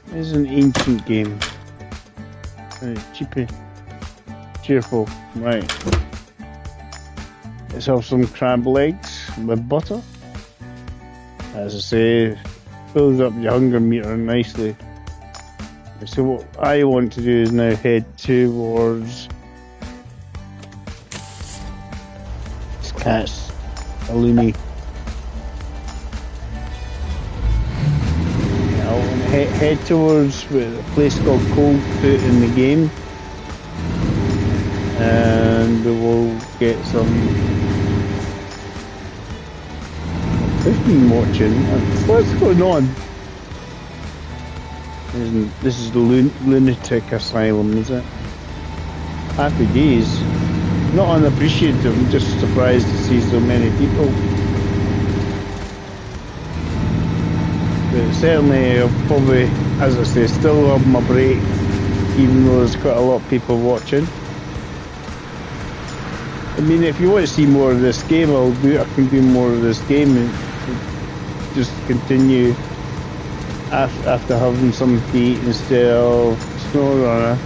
This is an ancient game. Cheerful. Right. Let's have some crab legs with butter. As I say, fills up your hunger meter nicely. So what I want to do is now head towards this cat's a loony. I'll head towards a place called Coldfoot in the game, and we will get some. Who's been watching? What's going on? This is the lunatic asylum, is it? Happy days. Not unappreciative, I'm just surprised to see so many people. But certainly, I'll probably, as I say, still have my break, even though there's quite a lot of people watching. I mean, if you want to see more of this game, I can do more of this game and just continue after having some to eat instead of SnowRunner.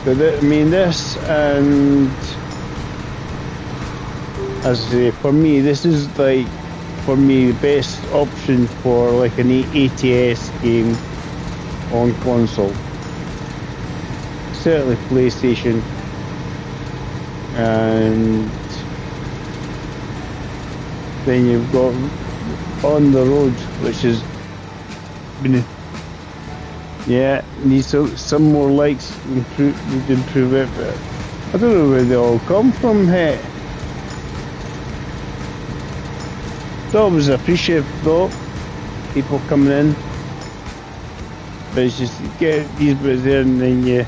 But I mean, this, and as I say, for me, this is like, for me, the best option for like an ATS game on console. Certainly PlayStation. And then you've got On the Road, which is, yeah, needs some more likes, would improve it, but I don't know where they all come from. Hey, it's always appreciative though, people coming in, but it's just, you get these bits there and then you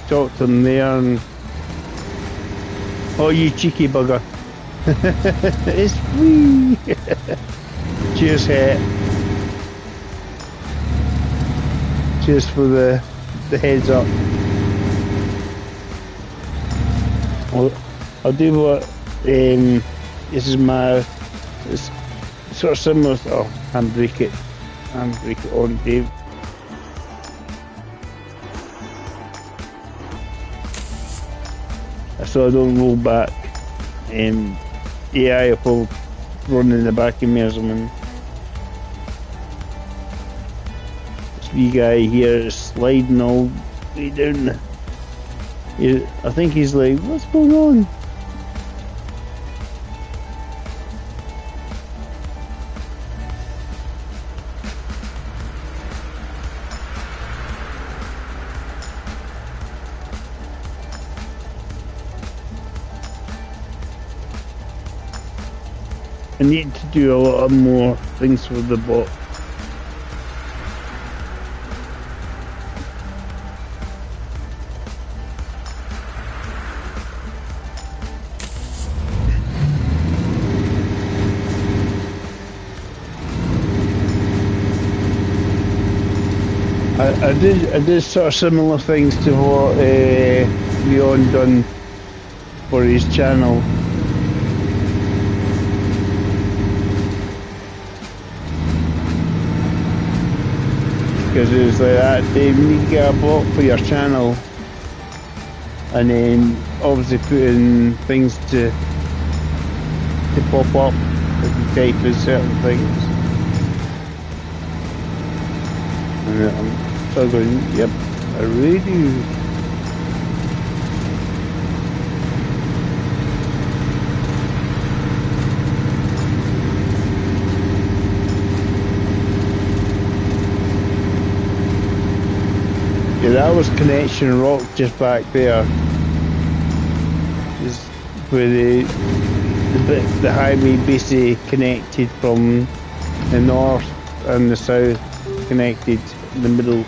talk to them there and, oh, you cheeky bugger. It's free. Cheers, hat. Cheers for the heads up. I'll do what, this is my sort of similar. Oh, handbrake it on, Dave. So I don't roll back. AI will run in the back of me or something. This wee guy here is sliding all the way down. I think he's like, what's going on? I need to do a lot more things for the bot. I did sort of similar things to what Leon done for his channel. Because it was like that, Dave, you need to get a bot for your channel. And then obviously put in things to pop up if you type in certain things. And I'm sort of going, yep, I really do. Yeah, that was Connection Rock just back there. Just where the highway basically connected from the north and the south, connected in the middle.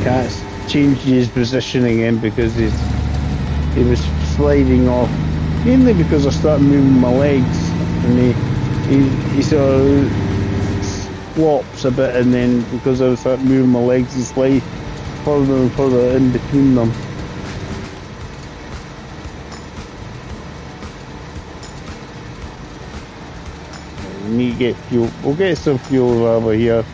Can't change his position again because he was sliding off, mainly because I started moving my legs. And he sort of flops a bit, and then because I start moving my legs, he slides further and further in between them. We need to get fuel. We'll get some fuel over here.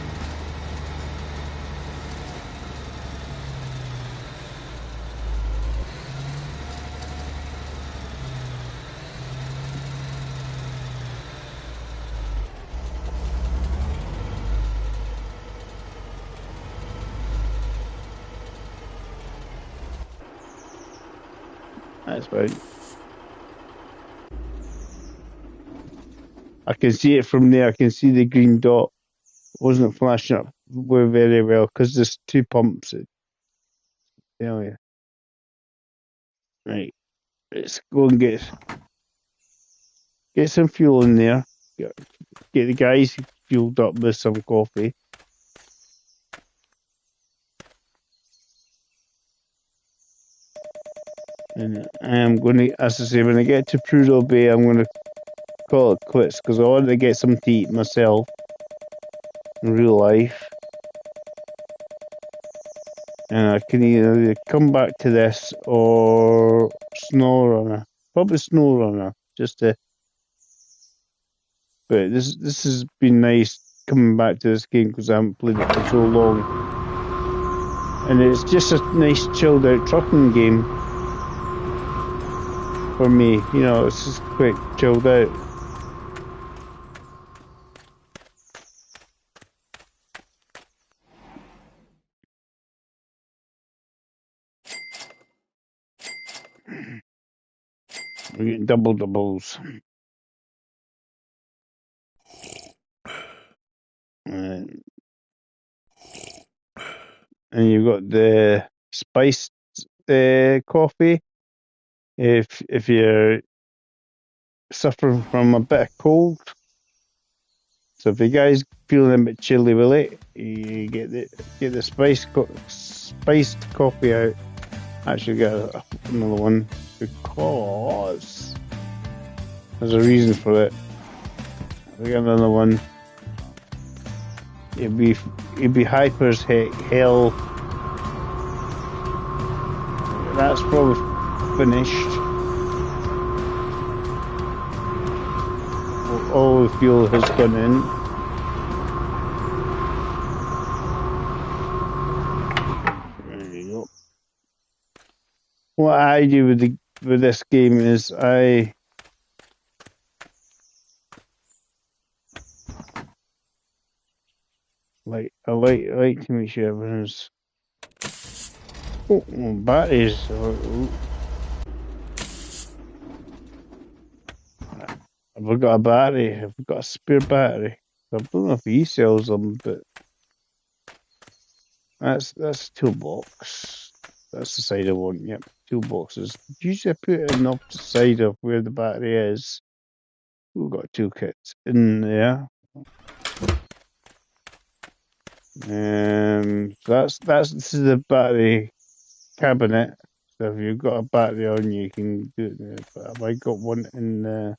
That's fine. I can see it from there. I can see the green dot. It wasn't flashing up very well because there's two pumps. Tell you. Right. Let's go and get some fuel in there. Get the guys fueled up with some coffee. And I'm going to, as I say, when I get to Prudhoe Bay, I'm going to call it quits because I want to get something to eat myself in real life. And I can either come back to this or Snow Runner. Probably Snow Runner, just to. But this has been nice coming back to this game because I haven't played it for so long. And it's just a nice chilled out trucking game. For me, you know, it's just quick, chilled out. We're getting doubles. And you've got the spiced coffee. If you're suffering from a bit of cold. So if you guys feeling a bit chilly with it, you get the spiced coffee out. Actually, get another one because there's a reason for it. If we get another one, it'd be hyper as hell. that's probably finished. All the fuel has gone in. There you go. What I do with this game is I like to make sure everyone's batteries. I've got a battery. I've got a spare battery. I don't know if he sells them, but that's toolbox. That's the side I want. Yep, toolboxes. Usually I put it on the opposite side of where the battery is. We've got toolkits in there. This is the battery cabinet. So if you've got a battery on, you can do it there. But have I got one in there?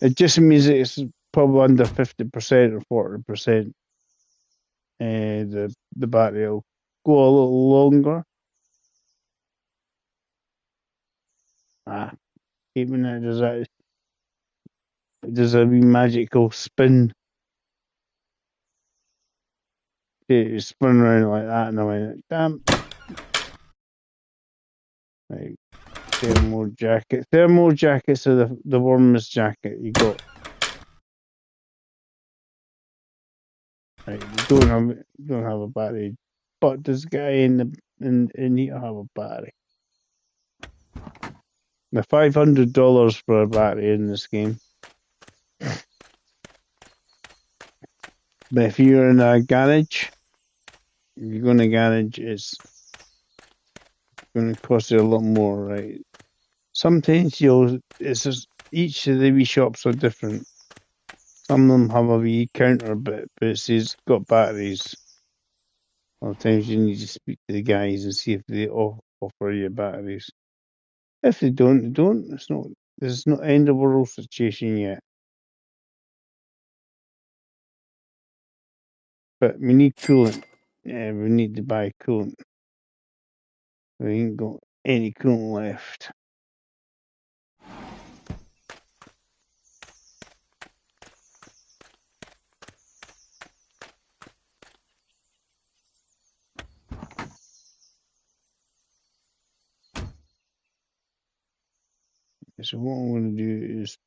It just means it's probably under 50% or 40%. The battery will go a little longer. Even it does a wee magical spin. It spin around like that, and I went, damn. Right, thermal jacket. Thermal jackets are the warmest jacket you got. Right, you don't have a battery, but this guy in here have a battery. The $500 for a battery in this game. But if you're in a garage, if you go in a garage, it's going to cost you a lot more, right? Sometimes it's just each of the wee shops are different. Some of them have a wee counter, but it says got batteries. A lot of times you need to speak to the guys and see if they offer you batteries. If they don't, they don't. There's no end of world situation yet. But we need coolant. Yeah, we need to buy coolant. We ain't got any coolant left. So what I'm going to do is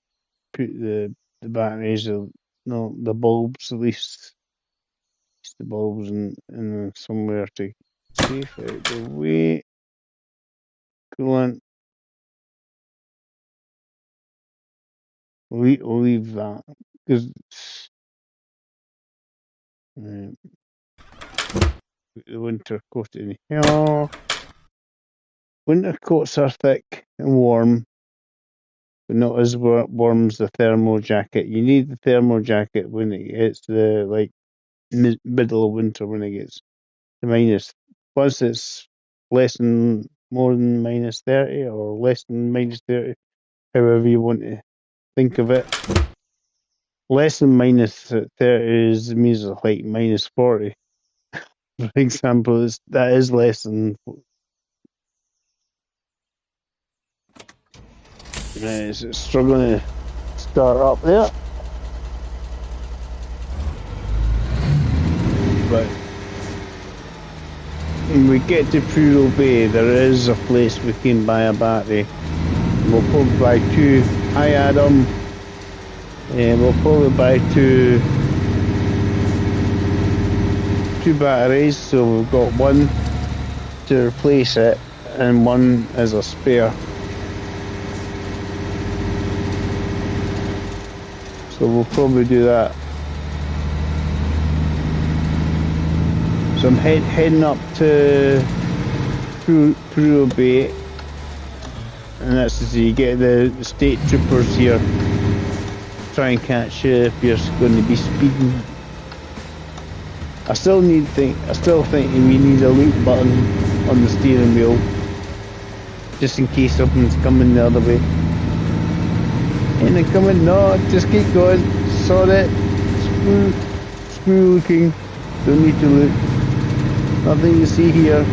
put the batteries, the bulbs at least. The bulbs in somewhere to safe out the way. Coolant. We'll leave that because the winter coat in here. Winter coats are thick and warm, but not as warm as the thermal jacket. You need the thermal jacket when it gets the middle of winter, when it gets to minus. Once it's more than minus 30 or less than minus 30, however you want to think of it. Less than minus 30 means like minus 40. For example, that is less than. It's struggling to start up there. But when we get to Prudhoe Bay, there is a place we can buy a battery. We'll probably buy two. Hi Adam. We'll probably buy two batteries, so we've got one to replace it and one as a spare. So we'll probably do that. So I'm heading up to Prudhoe Bay, and that's to see, you get the state troopers here, try and catch you if you're going to be speeding. I still think we need a loop button on the steering wheel, just in case something's coming the other way. Ain't it coming? No, just keep going. Saw it. Screw looking. Don't need to look. Nothing to see here.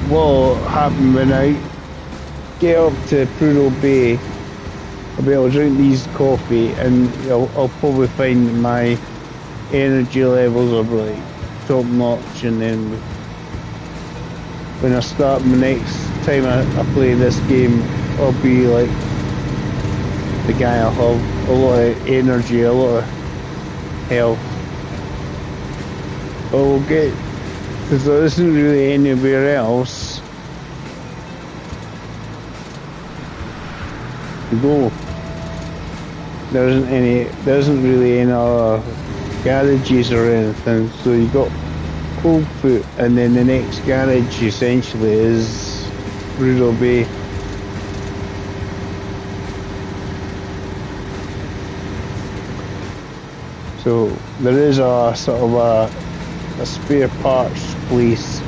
What'll happen when I get up to Prudhoe Bay, I'll be able to drink these coffee, and I'll probably find my energy levels are like top notch, and then when I start my next time I play this game, I'll be like the guy. I'll have a lot of energy, a lot of health. But we'll get, because there isn't really anywhere else to go. There isn't really any other garages or anything, so you got Coldfoot, and then the next garage essentially is Prudhoe Bay. So there is a sort of a spare parts place.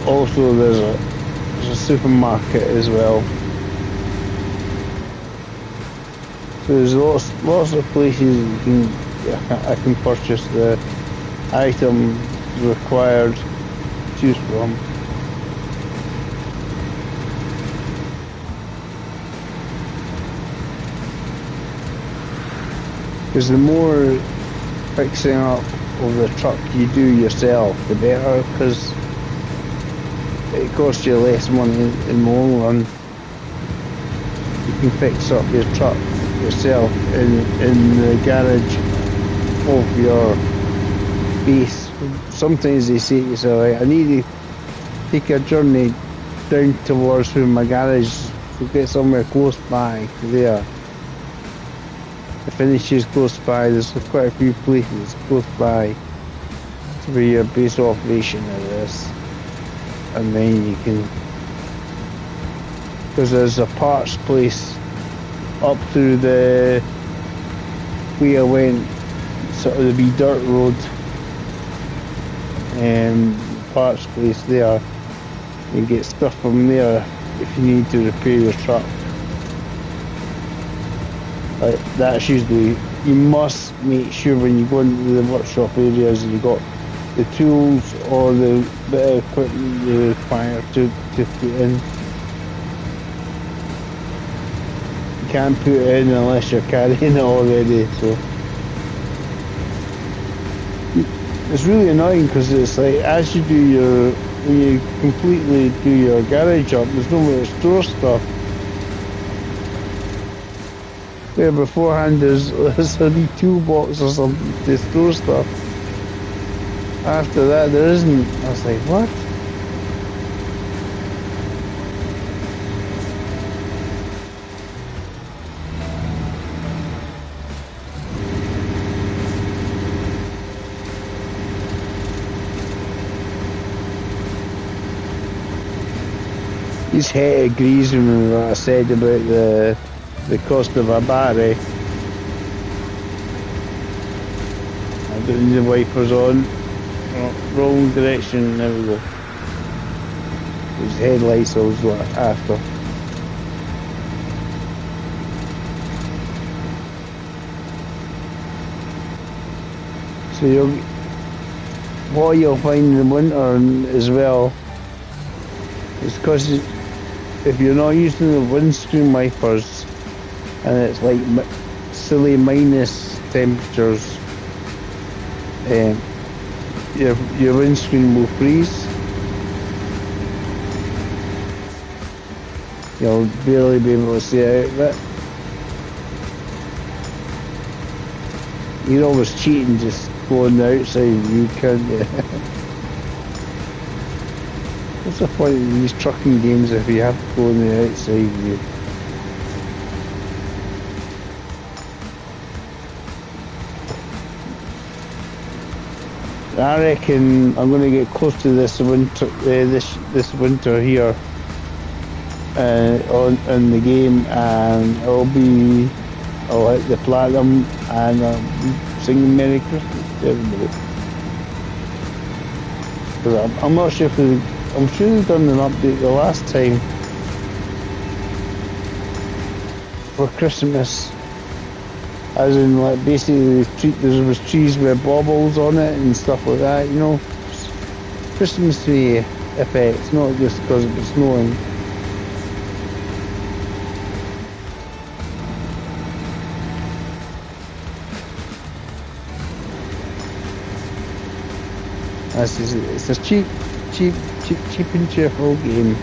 Also there's a supermarket as well. So there's lots of places I can purchase the item required to choose from. Because the more fixing up of the truck you do yourself, the better, because it costs you less money in the long run. You can fix up your truck yourself in the garage of your base. Sometimes they say to yourself, I need to take a journey down towards where my garage is, to get somewhere close by there. The finish is close by. There's quite a few places close by to where your base operation is, and then you can, because there's a parts place up through the way I went, sort of the wee dirt road, and parts place there. You get stuff from there if you need to repair your truck. That's usually, you must make sure when you go into the workshop areas you got the tools or the bit of equipment you require to put in. You can't put it in unless you're carrying it already, so it's really annoying because it's like, as you do when you completely do your garage up, there's nowhere to store stuff. Where beforehand there's a wee toolbox or something to store stuff. After that there isn't. I was like, what? His head agrees with me what I said about the cost of a battery. I'm putting the wipers on. Oh, wrong direction, there we go. His headlights I was after. So what you'll find in the winter as well is because if you're not using the windscreen wipers, and it's like silly minus temperatures, your windscreen will freeze. You'll barely be able to see out of it. You're always cheating just going the outside view, can't you? What's the point in these trucking games if you have to go on the outside view? I reckon I'm going to get close to this winter, this winter here, on the game, and I'll hit the platinum, and I'll sing Merry Christmas to everybody. Because I'm not sure if I'm sure they've done an update the last time for Christmas. As in, like, basically there was trees with baubles on it and stuff like that, you know. Christmas tree effects, not just because it was snowing. It's a cheap and cheerful game.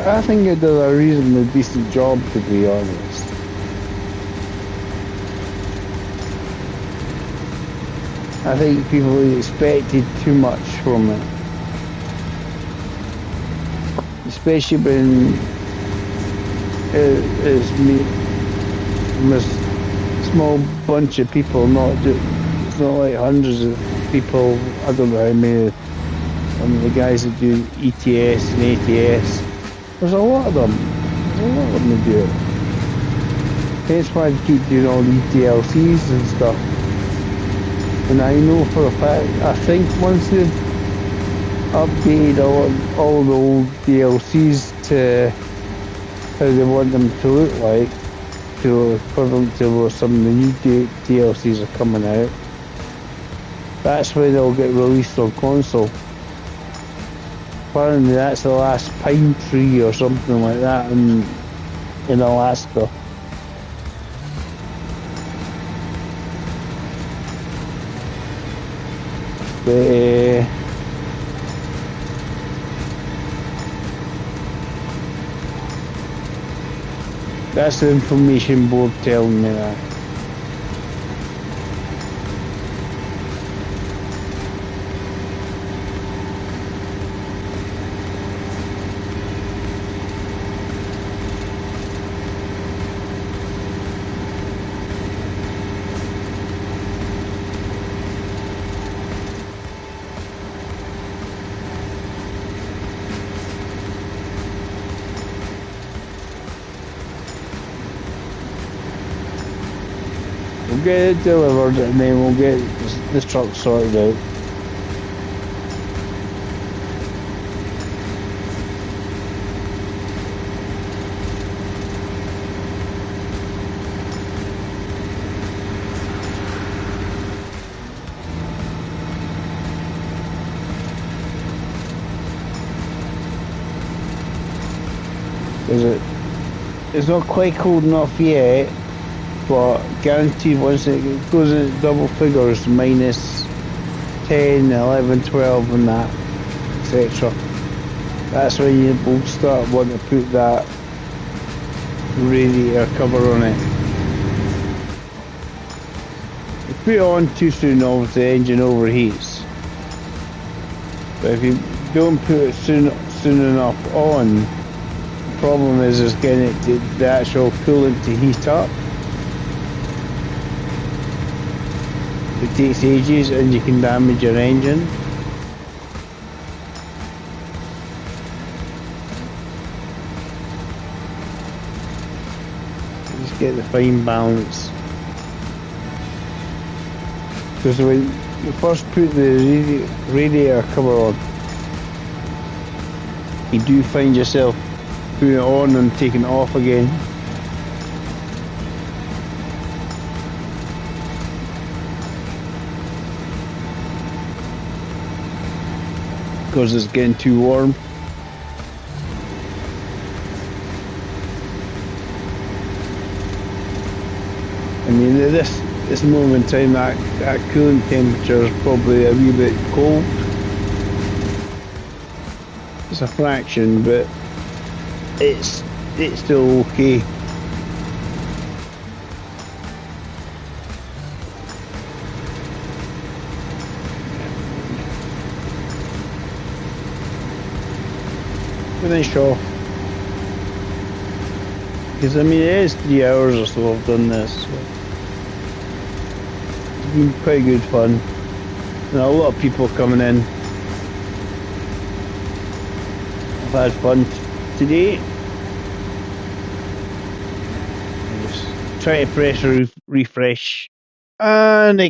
I think it does a reasonably decent job, to be honest. I think people expected too much from it. Especially when it's a small bunch of people, it's not like hundreds of people. I don't know how many. The guys that do ETS and ATS, there's a lot of them. That do it. Hence why they keep doing all these DLCs and stuff. And I know for a fact, I think once they've updated all the old DLCs to how they want them to look like, to equivalent to some of the new DLCs are coming out, that's when they'll get released on console. Apparently that's the last pine tree or something like that in Alaska. But, that's the information board telling me that. We'll get it delivered and then we'll get this truck sorted out. It's not quite cold enough yet, but guaranteed once it goes into double figures, minus 10, 11, 12 and that, etc. That's when you will start wanting to put that radiator cover on it. If you put it on too soon, obviously the engine overheats. But if you don't put it soon enough on, the problem is getting it to the actual coolant to heat up. It takes ages and you can damage your engine. Just get the fine balance. Because when you first put the radiator cover on, you do find yourself putting it on and taking it off again. Because it's getting too warm. I mean, at this moment in time, that coolant temperature is probably a wee bit cold. It's a fraction, but it's still okay. Finish off, because I mean it is 3 hours or so I've done this, so it's been quite good fun and a lot of people coming in. I've had fun today. I'm just trying to press refresh and